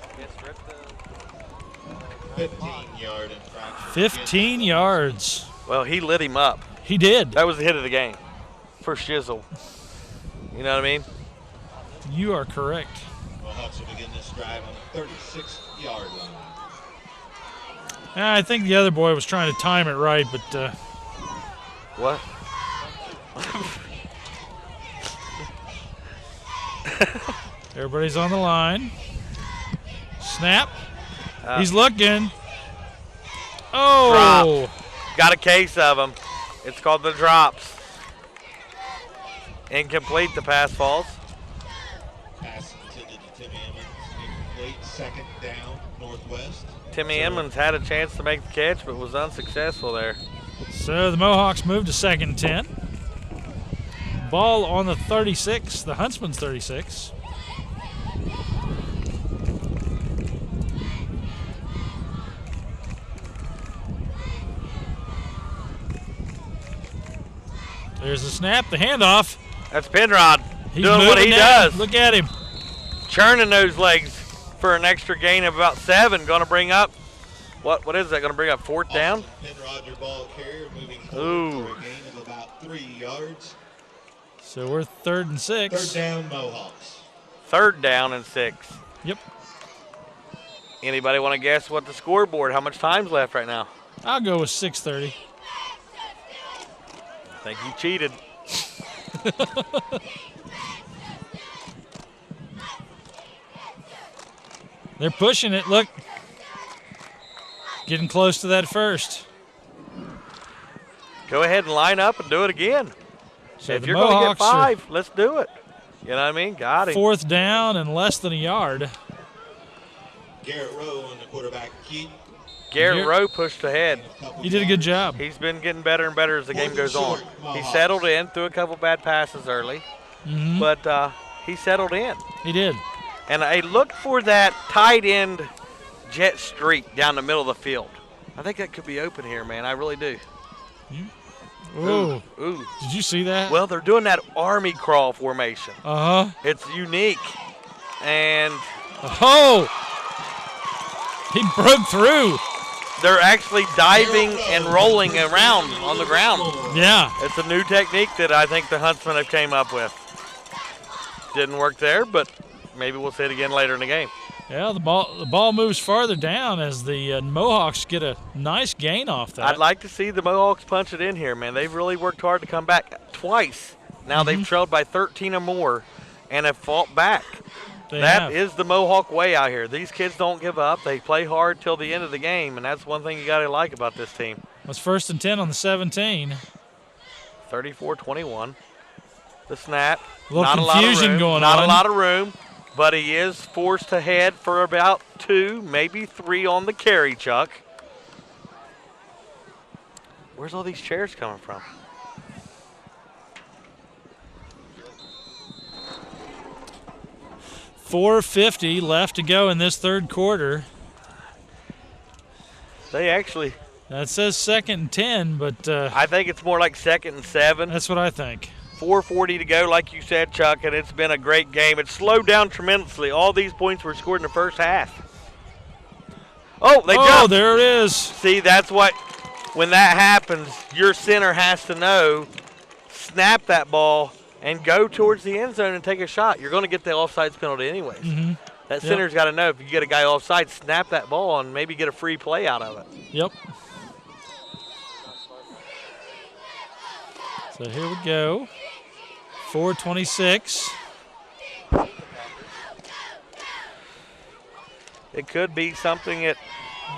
[SPEAKER 11] 15-yard infraction.
[SPEAKER 1] 15 yards.
[SPEAKER 2] Well, he lit him up.
[SPEAKER 1] He did.
[SPEAKER 2] That was the hit of the game for Shizzle. You know what I mean?
[SPEAKER 1] You are correct.
[SPEAKER 11] Mohawks will begin this drive on the 36 yard line.
[SPEAKER 1] I think the other boy was trying to time it right, but
[SPEAKER 2] what?
[SPEAKER 1] Everybody's on the line. Snap. He's looking. Oh!
[SPEAKER 2] Drop. Got a case of them. It's called the drops. Incomplete. The pass falls.
[SPEAKER 11] Pass intended to Timmy Emmons. Incomplete. Second down, Northwest.
[SPEAKER 2] Timmy Emmons had a chance to make the catch, but was unsuccessful there.
[SPEAKER 1] So the Mohawks move to 2nd and 10. Ball on the 36, the Huntsman's 36. There's the snap, the handoff.
[SPEAKER 2] That's Penrod
[SPEAKER 1] He's
[SPEAKER 2] doing what he
[SPEAKER 1] now.
[SPEAKER 2] does.
[SPEAKER 1] Look at him.
[SPEAKER 2] Churning those legs for an extra gain of about 7. Going to bring up, what is that? Going to bring up 4th down?
[SPEAKER 11] Penrod, your ball carrier, moving forward for a gain of about 3 yards.
[SPEAKER 1] So we're 3rd and 6.
[SPEAKER 11] 3rd down, Mohawks.
[SPEAKER 2] 3rd down and 6.
[SPEAKER 1] Yep.
[SPEAKER 2] Anybody want to guess what the scoreboard, how much time's left right now?
[SPEAKER 1] I'll go with 6:30.
[SPEAKER 2] I think you cheated.
[SPEAKER 1] They're pushing it. Look. Getting close to that first.
[SPEAKER 2] Go ahead and line up and do it again.
[SPEAKER 1] So
[SPEAKER 2] if
[SPEAKER 1] the
[SPEAKER 2] you're going to get
[SPEAKER 1] Mohawks
[SPEAKER 2] 5, let's do it. You know what I mean? Got him.
[SPEAKER 1] 4th down and less than a yard.
[SPEAKER 11] Garrett Rowe on the quarterback keep.
[SPEAKER 2] Garrett Rowe pushed ahead.
[SPEAKER 1] He did a good job.
[SPEAKER 2] He's been getting better and better as the game goes on. He settled in, threw a couple bad passes early, but he settled in.
[SPEAKER 1] He did.
[SPEAKER 2] And I look for that tight end jet streak down the middle of the field. I think that could be open here, man. I really do.
[SPEAKER 1] Ooh.
[SPEAKER 2] Ooh.
[SPEAKER 1] Did you see that?
[SPEAKER 2] Well, they're doing that army crawl formation.
[SPEAKER 1] Uh-huh.
[SPEAKER 2] It's unique. And
[SPEAKER 1] oh! He broke through.
[SPEAKER 2] They're actually diving and rolling around on the ground.
[SPEAKER 1] Yeah.
[SPEAKER 2] It's a new technique that I think the Huntsmen have came up with. Didn't work there, but maybe we'll see it again later in the game.
[SPEAKER 1] Yeah, the ball moves farther down as the Mohawks get a nice gain off that.
[SPEAKER 2] I'd like to see the Mohawks punch it in here, man. They've really worked hard to come back twice. Now they've trailed by 13 or more and have fought back. That is the Mohawk way out here. These kids don't give up. They play hard till the end of the game, and that's one thing you got to like about this team.
[SPEAKER 1] It's 1st and 10 on the 17.
[SPEAKER 2] 34-21. The snap.
[SPEAKER 1] A little confusion going on.
[SPEAKER 2] Not a lot of room, but he is forced ahead for about 2, maybe 3 on the carry, Chuck. Where's all these chairs coming from?
[SPEAKER 1] $4:50 left to go in this 3rd quarter.
[SPEAKER 2] They actually.
[SPEAKER 1] That says 2nd and 10, but
[SPEAKER 2] I think it's more like 2nd and 7.
[SPEAKER 1] That's what I think.
[SPEAKER 2] 4:40 to go, like you said, Chuck, and it's been a great game. It's slowed down tremendously. All these points were scored in the first half. Oh, they jumped.
[SPEAKER 1] Oh, there it is.
[SPEAKER 2] See, that's what, when that happens, your center has to know, snap that ball and go towards the end zone and take a shot. You're going to get the offsides penalty anyways. That center's got to know if you get a guy offside, snap that ball and maybe get a free play out of it.
[SPEAKER 1] Yep. So here we go. 4:26.
[SPEAKER 2] It could be something that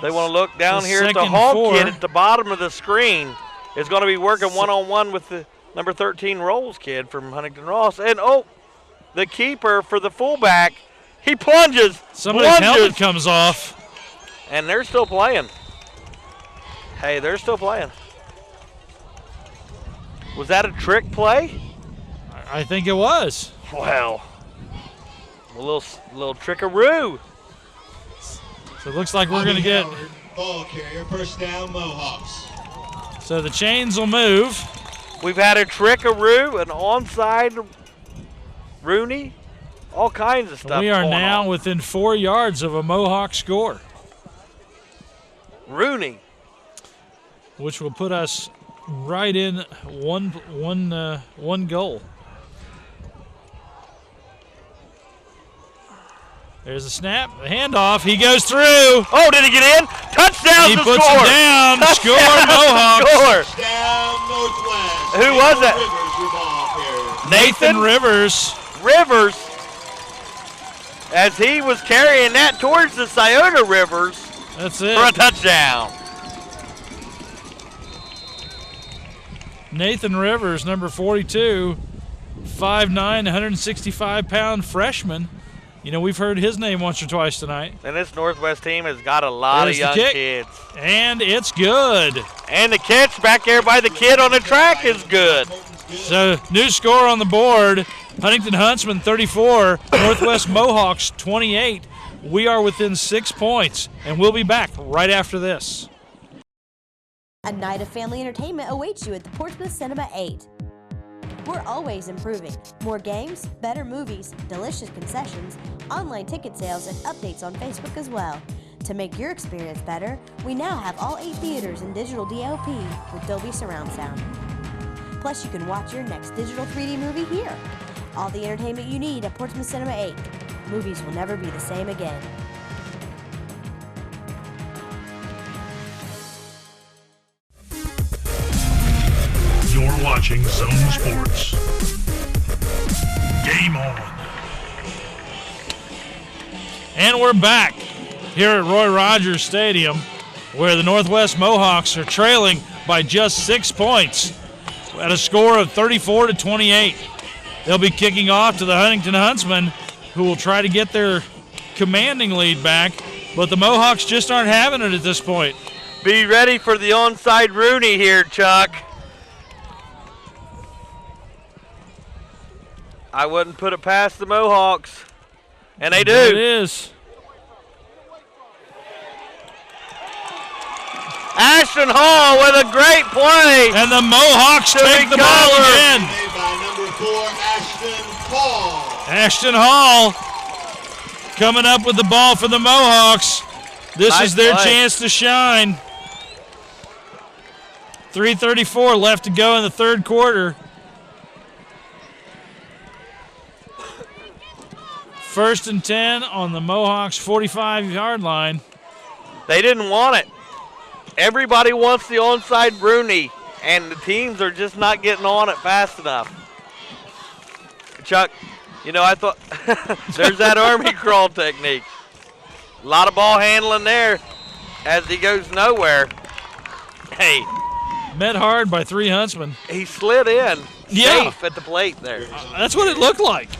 [SPEAKER 2] they want to look down here at the
[SPEAKER 1] 2nd and
[SPEAKER 2] Hall
[SPEAKER 1] 4.
[SPEAKER 2] kid at the bottom of the screen is going to be working one-on-one with the number 13 Rolls kid from Huntington Ross. And, oh, the keeper for the fullback, he plunges.
[SPEAKER 1] Somebody's helmet comes off.
[SPEAKER 2] And they're still playing. Hey, they're still playing. Was that a trick play?
[SPEAKER 1] I think it was.
[SPEAKER 2] Well, a little trickaroo.
[SPEAKER 1] So it looks like we're going to get.
[SPEAKER 11] Ball carrier, 1st down, Mohawks.
[SPEAKER 1] So the chains will move.
[SPEAKER 2] We've had a trickaroo, an onside Rooney, all kinds of stuff.
[SPEAKER 1] We are
[SPEAKER 2] going
[SPEAKER 1] now
[SPEAKER 2] on.
[SPEAKER 1] within 4 yards of a Mohawk score.
[SPEAKER 2] Rooney.
[SPEAKER 1] Which will put us right in one goal. There's a snap, a handoff. He goes through.
[SPEAKER 2] Oh, did he get in? Touchdown!
[SPEAKER 1] He puts him down. Score, Mohawks.
[SPEAKER 2] Score.
[SPEAKER 11] Down Northwest.
[SPEAKER 2] Who was that?
[SPEAKER 1] Nathan Rivers.
[SPEAKER 2] Rivers. As he was carrying that towards the Scioto Rivers.
[SPEAKER 1] That's it.
[SPEAKER 2] For a touchdown.
[SPEAKER 1] Nathan Rivers, number 42, 5'9", 165-pound freshman. You know, we've heard his name once or twice tonight.
[SPEAKER 2] And this Northwest team has got a lot of young kids.
[SPEAKER 1] And it's good.
[SPEAKER 2] And the catch back there by the kid on the track is good.
[SPEAKER 1] So, new score on the board. Huntington Huntsman 34, Northwest Mohawks 28. We are within 6 points, and we'll be back right after this.
[SPEAKER 5] A night of family entertainment awaits you at the Portsmouth Cinema 8. We're always improving. More games, better movies, delicious concessions, online ticket sales, and updates on Facebook as well. To make your experience better, we now have all 8 theaters in digital DLP with Dolby Surround Sound. Plus, you can watch your next digital 3D movie here. All the entertainment you need at Portsmouth Cinema 8. Movies will never be the same again.
[SPEAKER 9] You're watching Zone Sports. Game on.
[SPEAKER 1] And we're back here at Roy Rogers Stadium, where the Northwest Mohawks are trailing by just 6 points at a score of 34-28. They'll be kicking off to the Huntington Huntsmen, who will try to get their commanding lead back, but the Mohawks just aren't having it at this point.
[SPEAKER 2] Be ready for the onside Rooney here, Chuck. I wouldn't put it past the Mohawks. And they do.
[SPEAKER 1] There it is.
[SPEAKER 2] Ashton Hall with a great play.
[SPEAKER 1] And the Mohawks take the ball again.
[SPEAKER 11] By number 4, Ashton Hall.
[SPEAKER 1] Ashton Hall coming up with the ball for the Mohawks. This
[SPEAKER 2] Nice
[SPEAKER 1] is their
[SPEAKER 2] play.
[SPEAKER 1] chance to shine. 3:34 left to go in the third quarter. First and 10 on the Mohawks 45-yard line.
[SPEAKER 2] They didn't want it. Everybody wants the onside Rooney, and the teams are just not getting on it fast enough. Chuck, you know, I thought there's that Army crawl technique. A lot of ball handling there as he goes nowhere. Hey.
[SPEAKER 1] Met hard by 3 Huntsmen.
[SPEAKER 2] He slid in safe at the plate there.
[SPEAKER 1] That's what it looked like.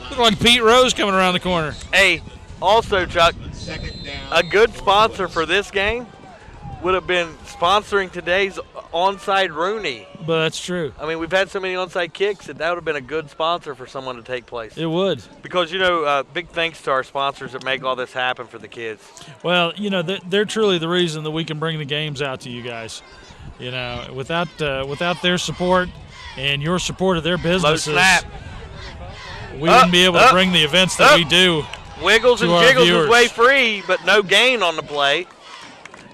[SPEAKER 1] Looked like Pete Rose coming around the corner.
[SPEAKER 2] Hey, also, Chuck, a good sponsor for this game would have been sponsoring today's onside Rooney.
[SPEAKER 1] But that's true.
[SPEAKER 2] I mean, we've had so many onside kicks that would have been a good sponsor for someone to take place.
[SPEAKER 1] It would.
[SPEAKER 2] Because, you know, big thanks to our sponsors that make all this happen for the kids.
[SPEAKER 1] Well, you know, they're truly the reason that we can bring the games out to you guys. You know, without their support and your support of their businesses, we wouldn't be able to bring the events that we do.
[SPEAKER 2] Wiggles
[SPEAKER 1] to
[SPEAKER 2] and
[SPEAKER 1] our
[SPEAKER 2] Jiggles
[SPEAKER 1] viewers.
[SPEAKER 2] was way free, but no gain on the play.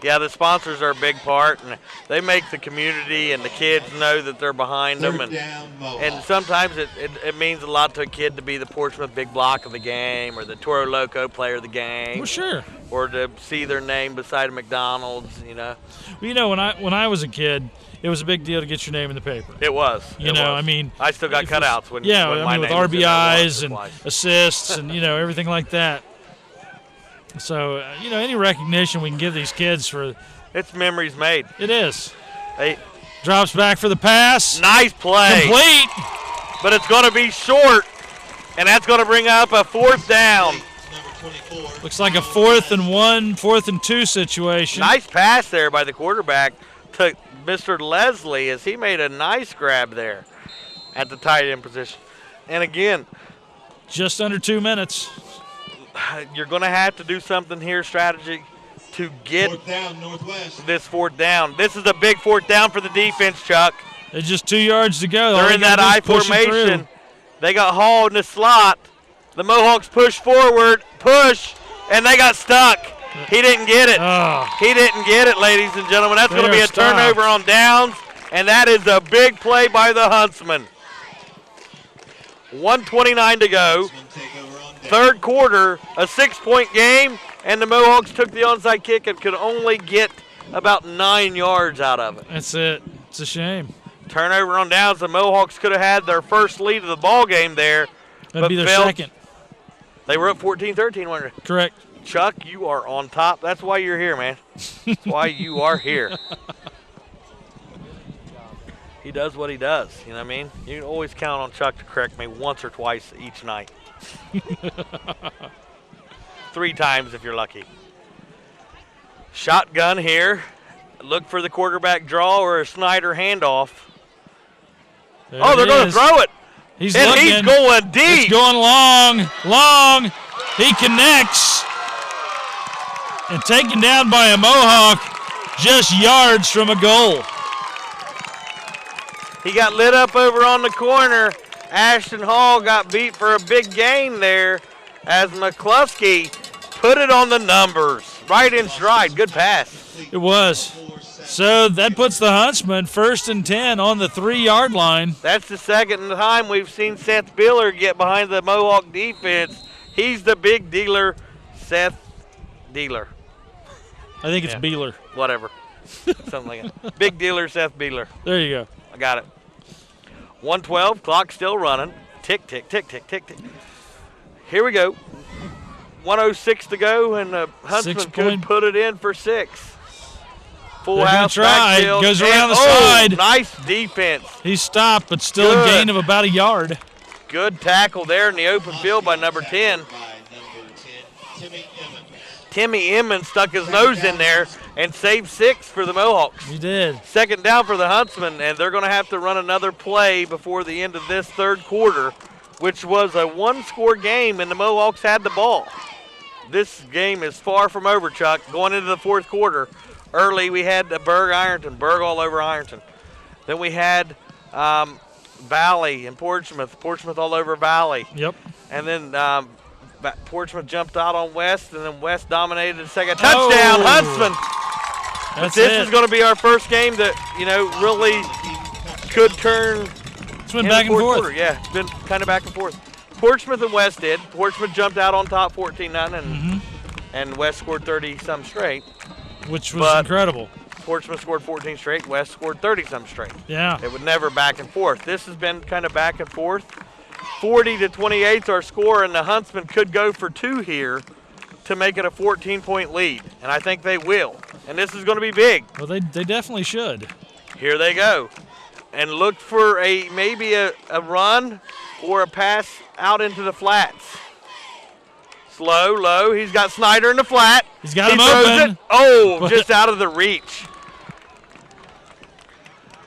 [SPEAKER 2] Yeah, the sponsors are a big part, and they make the community and the kids know that they're behind them. And sometimes it means a lot to a kid to be the Portsmouth Big Block of the game or the Toro Loco player of the game.
[SPEAKER 1] Well, sure.
[SPEAKER 2] Or to see their name beside a McDonald's, you know.
[SPEAKER 1] Well, you know, when I was a kid, it was a big deal to get your name in the paper.
[SPEAKER 2] It was.
[SPEAKER 1] You know, I mean.
[SPEAKER 2] I still got cutouts when
[SPEAKER 1] Yeah,
[SPEAKER 2] when
[SPEAKER 1] I
[SPEAKER 2] my
[SPEAKER 1] mean, with
[SPEAKER 2] name was in there
[SPEAKER 1] RBIs and
[SPEAKER 2] once or twice.
[SPEAKER 1] assists and, you know, everything like that. So, you know, any recognition we can give these kids for.
[SPEAKER 2] It's memories made.
[SPEAKER 1] It is.
[SPEAKER 2] Hey.
[SPEAKER 1] Drops back for the pass.
[SPEAKER 2] Nice play.
[SPEAKER 1] Complete.
[SPEAKER 2] But it's going to be short, and that's going to bring up a 4th down.
[SPEAKER 1] Looks like a 4th and 1, 4th and 2 situation.
[SPEAKER 2] Nice pass there by the quarterback to Mr. Leslie as he made a nice grab there at the tight end position. And again,
[SPEAKER 1] just under 2 minutes.
[SPEAKER 2] You're going to have to do something here, strategy, to get this 4th down. This is a big 4th down for the defense, Chuck.
[SPEAKER 1] There's just 2 yards to go.
[SPEAKER 2] They're in that I formation. They got Hall in the slot. The Mohawks push forward, and they got stuck. He didn't get it. He didn't get it, ladies and gentlemen. That's going to be a turnover on downs, and that is a big play by the Huntsmen. 1:29 to go. Third quarter, a 6-point game, and the Mohawks took the onside kick and could only get about 9 yards out of it.
[SPEAKER 1] That's it. It's a shame.
[SPEAKER 2] Turnover on downs. The Mohawks could have had their first lead of the ball game there.
[SPEAKER 1] That'd be their
[SPEAKER 2] failed.
[SPEAKER 1] second.
[SPEAKER 2] They were up 14-13, weren't they?
[SPEAKER 1] Correct.
[SPEAKER 2] Chuck, you are on top. That's why you're here, man. That's why you are here. He does what he does, you know what I mean? You can always count on Chuck to correct me once or twice each night. 3 times if you're lucky. Shotgun here. Look for the quarterback draw or a Snyder handoff. They're going to throw it.
[SPEAKER 1] He's
[SPEAKER 2] going deep.
[SPEAKER 1] It's going long. He connects. And taken down by a Mohawk just yards from a goal.
[SPEAKER 2] He got lit up over on the corner. Ashton Hall got beat for a big gain there as McCluskey put it on the numbers. Right in stride. Good pass.
[SPEAKER 1] It was. So that puts the Huntsmen 1st and 10 on the 3-yard line.
[SPEAKER 2] That's the second time we've seen Seth Beeler get behind the Mohawk defense. He's the big dealer, Seth Dealer.
[SPEAKER 1] I think it's Beeler.
[SPEAKER 2] Whatever. Something like that. Big dealer, Seth Beeler.
[SPEAKER 1] There you go.
[SPEAKER 2] I got it. 1:12, clock still running. Tick, tick, tick, tick, tick, tick. Here we go. 1:06 to go, and the Huntsman could put it in for 6. Full house, backfield.
[SPEAKER 1] Goes around the side.
[SPEAKER 2] Nice defense.
[SPEAKER 1] He stopped, but still a gain of about a yard.
[SPEAKER 2] Good tackle there in the open field by number 10. Timmy Emmons stuck his nose in there and saved 6 for the Mohawks.
[SPEAKER 1] He did.
[SPEAKER 2] Second down for the Huntsmen, and they're going to have to run another play before the end of this third quarter, which was a 1-score game, and the Mohawks had the ball. This game is far from over, Chuck. Going into the fourth quarter, early we had Ironton all over Ironton. Then we had Valley and Portsmouth all over Valley.
[SPEAKER 1] Yep.
[SPEAKER 2] And then Portsmouth jumped out on West, and then West dominated the second. Touchdown, Huntsman. This is going to be our first game that, really could turn.
[SPEAKER 1] It's been back and forth.
[SPEAKER 2] Quarter. Yeah, it's been kind of back and forth. Portsmouth and West did. Portsmouth jumped out on top 14-9, and West scored 30-some straight.
[SPEAKER 1] Which was incredible.
[SPEAKER 2] Portsmouth scored 14 straight. West scored 30-some straight.
[SPEAKER 1] Yeah.
[SPEAKER 2] It was never back and forth. This has been kind of back and forth. 40-28 is our score, and the Huntsmen could go for 2 here to make it a 14-point lead, and I think they will. And this is going to be big.
[SPEAKER 1] Well, they definitely should.
[SPEAKER 2] Here they go. And look for maybe a run or a pass out into the flats. Slow, low. He's got Snyder in the flat.
[SPEAKER 1] He's got him open.
[SPEAKER 2] Just out of the reach.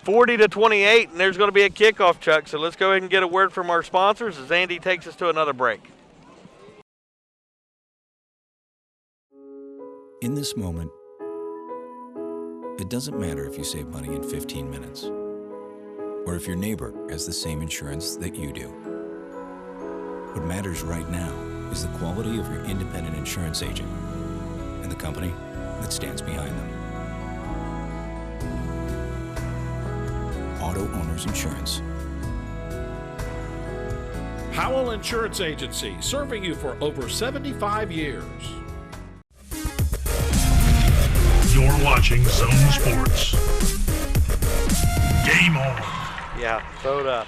[SPEAKER 2] 40-28, and there's going to be a kickoff, Chuck. So let's go ahead and get a word from our sponsors as Andy takes us to another break.
[SPEAKER 17] In this moment, it doesn't matter if you save money in 15 minutes or if your neighbor has the same insurance that you do. What matters right now is the quality of your independent insurance agent and the company that stands behind them. Auto Owners Insurance.
[SPEAKER 18] Howell Insurance Agency, serving you for over 75 years.
[SPEAKER 9] You're watching Zone Sports. Game on.
[SPEAKER 2] Yeah, soda.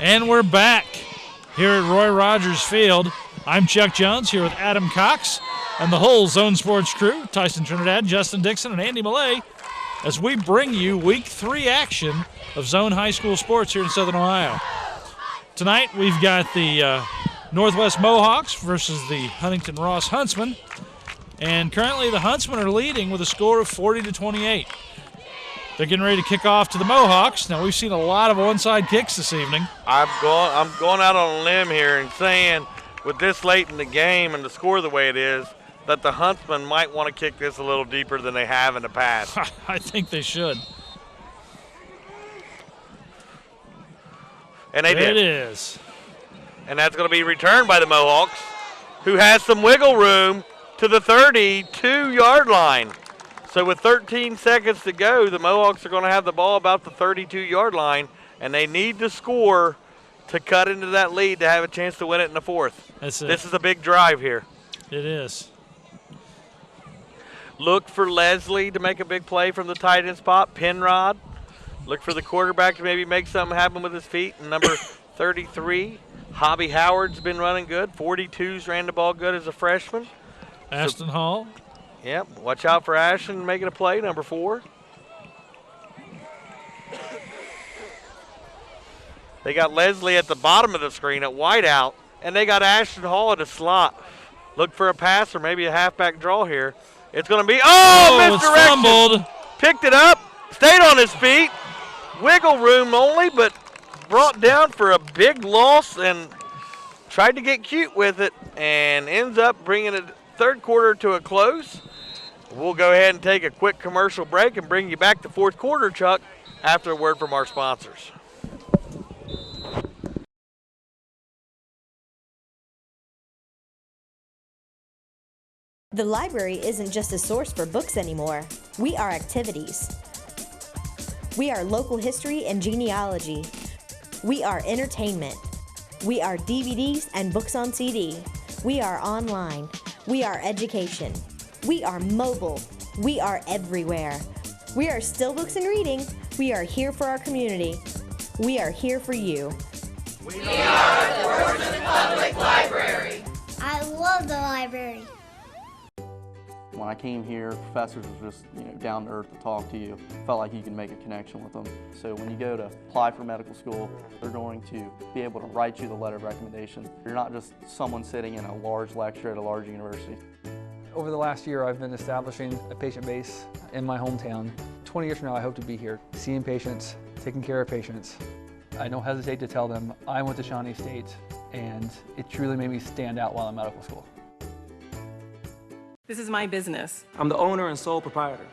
[SPEAKER 1] And we're back here at Roy Rogers Field. I'm Chuck Jones here with Adam Cox and the whole Zone Sports crew, Tyson Trinidad, Justin Dixon, and Andy Millay, as we bring you Week 3 action of Zone High School sports here in Southern Ohio. Tonight we've got the Northwest Mohawks versus the Huntington Ross Huntsmen, and currently the Huntsmen are leading with a score of 40-28. They're getting ready to kick off to the Mohawks. Now we've seen a lot of onside kicks this evening.
[SPEAKER 2] I'm going out on a limb here and saying, with this late in the game and the score the way it is, that the Huntsmen might want to kick this a little deeper than they have in the past.
[SPEAKER 1] I think they should.
[SPEAKER 2] And they did.
[SPEAKER 1] It is.
[SPEAKER 2] And that's going to be returned by the Mohawks, who has some wiggle room to the 32-yard line. So with 13 seconds to go, the Mohawks are going to have the ball about the 32-yard line, and they need to score to cut into that lead to have a chance to win it in the fourth.
[SPEAKER 1] That's it.
[SPEAKER 2] This is a big drive here.
[SPEAKER 1] It is.
[SPEAKER 2] Look for Leslie to make a big play from the tight end spot. Penrod. Look for the quarterback to maybe make something happen with his feet. And number 33, Hobby Howard's been running good. 42's ran the ball good as a freshman.
[SPEAKER 1] Ashton Hall.
[SPEAKER 2] Yep, watch out for Ashton making a play, number 4. They got Leslie at the bottom of the screen at wideout, and they got Ashton Hall at a slot. Look for a pass or maybe a halfback draw here. It's going to be, misdirection.
[SPEAKER 1] Fumbled.
[SPEAKER 2] Picked it up, stayed on his feet. Wiggle room only, but brought down for a big loss and tried to get cute with it and ends up bringing the third quarter to a close. We'll go ahead and take a quick commercial break and bring you back to fourth quarter, Chuck, after a word from our sponsors.
[SPEAKER 5] The library isn't just a source for books anymore. We are activities. We are local history and genealogy. We are entertainment. We are DVDs and books on CD. We are online. We are education. We are mobile. We are everywhere. We are still books and reading. We are here for our community. We are here for you.
[SPEAKER 7] We are the Portsmouth Public Library.
[SPEAKER 16] I love the library.
[SPEAKER 21] When I came here, professors were just down to earth to talk to you. Felt like you could make a connection with them. So when you go to apply for medical school, they're going to be able to write you the letter of recommendation. You're not just someone sitting in a large lecture at a large university.
[SPEAKER 22] Over the last year, I've been establishing a patient base in my hometown. 20 years from now, I hope to be here, seeing patients, taking care of patients. I don't hesitate to tell them I went to Shawnee State, and it truly made me stand out while in medical school.
[SPEAKER 3] This is my business.
[SPEAKER 24] I'm the owner and sole proprietor.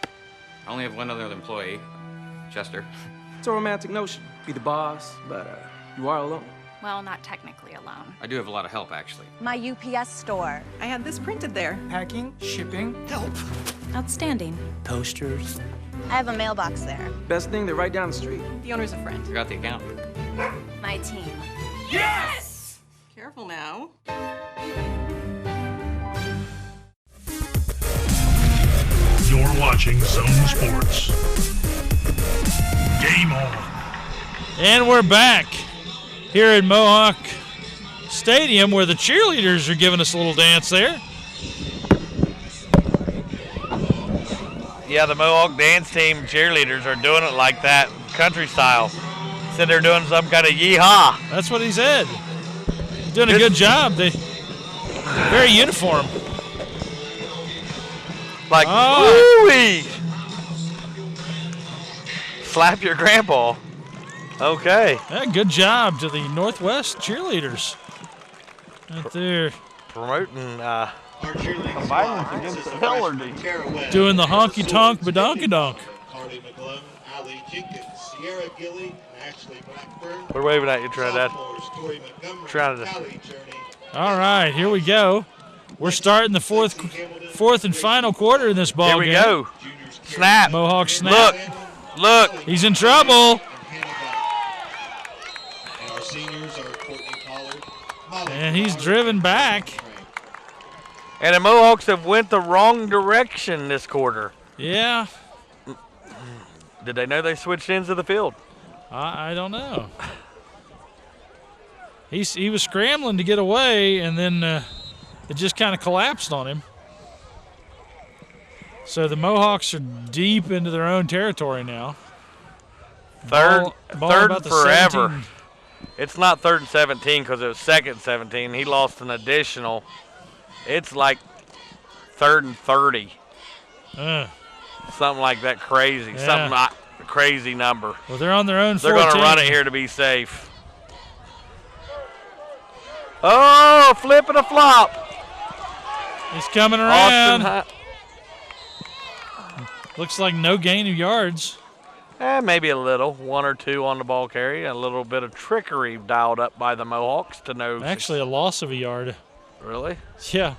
[SPEAKER 25] I only have one other employee, Chester.
[SPEAKER 24] It's a romantic notion. Be the boss, but you are alone.
[SPEAKER 26] Well, not technically alone.
[SPEAKER 25] I do have a lot of help, actually.
[SPEAKER 5] My UPS store.
[SPEAKER 3] I had this printed there.
[SPEAKER 10] Packing, shipping, help.
[SPEAKER 26] Outstanding.
[SPEAKER 10] Toasters.
[SPEAKER 5] I have a mailbox there.
[SPEAKER 24] Best thing, they're right down the street.
[SPEAKER 3] The owner's a friend.
[SPEAKER 25] I got the account.
[SPEAKER 5] My team.
[SPEAKER 3] Yes! Careful now.
[SPEAKER 9] You're watching Zone Sports. Game on.
[SPEAKER 1] And we're back here at Mohawk Stadium where the cheerleaders are giving us a little dance there.
[SPEAKER 2] Yeah, the Mohawk dance team cheerleaders are doing it like that, country style. Said they're doing some kind of yeehaw.
[SPEAKER 1] That's what he said. He's doing a good job. They're very uniform.
[SPEAKER 2] Like, woo-wee. Slap your grandpa. Okay.
[SPEAKER 1] Yeah, good job to the Northwest cheerleaders. Right there.
[SPEAKER 2] Promoting violence against the Hillardy.
[SPEAKER 1] Doing the honky-tonk badonky-donk.
[SPEAKER 11] Carly McGlone, Ali Jenkins, Sierra Gilly, and Ashley Blackburn.
[SPEAKER 2] We're waving at you, Trinidad. Trying to.
[SPEAKER 1] All right, here we go. We're starting the fourth and final quarter in this ball game.
[SPEAKER 2] Here we go. Snap.
[SPEAKER 1] Mohawk snap.
[SPEAKER 2] Look.
[SPEAKER 1] He's in trouble. And he's driven back.
[SPEAKER 2] And the Mohawks have went the wrong direction this quarter.
[SPEAKER 1] Yeah.
[SPEAKER 2] Did they know they switched ends of the field?
[SPEAKER 1] I don't know. He was scrambling to get away, and then it just kind of collapsed on him. So the Mohawks are deep into their own territory now.
[SPEAKER 2] Third
[SPEAKER 1] about
[SPEAKER 2] and forever.
[SPEAKER 1] 17.
[SPEAKER 2] It's not 3rd and 17 because it was 2nd and 17. He lost an additional. It's like 3rd and 30. Something like that crazy.
[SPEAKER 1] Yeah.
[SPEAKER 2] Something like a crazy number.
[SPEAKER 1] Well, they're on their own 14.
[SPEAKER 2] They're going to run it here to be safe. Oh, flip and a flop.
[SPEAKER 1] He's coming around. Looks like no gain of yards.
[SPEAKER 2] Maybe a little, 1 or 2 on the ball carry. A little bit of trickery dialed up by the Mohawks to know.
[SPEAKER 1] Actually, a loss of a yard.
[SPEAKER 2] Really?
[SPEAKER 1] Yeah.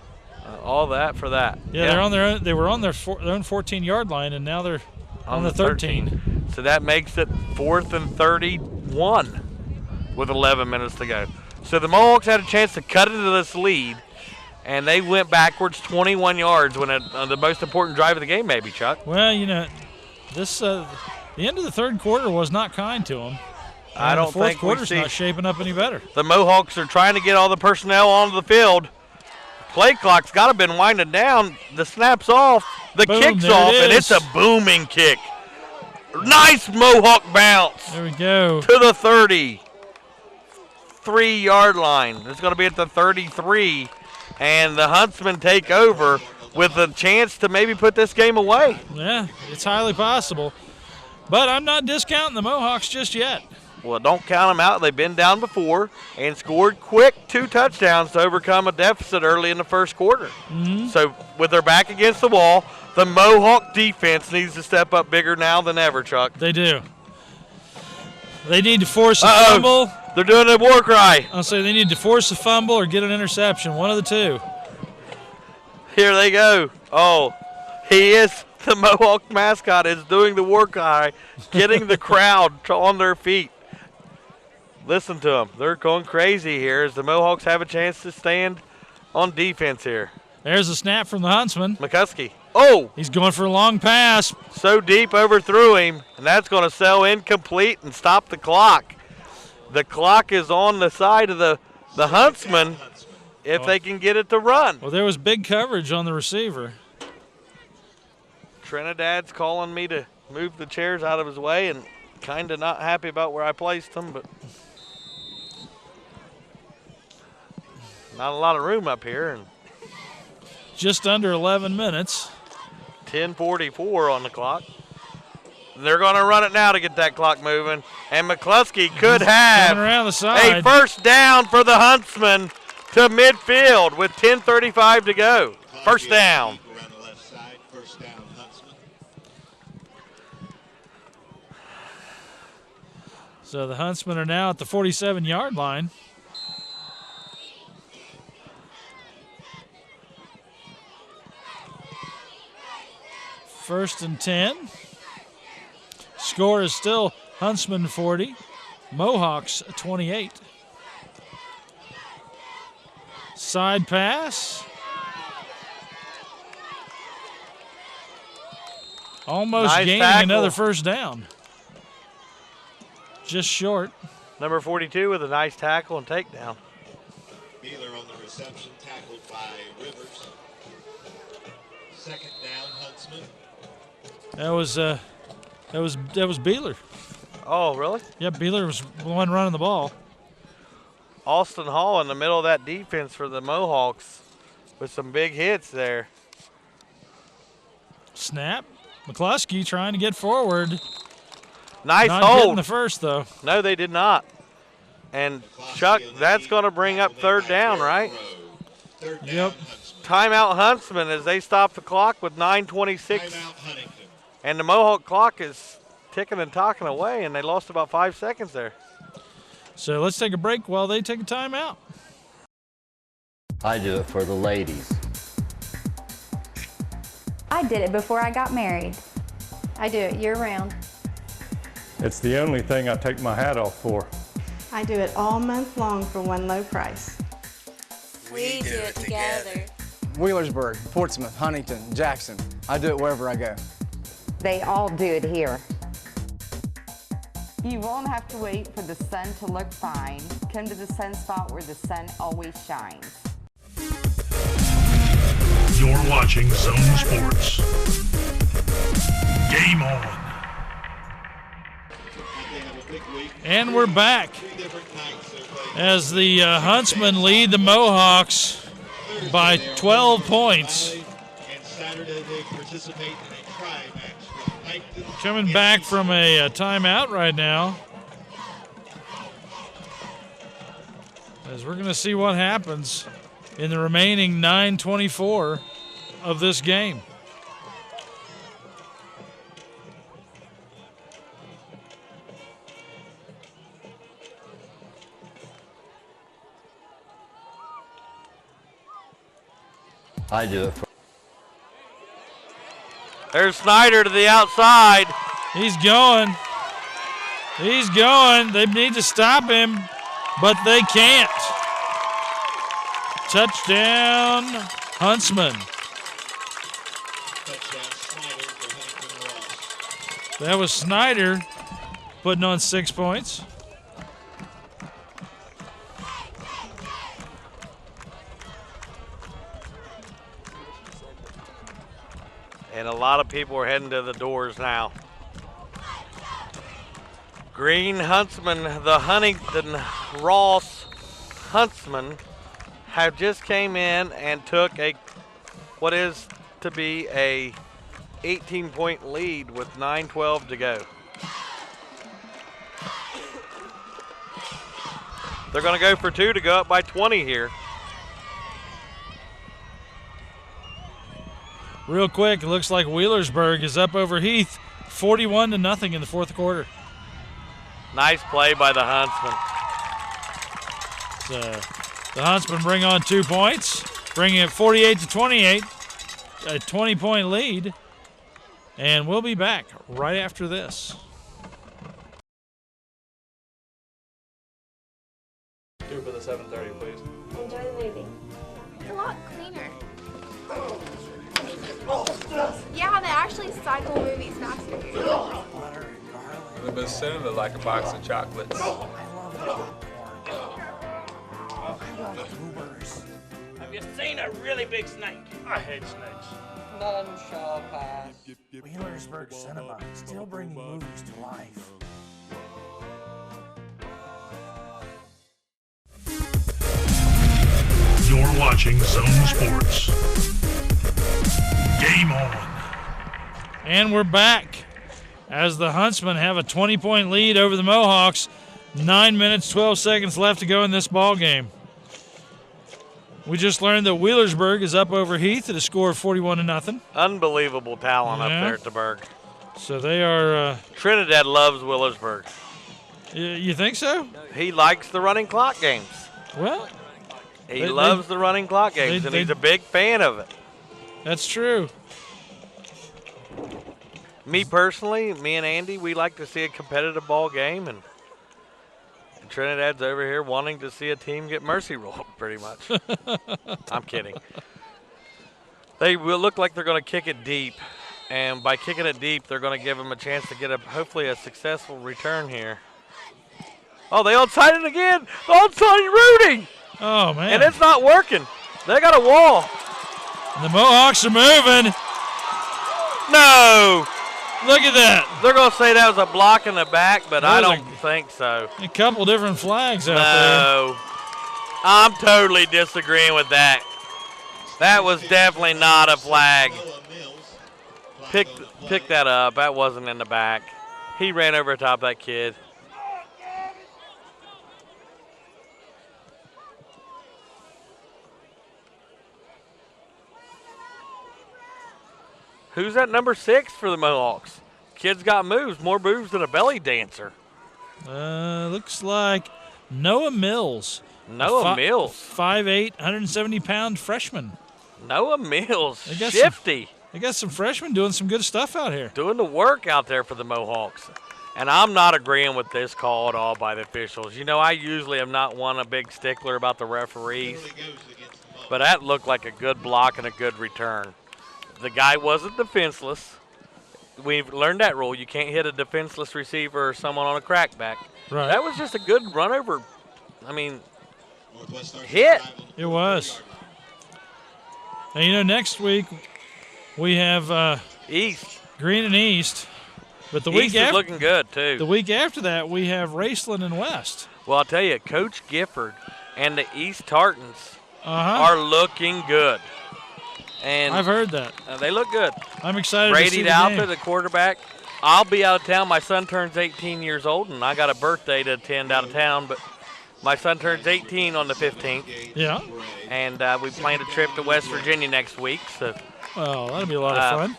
[SPEAKER 2] All that for that.
[SPEAKER 1] Yeah, they're on their own. They were on their own 14-yard line, and now they're on the 13.
[SPEAKER 2] So that makes it 4th and 31. with 11 minutes to go. So the Mohawks had a chance to cut into this lead, and they went backwards 21 yards when the most important drive of the game, maybe, Chuck.
[SPEAKER 1] Well, you know, this the end of the third quarter was not kind to them.
[SPEAKER 2] I don't
[SPEAKER 1] the fourth
[SPEAKER 2] think
[SPEAKER 1] quarter's not shaping up any better.
[SPEAKER 2] The Mohawks are trying to get all the personnel onto the field. Play clock's got to have been winding down. The snap's off. The
[SPEAKER 1] Boom,
[SPEAKER 2] kick's
[SPEAKER 1] there
[SPEAKER 2] off,
[SPEAKER 1] it
[SPEAKER 2] and it's
[SPEAKER 1] is.
[SPEAKER 2] a booming kick. Nice Mohawk bounce.
[SPEAKER 1] There we go.
[SPEAKER 2] To the 33-yard line. It's going to be at the 33, and the Huntsmen take over with a chance to maybe put this game away.
[SPEAKER 1] Yeah, it's highly possible. But I'm not discounting the Mohawks just yet.
[SPEAKER 2] Well, don't count them out. They've been down before and scored quick 2 touchdowns to overcome a deficit early in the first quarter.
[SPEAKER 1] Mm-hmm.
[SPEAKER 2] So with their back against the wall, the Mohawk defense needs to step up bigger now than ever, Chuck.
[SPEAKER 1] They do. They need to force a fumble.
[SPEAKER 2] They're doing a war cry.
[SPEAKER 1] I'll say they need to force a fumble or get an interception, one of the two.
[SPEAKER 2] Here they go. Oh, he is, the Mohawk mascot is doing the war cry, getting the crowd on their feet. Listen to them. They're going crazy here as the Mohawks have a chance to stand on defense here.
[SPEAKER 1] There's a snap from the Huntsman.
[SPEAKER 2] McCuskey. Oh!
[SPEAKER 1] He's going for a long pass.
[SPEAKER 2] So deep, overthrew him, and that's going to sell incomplete and stop the clock. The clock is on the side of the Huntsman if they can get it to run.
[SPEAKER 1] Well, there was big coverage on the receiver.
[SPEAKER 2] Trinidad's calling me to move the chairs out of his way and kind of not happy about where I placed them, but not a lot of room up here. And
[SPEAKER 1] just under 11 minutes.
[SPEAKER 2] 10:44 on the clock. They're going to run it now to get that clock moving. And McCluskey could have
[SPEAKER 1] around the side.
[SPEAKER 2] a first down for the Huntsman to midfield with 10:35 to go. First down.
[SPEAKER 1] So the Huntsmen are now at the 47-yard line. First and 10. Score is still Huntsman 40, Mohawks 28. Side pass. Almost
[SPEAKER 2] Nice
[SPEAKER 1] gaining
[SPEAKER 2] tackle.
[SPEAKER 1] another first down. Just short.
[SPEAKER 2] Number 42 with a nice tackle and takedown.
[SPEAKER 11] Beeler on the reception, tackled by Rivers. Second down, Huntsman.
[SPEAKER 1] That was Beeler.
[SPEAKER 2] Oh, really?
[SPEAKER 1] Yeah, Beeler was the one running the ball.
[SPEAKER 2] Austin Hall in the middle of that defense for the Mohawks with some big hits there.
[SPEAKER 1] Snap. McCluskey trying to get forward.
[SPEAKER 2] Nice
[SPEAKER 1] Not
[SPEAKER 2] hold.
[SPEAKER 1] getting the first, though.
[SPEAKER 2] No, they did not. And Chuck, that's going to bring up third down, right?
[SPEAKER 1] Yep.
[SPEAKER 2] Timeout Huntsman as they stop the clock with 9:26. And the Mohawk clock is ticking and talking away, and they lost about 5 seconds there.
[SPEAKER 1] So let's take a break while they take a timeout.
[SPEAKER 6] I do it for the ladies.
[SPEAKER 12] I did it before I got married. I do it year-round.
[SPEAKER 13] It's the only thing I take my hat off for.
[SPEAKER 14] I do it all month long for one low price.
[SPEAKER 5] We do it together.
[SPEAKER 15] Wheelersburg, Portsmouth, Huntington, Jackson. I do it wherever I go.
[SPEAKER 23] They all do it here. You won't have to wait for the sun to look fine. Come to the sun spot where the sun always shines.
[SPEAKER 9] You're watching Zone Sports. Game on.
[SPEAKER 1] And we're back as the Huntsmen lead the Mohawks by 12 points. Coming back from a timeout right now. As we're going to see what happens in the remaining 9:24 of this game.
[SPEAKER 6] I do it for.
[SPEAKER 2] There's Snyder to the outside.
[SPEAKER 1] He's going. He's going. They need to stop him. but they can't. Touchdown, Huntsman. That was Snyder putting on 6 points.
[SPEAKER 2] And a lot of people are heading to the doors now. Green Huntsman, the Huntington Ross Huntsman, have just came in and took what is to be a 18-point lead with 9:12 to go. They're going to go for 2 to go up by 20 here.
[SPEAKER 1] Real quick, it looks like Wheelersburg is up over Heath 41-0 in the fourth quarter.
[SPEAKER 2] Nice play by the Huntsman.
[SPEAKER 1] So the Huntsmen bring on 2 points, bringing it 48-28, a 20-point lead. And we'll be back right after this.
[SPEAKER 22] Do it for the 7:30, please.
[SPEAKER 7] Enjoy the movie. It's a lot cleaner. Yeah, they actually cycle movies faster here.
[SPEAKER 4] The bassoon look like a box of chocolates.
[SPEAKER 10] Have you seen a really big snake? I hate snakes.
[SPEAKER 8] None shall pass.
[SPEAKER 10] Wheelersburg Cinema, still bringing movies to life.
[SPEAKER 9] You're watching Zone Sports. Game on.
[SPEAKER 1] And we're back as the Huntsmen have a 20-point lead over the Mohawks. 9 minutes, 12 seconds left to go in this ball game. We just learned that Wheelersburg is up over Heath at a score of 41-0.
[SPEAKER 2] Unbelievable talent up there at the Berg.
[SPEAKER 1] So they are.
[SPEAKER 2] Trinidad loves Wheelersburg.
[SPEAKER 1] You think so?
[SPEAKER 2] He likes the running clock games.
[SPEAKER 1] Well,
[SPEAKER 2] he loves the running clock games, and he's a big fan of it.
[SPEAKER 1] That's true.
[SPEAKER 2] Me personally, me and Andy, we like to see a competitive ball game, and Trinidad's over here wanting to see a team get mercy rolled, pretty much. I'm kidding. They will look like they're going to kick it deep, and by kicking it deep, they're going to give them a chance to get hopefully a successful return here. Oh, they onside it again. The onside Rudy.
[SPEAKER 1] Oh, man.
[SPEAKER 2] And it's not working. They got a wall.
[SPEAKER 1] And the Mohawks are moving.
[SPEAKER 2] No.
[SPEAKER 1] Look at that.
[SPEAKER 2] They're going to say that was a block in the back, but I don't think so.
[SPEAKER 1] A couple different flags out there.
[SPEAKER 2] No. I'm totally disagreeing with that. That was definitely not a flag. Pick that up. That wasn't in the back. He ran over top of that kid. Who's that number 6 for the Mohawks? Kid's got moves, more moves than a belly dancer.
[SPEAKER 1] Looks like Noah Mills.
[SPEAKER 2] Noah Mills.
[SPEAKER 1] 5'8", 170-pound freshman.
[SPEAKER 2] Noah Mills, shifty.
[SPEAKER 1] They got some freshmen doing some good stuff out here.
[SPEAKER 2] Doing the work out there for the Mohawks. And I'm not agreeing with this call at all by the officials. You know, I usually am not a big stickler about the referees. But that looked like a good block and a good return. The guy wasn't defenseless. We've learned that rule. You can't hit a defenseless receiver or someone on a crackback.
[SPEAKER 1] Right.
[SPEAKER 2] That was just a good run over. I mean, hit.
[SPEAKER 1] It was. And, you know, next week we have
[SPEAKER 2] East.
[SPEAKER 1] Green and East. But the
[SPEAKER 2] East
[SPEAKER 1] week after,
[SPEAKER 2] is looking good, too.
[SPEAKER 1] The week after that, we have Raceland and West.
[SPEAKER 2] Well, I'll tell you, Coach Gifford and the East Tartans are looking good. And
[SPEAKER 1] I've heard that.
[SPEAKER 2] They look good.
[SPEAKER 1] I'm excited
[SPEAKER 2] Brady
[SPEAKER 1] to see the
[SPEAKER 2] Alpha,
[SPEAKER 1] game.
[SPEAKER 2] the quarterback. I'll be out of town. My son turns 18 years old, and I got a birthday to attend out of town. But my son turns 18 on the 15th.
[SPEAKER 1] Yeah.
[SPEAKER 2] And we planned a trip to West Virginia next week. So.
[SPEAKER 1] Well, that'll be a lot of fun.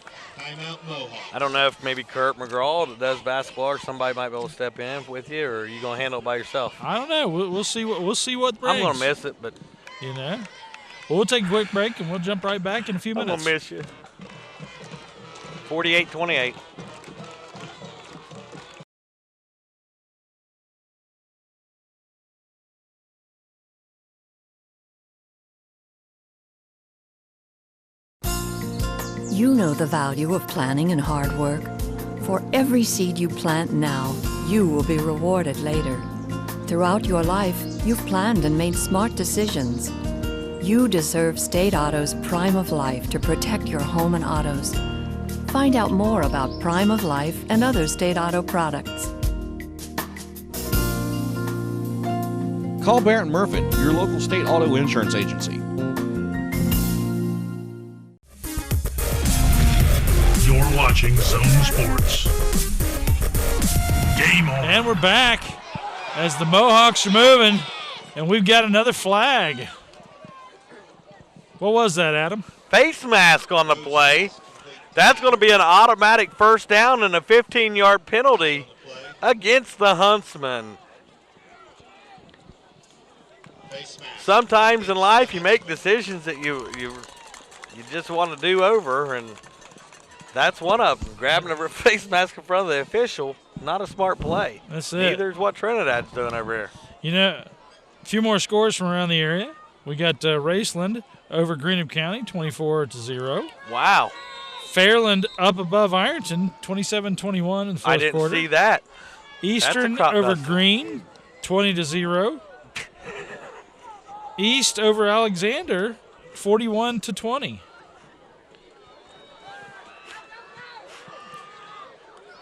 [SPEAKER 2] I don't know if maybe Kurt McGraw that does basketball or somebody might be able to step in with you, or are you going to handle it by yourself?
[SPEAKER 1] I don't know. We'll see what brings.
[SPEAKER 2] I'm going to miss it, but.
[SPEAKER 1] You know. Well, we'll take a quick break, and we'll jump right back in a few minutes.
[SPEAKER 2] I'm going to miss you. 48-28.
[SPEAKER 16] You know the value of planning and hard work. For every seed you plant now, you will be rewarded later. Throughout your life, you've planned and made smart decisions. You deserve State Auto's Prime of Life to protect your home and autos. Find out more about Prime of Life and other State Auto products.
[SPEAKER 17] Call Barrett Murphin, your local State Auto Insurance agency.
[SPEAKER 9] You're watching Zone Sports. Game on.
[SPEAKER 1] And we're back as the Mohawks are moving, and we've got another flag. What was that, Adam?
[SPEAKER 2] Face mask on the play. That's going to be an automatic first down and a 15-yard penalty against the Huntsmen. Sometimes in life you make decisions that you just want to do over, and that's one of them. Grabbing a face mask in front of the official, not a smart play.
[SPEAKER 1] That's it.
[SPEAKER 2] Neither is what Trinidad's doing over here.
[SPEAKER 1] You know, a few more scores from around the area. We got Raceland over Greenup County, 24-0.
[SPEAKER 2] Wow.
[SPEAKER 1] Fairland up above Ironton, 27-21 in the first quarter.
[SPEAKER 2] I didn't see that.
[SPEAKER 1] Eastern over Green, 20-0. East over Alexander, 41-20.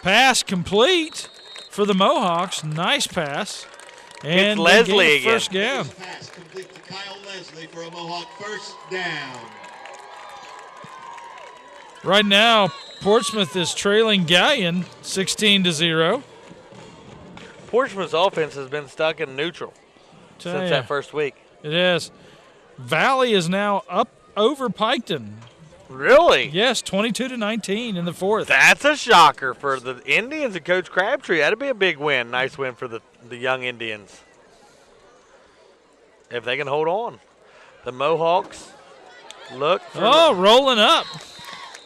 [SPEAKER 1] Pass complete for the Mohawks. Nice pass. And
[SPEAKER 2] it's Leslie again.
[SPEAKER 1] First down.
[SPEAKER 11] Pass complete to Kyle Leslie for a Mohawk first down.
[SPEAKER 1] Right now, Portsmouth is trailing Galleon 16-0.
[SPEAKER 2] Portsmouth's offense has been stuck in neutral since that first week.
[SPEAKER 1] It is. Valley is now up over Piketon.
[SPEAKER 2] Really?
[SPEAKER 1] Yes, 22-19 in the fourth.
[SPEAKER 2] That's a shocker for the Indians and Coach Crabtree. That'd be a big win. Nice win for the young Indians. If they can hold on. The Mohawks look for
[SPEAKER 1] rolling up.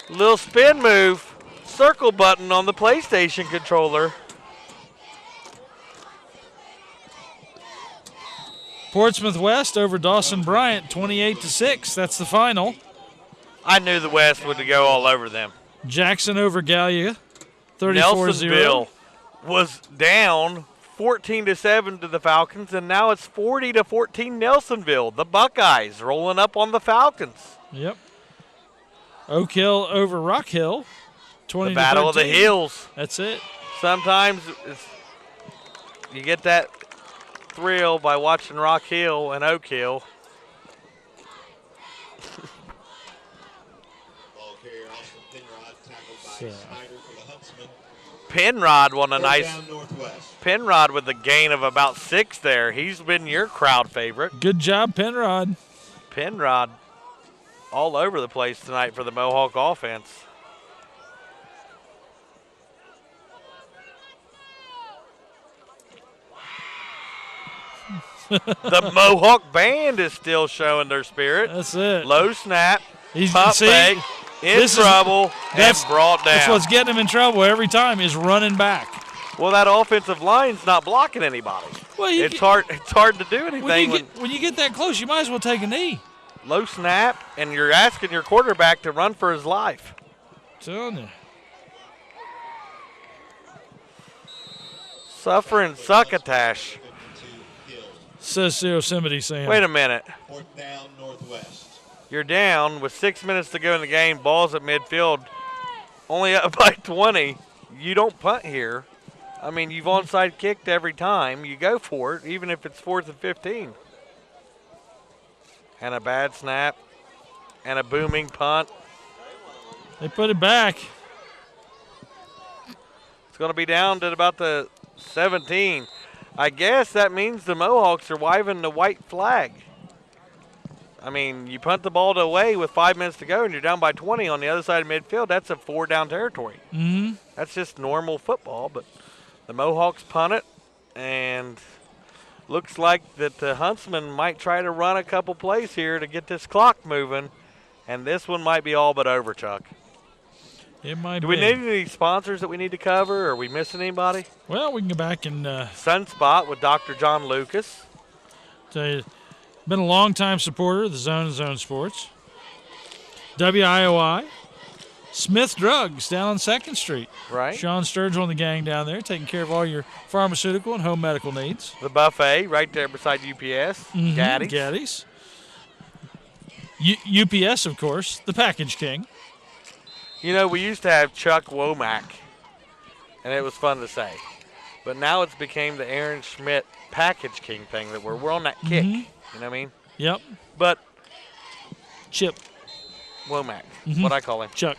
[SPEAKER 2] Little spin move. Circle button on the PlayStation controller.
[SPEAKER 1] Portsmouth West over Dawson Bryant, 28-6. That's the final.
[SPEAKER 2] I knew the West would go all over them.
[SPEAKER 1] Jackson over Gallia, 34-0.
[SPEAKER 2] Nelsonville was down 14-7 to the Falcons, and now it's 40-14 Nelsonville. The Buckeyes rolling up on the Falcons.
[SPEAKER 1] Yep. Oak Hill over Rock Hill, 20-13.
[SPEAKER 2] The Battle of the Hills.
[SPEAKER 1] That's it.
[SPEAKER 2] Sometimes you get that thrill by watching Rock Hill and Oak Hill. Penrod won a nice. Penrod with a gain of about 6 there. He's been your crowd favorite.
[SPEAKER 1] Good job, Penrod.
[SPEAKER 2] Penrod all over the place tonight for the Mohawk offense. The Mohawk band is still showing their spirit.
[SPEAKER 1] That's it.
[SPEAKER 2] Low snap,
[SPEAKER 1] He's
[SPEAKER 2] pump fake, in trouble, and brought down.
[SPEAKER 1] That's what's getting him in trouble every time is running back.
[SPEAKER 2] Well, that offensive line's not blocking anybody.
[SPEAKER 1] Well,
[SPEAKER 2] it's hard to do anything.
[SPEAKER 1] When you get that close, you might as well take a knee.
[SPEAKER 2] Low snap, and you're asking your quarterback to run for his life.
[SPEAKER 1] Telling you.
[SPEAKER 2] Suffering succotash.
[SPEAKER 1] Says Yosemite Sam.
[SPEAKER 2] Wait a minute.
[SPEAKER 11] Fourth down, Northwest.
[SPEAKER 2] You're down with 6 minutes to go in the game. Ball's at midfield. Only up by 20. You don't punt here. I mean, you've onside kicked every time. You go for it, even if it's 4th and 15. And a bad snap. And a booming punt.
[SPEAKER 1] They put it back.
[SPEAKER 2] It's going to be down to about the 17. I guess that means the Mohawks are waving the white flag. I mean, you punt the ball away with 5 minutes to go and you're down by 20 on the other side of midfield. That's a 4-down territory.
[SPEAKER 1] Mm-hmm.
[SPEAKER 2] That's just normal football, but the Mohawks punt it, and looks like that the Huntsmen might try to run a couple plays here to get this clock moving, and this one might be all but over, Chuck.
[SPEAKER 1] It might
[SPEAKER 2] Do
[SPEAKER 1] be.
[SPEAKER 2] we need any sponsors that we need to cover? Are we missing anybody?
[SPEAKER 1] Well, we can go back and
[SPEAKER 2] Sunspot with Dr. John Lucas.
[SPEAKER 1] Tell you, been a long-time supporter of the Zone and Zone Sports. WIOI, Smith Drugs down on 2nd Street.
[SPEAKER 2] Right.
[SPEAKER 1] Sean Sturgill and the gang down there taking care of all your pharmaceutical and home medical needs.
[SPEAKER 2] The buffet right there beside UPS. Gaddy's.
[SPEAKER 1] Gaddy's. UPS, of course, the Package King.
[SPEAKER 2] You know, we used to have Chuck Womack, and it was fun to say. But now it's became the Aaron Schmidt Package King thing that we're on that kick. You know what I mean?
[SPEAKER 1] Yep.
[SPEAKER 2] But
[SPEAKER 1] Chip
[SPEAKER 2] Womack. What I call him?
[SPEAKER 1] Chuck.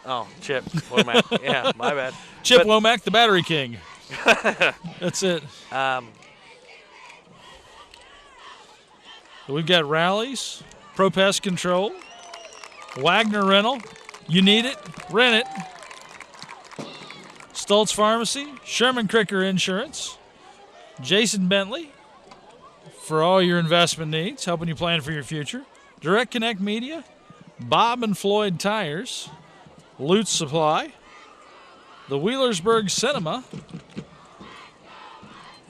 [SPEAKER 2] Oh, Chip Womack. Yeah, my bad.
[SPEAKER 1] Chip Womack, the Battery King. That's it. We've got Rallies, Pro Pest Control, Wagner Rental. You need it, rent it. Stoltz Pharmacy, Sherman Cricker Insurance, Jason Bentley for all your investment needs, helping you plan for your future. Direct Connect Media, Bob and Floyd Tires, Lutz Supply, the Wheelersburg Cinema.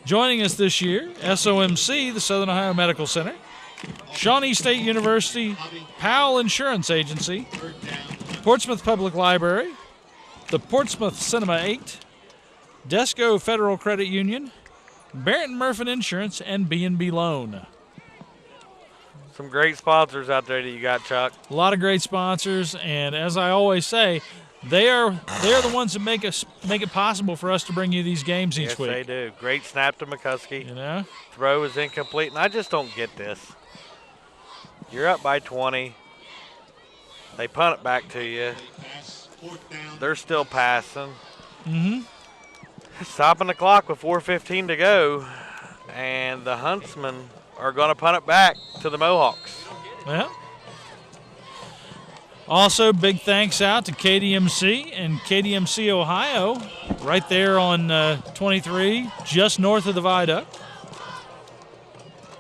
[SPEAKER 1] Joining us this year, SOMC, the Southern Ohio Medical Center, Shawnee State University, Powell Insurance Agency, Portsmouth Public Library, the Portsmouth Cinema 8, Desco Federal Credit Union, Barrett & Murphin Insurance, and B&B Loan.
[SPEAKER 2] Some great sponsors out there that you got, Chuck.
[SPEAKER 1] A lot of great sponsors, and as I always say, they are the ones that make it possible for us to bring you these games each week.
[SPEAKER 2] Yes, they do. Great snap to McCuskey.
[SPEAKER 1] You know?
[SPEAKER 2] Throw is incomplete, and I just don't get this. You're up by 20. They punt it back to you. They're still passing. Stopping the clock with 4:15 to go, and the Huntsmen are going to punt it back to the Mohawks.
[SPEAKER 1] Yeah. Also, big thanks out to KDMC and KDMC Ohio, right there on 23, just north of the viaduct.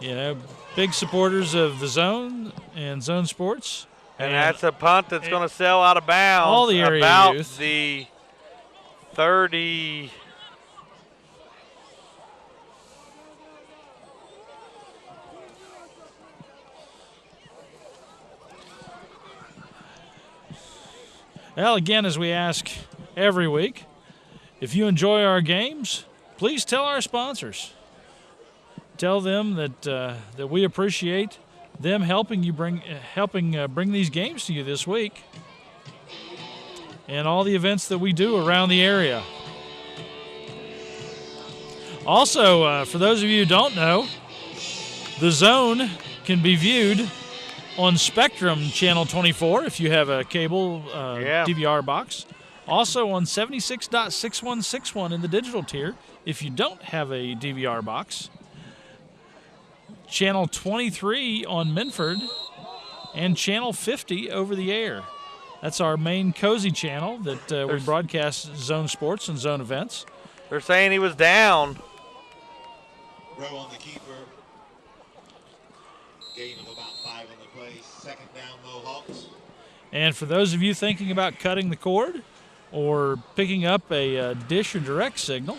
[SPEAKER 1] You know, big supporters of the Zone and Zone Sports.
[SPEAKER 2] And that's a punt that's going to sail out of bounds.
[SPEAKER 1] All the area
[SPEAKER 2] about
[SPEAKER 1] youth.
[SPEAKER 2] The 30.
[SPEAKER 1] Well, again, as we ask every week, if you enjoy our games, please tell our sponsors. Tell them that we appreciate them helping bring these games to you this week, and all the events that we do around the area. Also, for those of you who don't know, the Zone can be viewed on Spectrum Channel 24 if you have a cable DVR box. Also on 76.6161 in the digital tier if you don't have a DVR box. Channel 23 on Minford, and Channel 50 over the air. That's our main cozy channel that we broadcast Zone Sports and Zone events.
[SPEAKER 2] They're saying he was down.
[SPEAKER 11] Row on the keeper. Gain of about 5 on the play. Second down, Mohawks.
[SPEAKER 1] And for those of you thinking about cutting the cord or picking up a dish or direct signal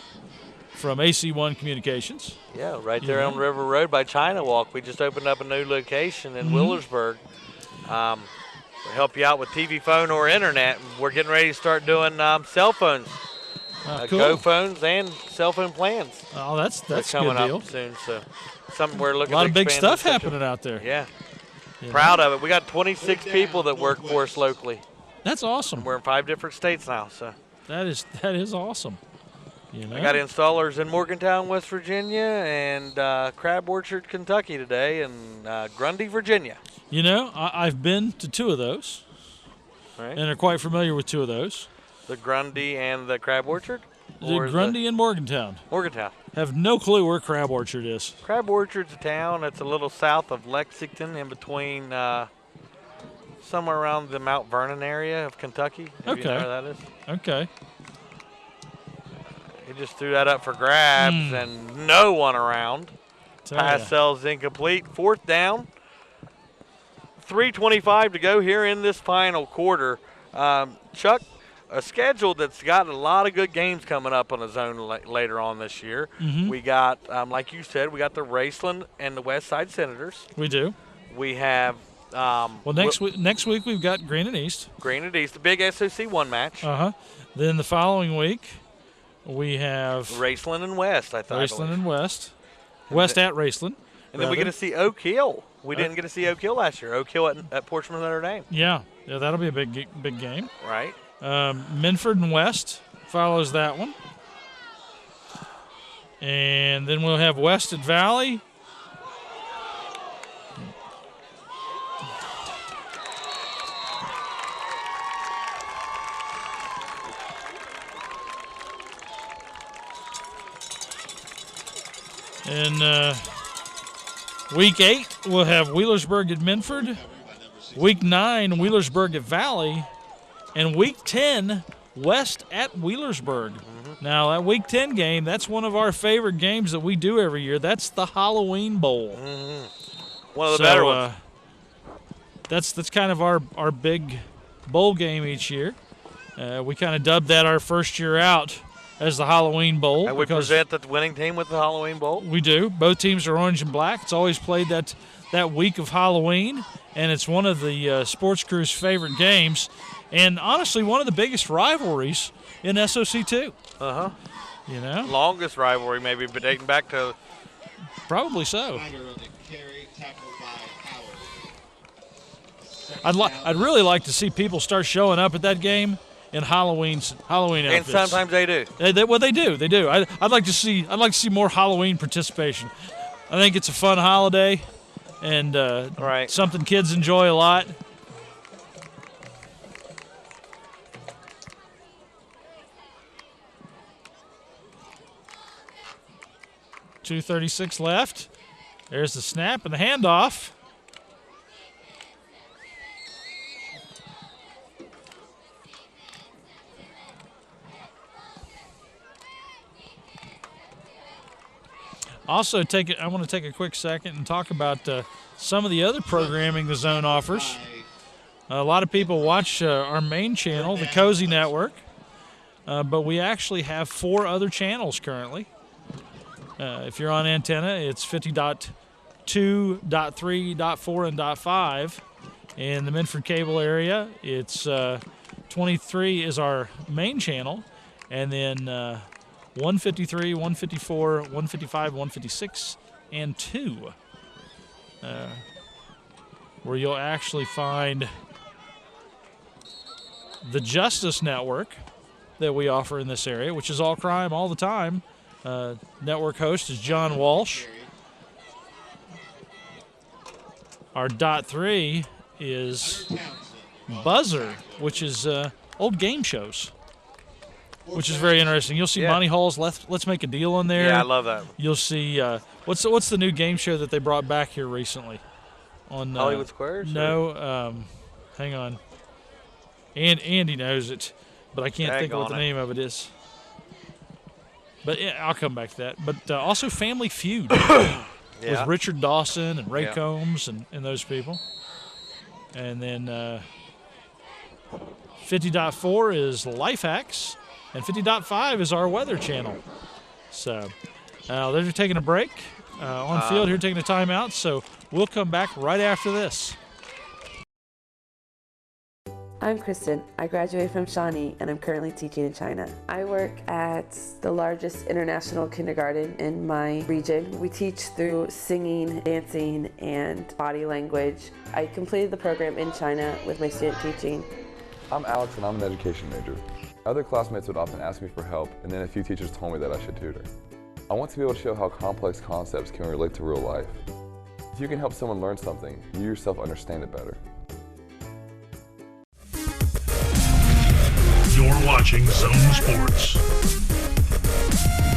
[SPEAKER 1] from AC1 Communications.
[SPEAKER 2] Yeah, right there on River Road by China Walk. We just opened up a new location in Wheelersburg. We'll help you out with TV, phone, or internet. We're getting ready to start doing cell phones.
[SPEAKER 1] Cool.
[SPEAKER 2] Go phones and cell phone plans.
[SPEAKER 1] Oh, that's
[SPEAKER 2] coming
[SPEAKER 1] a good deal.
[SPEAKER 2] up soon. So something we're looking
[SPEAKER 1] a lot
[SPEAKER 2] to
[SPEAKER 1] of big
[SPEAKER 2] expand
[SPEAKER 1] stuff happening out there.
[SPEAKER 2] Yeah. Proud of it. We got 26 people that work for us locally.
[SPEAKER 1] That's awesome.
[SPEAKER 2] And we're in 5 different states now. So
[SPEAKER 1] that is awesome. You know?
[SPEAKER 2] I got installers in Morgantown, West Virginia, and Crab Orchard, Kentucky today, and Grundy, Virginia.
[SPEAKER 1] You know, I've been to 2 of those, and are quite familiar with 2 of those.
[SPEAKER 2] The Grundy and the Crab Orchard?
[SPEAKER 1] The Grundy and Morgantown.
[SPEAKER 2] Morgantown.
[SPEAKER 1] Have no clue where Crab Orchard is.
[SPEAKER 2] Crab Orchard's a town that's a little south of Lexington, in between somewhere around the Mount Vernon area of Kentucky. If you know where that is.
[SPEAKER 1] Okay.
[SPEAKER 2] He just threw that up for grabs and no one around. Pass sells incomplete. 4th down. 3:25 to go here in this final quarter. Chuck, a schedule that's got a lot of good games coming up on the Zone later on this year. We got, like you said, we got the Raceland and the West Side Senators.
[SPEAKER 1] We do.
[SPEAKER 2] We have
[SPEAKER 1] Well, next week we've got Green and East.
[SPEAKER 2] Green and East, the big SOC 1 match.
[SPEAKER 1] Then the following week we have
[SPEAKER 2] Raceland and West, I thought.
[SPEAKER 1] Raceland and West. West at Raceland.
[SPEAKER 2] And then we get to see Oak Hill. We didn't get to see Oak Hill last year. Oak Hill at Portsmouth Notre Dame.
[SPEAKER 1] Yeah, that'll be a big game.
[SPEAKER 2] Right.
[SPEAKER 1] Minford and West follows that one. And then we'll have West at Valley. And week 8, we'll have Wheelersburg at Minford. Week 9, Wheelersburg at Valley. And week 10, West at Wheelersburg. Now, that week 10 game, that's one of our favorite games that we do every year. That's the Halloween Bowl.
[SPEAKER 2] One of the better ones.
[SPEAKER 1] That's kind of our big bowl game each year. We kind of dubbed that our first year out as the Halloween Bowl.
[SPEAKER 2] And we present the winning team with the Halloween Bowl?
[SPEAKER 1] We do. Both teams are orange and black. It's always played that week of Halloween, and it's one of the sports crew's favorite games, and honestly one of the biggest rivalries in SOC2. You know?
[SPEAKER 2] Longest rivalry maybe, but dating back to...
[SPEAKER 1] Probably so. I'd really like to see people start showing up at that game in Halloween outfits.
[SPEAKER 2] And sometimes they do.
[SPEAKER 1] They do. I'd like to see more Halloween participation. I think it's a fun holiday, and something kids enjoy a lot. .236 left. There's the snap and the handoff. Also, I want to take a quick second and talk about some of the other programming the Zone offers. A lot of people watch our main channel, the Cozy Network, but we actually have 4 other channels currently. If you're on antenna, it's 50.2, .3, .4, and .5. In the Minford cable area, it's 23 is our main channel, and then 153, 154, 155, 156, and 2, where you'll actually find the Justice Network that we offer in this area, which is all crime all the time. Network host is John Walsh. Our .3 is Buzzer, which is old game shows, which is very interesting. You'll see Monty Hall's Let's Make a Deal on there.
[SPEAKER 2] Yeah, I love that.
[SPEAKER 1] You'll see what's the new game show that they brought back here recently? On
[SPEAKER 2] Hollywood Squares?
[SPEAKER 1] No, hang on. And Andy knows it, but I can't think of what the name of it is. But yeah, I'll come back to that. But also Family Feud with Richard Dawson and Ray Combs and those people. And then 50.4 is Life Hacks. And 50.5 is our weather channel. So they're taking a break on field here, taking a timeout. So we'll come back right after this.
[SPEAKER 18] I'm Kristen. I graduated from Shawnee and I'm currently teaching in China. I work at the largest international kindergarten in my region. We teach through singing, dancing, and body language. I completed the program in China with my student teaching.
[SPEAKER 19] I'm Alex and I'm an education major. Other classmates would often ask me for help, and then a few teachers told me that I should tutor. I want to be able to show how complex concepts can relate to real life. If you can help someone learn something, you yourself understand it better.
[SPEAKER 9] You're watching Zone Sports.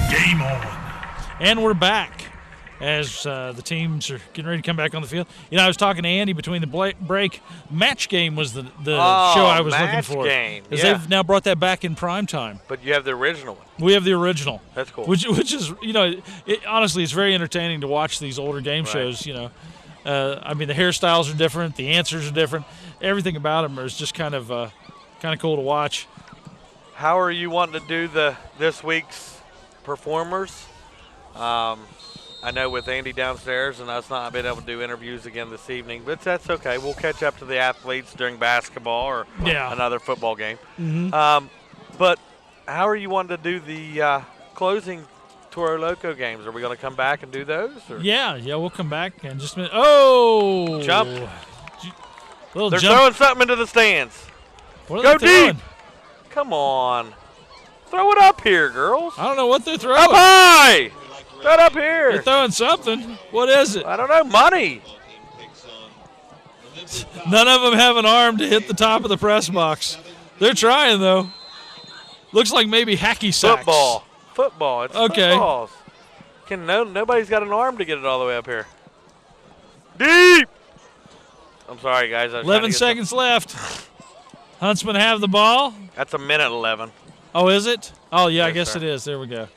[SPEAKER 9] Game on.
[SPEAKER 1] And we're back as the teams are getting ready to come back on the field. You know, I was talking to Andy between the break. Match Game was the show I was looking for.
[SPEAKER 2] Game.
[SPEAKER 1] Because they've now brought that back in prime time.
[SPEAKER 2] But you have the original one.
[SPEAKER 1] We have the original.
[SPEAKER 2] That's cool.
[SPEAKER 1] Which is, you know, honestly, it's very entertaining to watch these older game shows, you know. I mean, the hairstyles are different. The answers are different. Everything about them is just kind of cool to watch.
[SPEAKER 2] How are you wanting to do this week's performers? I know with Andy downstairs and us not being able to do interviews again this evening, but that's okay. We'll catch up to the athletes during basketball or another football game. But how are you wanting to do the closing Toro Loco games? Are we going to come back and do those? Or?
[SPEAKER 1] Yeah, we'll come back in just a minute. Oh!
[SPEAKER 2] Jump.
[SPEAKER 1] Little
[SPEAKER 2] They're
[SPEAKER 1] jump.
[SPEAKER 2] throwing something into the stands.
[SPEAKER 1] What
[SPEAKER 2] Go
[SPEAKER 1] are they throwing?
[SPEAKER 2] deep. Come on. Throw it up here, girls.
[SPEAKER 1] I don't know what they're throwing.
[SPEAKER 2] Up high. Throw it up here.
[SPEAKER 1] They're throwing something. What is it?
[SPEAKER 2] I don't know. Money.
[SPEAKER 1] None of them have an arm to hit the top of the press box. They're trying, though. Looks like maybe hacky sacks.
[SPEAKER 2] Football. It's footballs. Nobody's got an arm to get it all the way up here. Deep. I'm sorry, guys.
[SPEAKER 1] 11 seconds left. Huntsmen have the ball.
[SPEAKER 2] That's a minute 11.
[SPEAKER 1] Oh, is it? Oh, yeah,
[SPEAKER 2] Yes,
[SPEAKER 1] I guess
[SPEAKER 2] sir.
[SPEAKER 1] it is. There we go.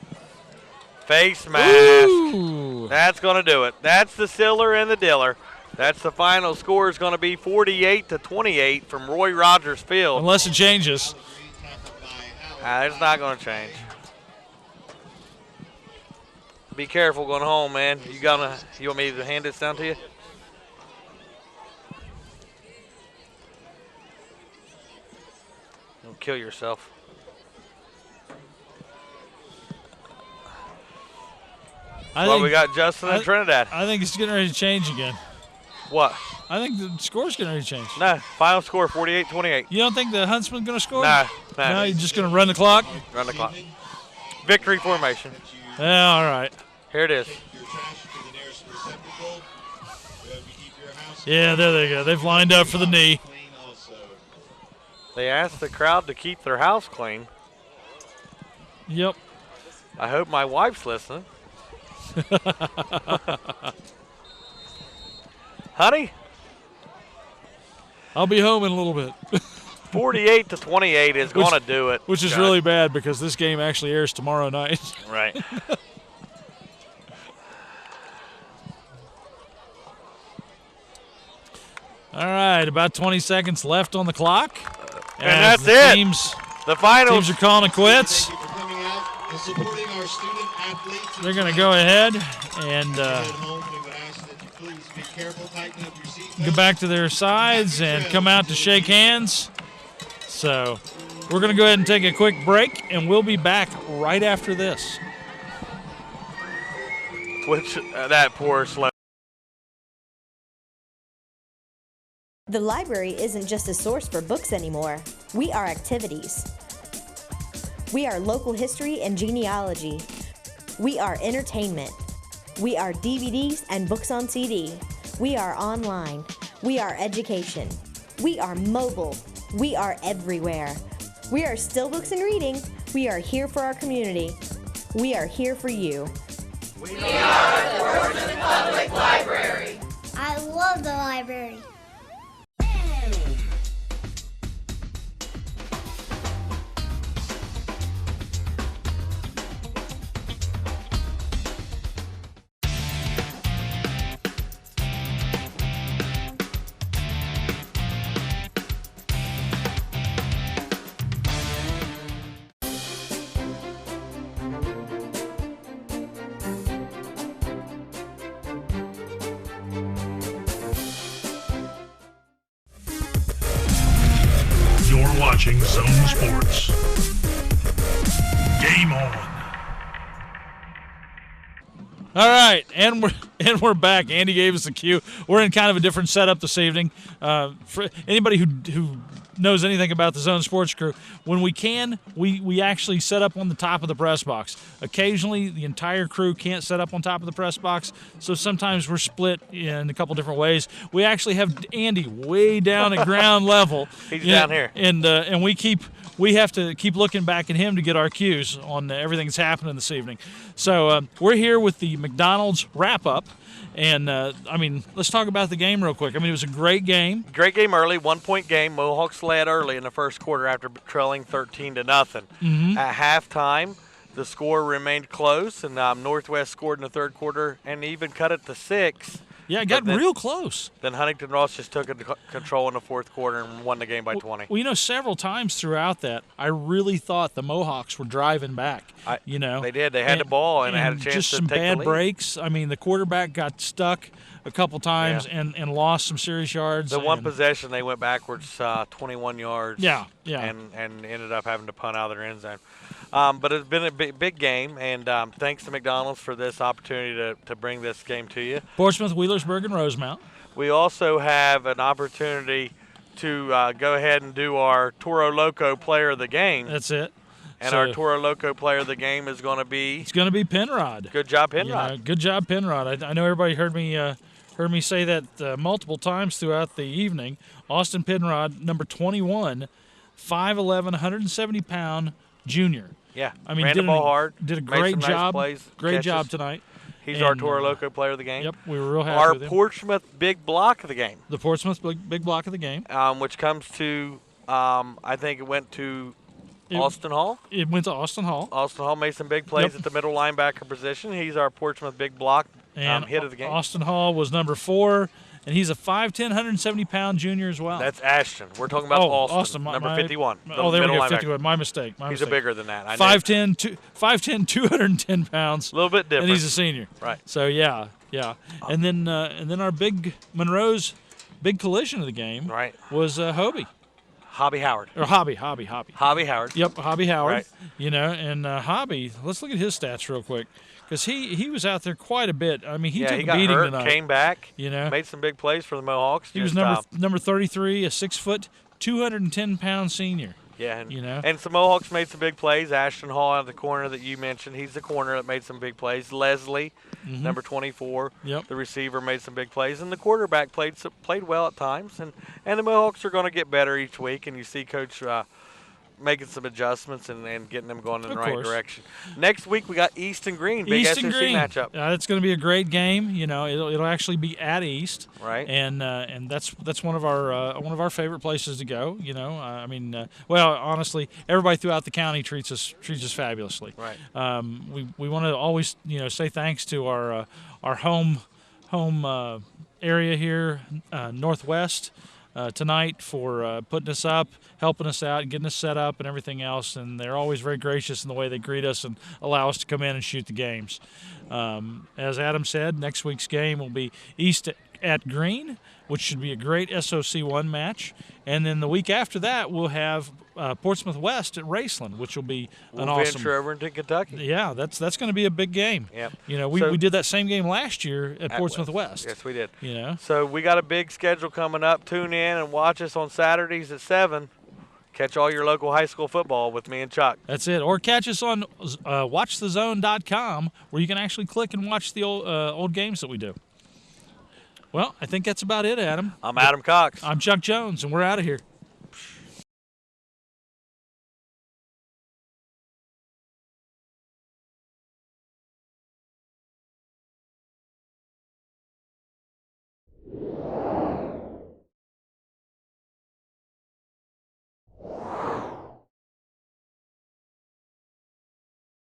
[SPEAKER 2] Face mask.
[SPEAKER 1] Ooh.
[SPEAKER 2] That's going to do it. That's the Siller and the Diller. That's the final score is going to be 48-28 from Roy Rogers Field.
[SPEAKER 1] Unless it changes.
[SPEAKER 2] It's not going to change. Be careful going home, man. You want me to hand this down to you? Don't kill yourself. We got Justin and Trinidad.
[SPEAKER 1] I think it's getting ready to change again.
[SPEAKER 2] What?
[SPEAKER 1] I think the score's getting ready to change.
[SPEAKER 2] No, final score 48-28.
[SPEAKER 1] You don't think the Huntsman's going to score?
[SPEAKER 2] No.
[SPEAKER 1] No, you're just going to run the clock?
[SPEAKER 2] Run the clock. Victory formation.
[SPEAKER 1] Yeah, all right.
[SPEAKER 2] Here it is.
[SPEAKER 1] Yeah, there they go. They've lined up for the knee.
[SPEAKER 2] They asked the crowd to keep their house clean.
[SPEAKER 1] Yep.
[SPEAKER 2] I hope my wife's listening. Honey?
[SPEAKER 1] I'll be home in a little bit.
[SPEAKER 2] 48-28 is going to do it.
[SPEAKER 1] Which is really bad because this game actually airs tomorrow night.
[SPEAKER 2] Right.
[SPEAKER 1] All right, about 20 seconds left on the clock.
[SPEAKER 2] And that's it. The finals.
[SPEAKER 1] Teams are calling it quits. They're going to go ahead and go back to their sides and come out to shake hands. So we're going to go ahead and take a quick break, and we'll be back right after this.
[SPEAKER 2] That poor slow.
[SPEAKER 5] The library isn't just a source for books anymore. We are activities. We are local history and genealogy. We are entertainment. We are DVDs and books on CD. We are online. We are education. We are mobile. We are everywhere. We are still books and reading. We are here for our community. We are here for you.
[SPEAKER 3] We are the Portsmouth Public Library.
[SPEAKER 7] I love the library.
[SPEAKER 9] You're watching Zone Sports. Game on.
[SPEAKER 1] All right, and we're back. Andy gave us the cue. We're in kind of a different setup this evening. For anybody who knows anything about the Zone Sports crew, when we can, we actually set up on the top of the press box. Occasionally, the entire crew can't set up on top of the press box, so sometimes we're split in a couple different ways. We actually have Andy way down at ground level.
[SPEAKER 2] He's down here,
[SPEAKER 1] and we have to keep looking back at him to get our cues on everything that's happening this evening. So we're here with the McDonald's wrap-up. And, let's talk about the game real quick. It was a great game.
[SPEAKER 2] Great game early, 1-point game. Mohawks led early in the first quarter after trailing 13-0.
[SPEAKER 1] Mm-hmm.
[SPEAKER 2] At halftime, the score remained close, and Northwest scored in the third quarter and even cut it to 6
[SPEAKER 1] Yeah, it got real close.
[SPEAKER 2] Then Huntington Ross just took control in the fourth quarter and won the game by 20.
[SPEAKER 1] Well, several times throughout that, I really thought the Mohawks were driving back.
[SPEAKER 2] They did. They had the ball and had a chance
[SPEAKER 1] just
[SPEAKER 2] to
[SPEAKER 1] some
[SPEAKER 2] take
[SPEAKER 1] bad
[SPEAKER 2] the lead.
[SPEAKER 1] breaks. I mean, the quarterback got stuck a couple times and lost some serious yards.
[SPEAKER 2] The one possession, they went backwards 21 yards.
[SPEAKER 1] Yeah.
[SPEAKER 2] And ended up having to punt out of their end zone. But it's been a big game, and thanks to McDonald's for this opportunity to bring this game to you.
[SPEAKER 1] Portsmouth, Wheelersburg, and Rosemount.
[SPEAKER 2] We also have an opportunity to go ahead and do our Toro Loco Player of the Game.
[SPEAKER 1] That's it.
[SPEAKER 2] And our Toro Loco Player of the Game is going to be?
[SPEAKER 1] It's going to be Penrod.
[SPEAKER 2] Good job, Penrod.
[SPEAKER 1] Good job, Penrod. I know everybody heard me say that multiple times throughout the evening. Austin Penrod, number 21, 5'11", 170-pound junior.
[SPEAKER 2] Yeah,
[SPEAKER 1] I mean,
[SPEAKER 2] ran the ball hard.
[SPEAKER 1] Did a great job.
[SPEAKER 2] Nice plays,
[SPEAKER 1] great
[SPEAKER 2] catches.
[SPEAKER 1] Job tonight.
[SPEAKER 2] He's our Toro Loco Player of the Game.
[SPEAKER 1] Yep, we were real happy with him.
[SPEAKER 2] Our Portsmouth Big Block of the Game.
[SPEAKER 1] The Portsmouth Big Block of the Game.
[SPEAKER 2] Which comes to, I think it went to Austin Hall.
[SPEAKER 1] It went to Austin Hall.
[SPEAKER 2] Austin Hall made some big plays at the middle linebacker position. He's our Portsmouth Big Block hit of the game.
[SPEAKER 1] Austin Hall was number 4. And he's a 5'10", 170-pound junior as well.
[SPEAKER 2] That's Ashton. We're talking about Austin, number 51.
[SPEAKER 1] There we go, 51. My mistake.
[SPEAKER 2] He's a bigger than that.
[SPEAKER 1] 5'10", 210 pounds.
[SPEAKER 2] A little bit different.
[SPEAKER 1] And he's a senior.
[SPEAKER 2] Right.
[SPEAKER 1] So, yeah. And then our Monroe's big collision of the game was Hobie.
[SPEAKER 2] Hobby Howard.
[SPEAKER 1] Or Hobby.
[SPEAKER 2] Hobby Howard.
[SPEAKER 1] Yep, Hobby Howard.
[SPEAKER 2] Right.
[SPEAKER 1] And Hobby, let's look at his stats real quick. Because he was out there quite a bit. I mean, he took a beating
[SPEAKER 2] hurt,
[SPEAKER 1] tonight.
[SPEAKER 2] Came back, made some big plays for the Mohawks.
[SPEAKER 1] He was number 33, a 6', 210-pound senior.
[SPEAKER 2] Yeah, and some Mohawks made some big plays. Ashton Hall out of the corner that you mentioned, he's the corner that made some big plays. Leslie, number 24, the receiver, made some big plays. And the quarterback played well at times. And the Mohawks are going to get better each week, and you see Coach making some adjustments and getting them going in the right direction. Next week we got East and Green, big SEC matchup.
[SPEAKER 1] It's going to be a great game. It'll actually be at East,
[SPEAKER 2] right?
[SPEAKER 1] And that's one of our favorite places to go. Honestly, everybody throughout the county treats us fabulously.
[SPEAKER 2] Right.
[SPEAKER 1] We want to always say thanks to our home area here, Northwest. Tonight for putting us up, helping us out, getting us set up and everything else. And they're always very gracious in the way they greet us and allow us to come in and shoot the games. As Adam said, next week's game will be East at Green, which should be a great SOC1 match. And then the week after that, we'll have Portsmouth West at Raceland, which will be an awesome.
[SPEAKER 2] Venture over into Kentucky.
[SPEAKER 1] Yeah, that's going to be a big game.
[SPEAKER 2] Yep.
[SPEAKER 1] We did that same game last year at Portsmouth West.
[SPEAKER 2] Yes, we did. So we got a big schedule coming up. Tune in and watch us on Saturdays at 7. Catch all your local high school football with me and Chuck.
[SPEAKER 1] That's it. Or catch us on watchthezone.com, where you can actually click and watch the old games that we do. Well, I think that's about it, Adam.
[SPEAKER 2] I'm Adam Cox.
[SPEAKER 1] I'm Chuck Jones, and we're out of here.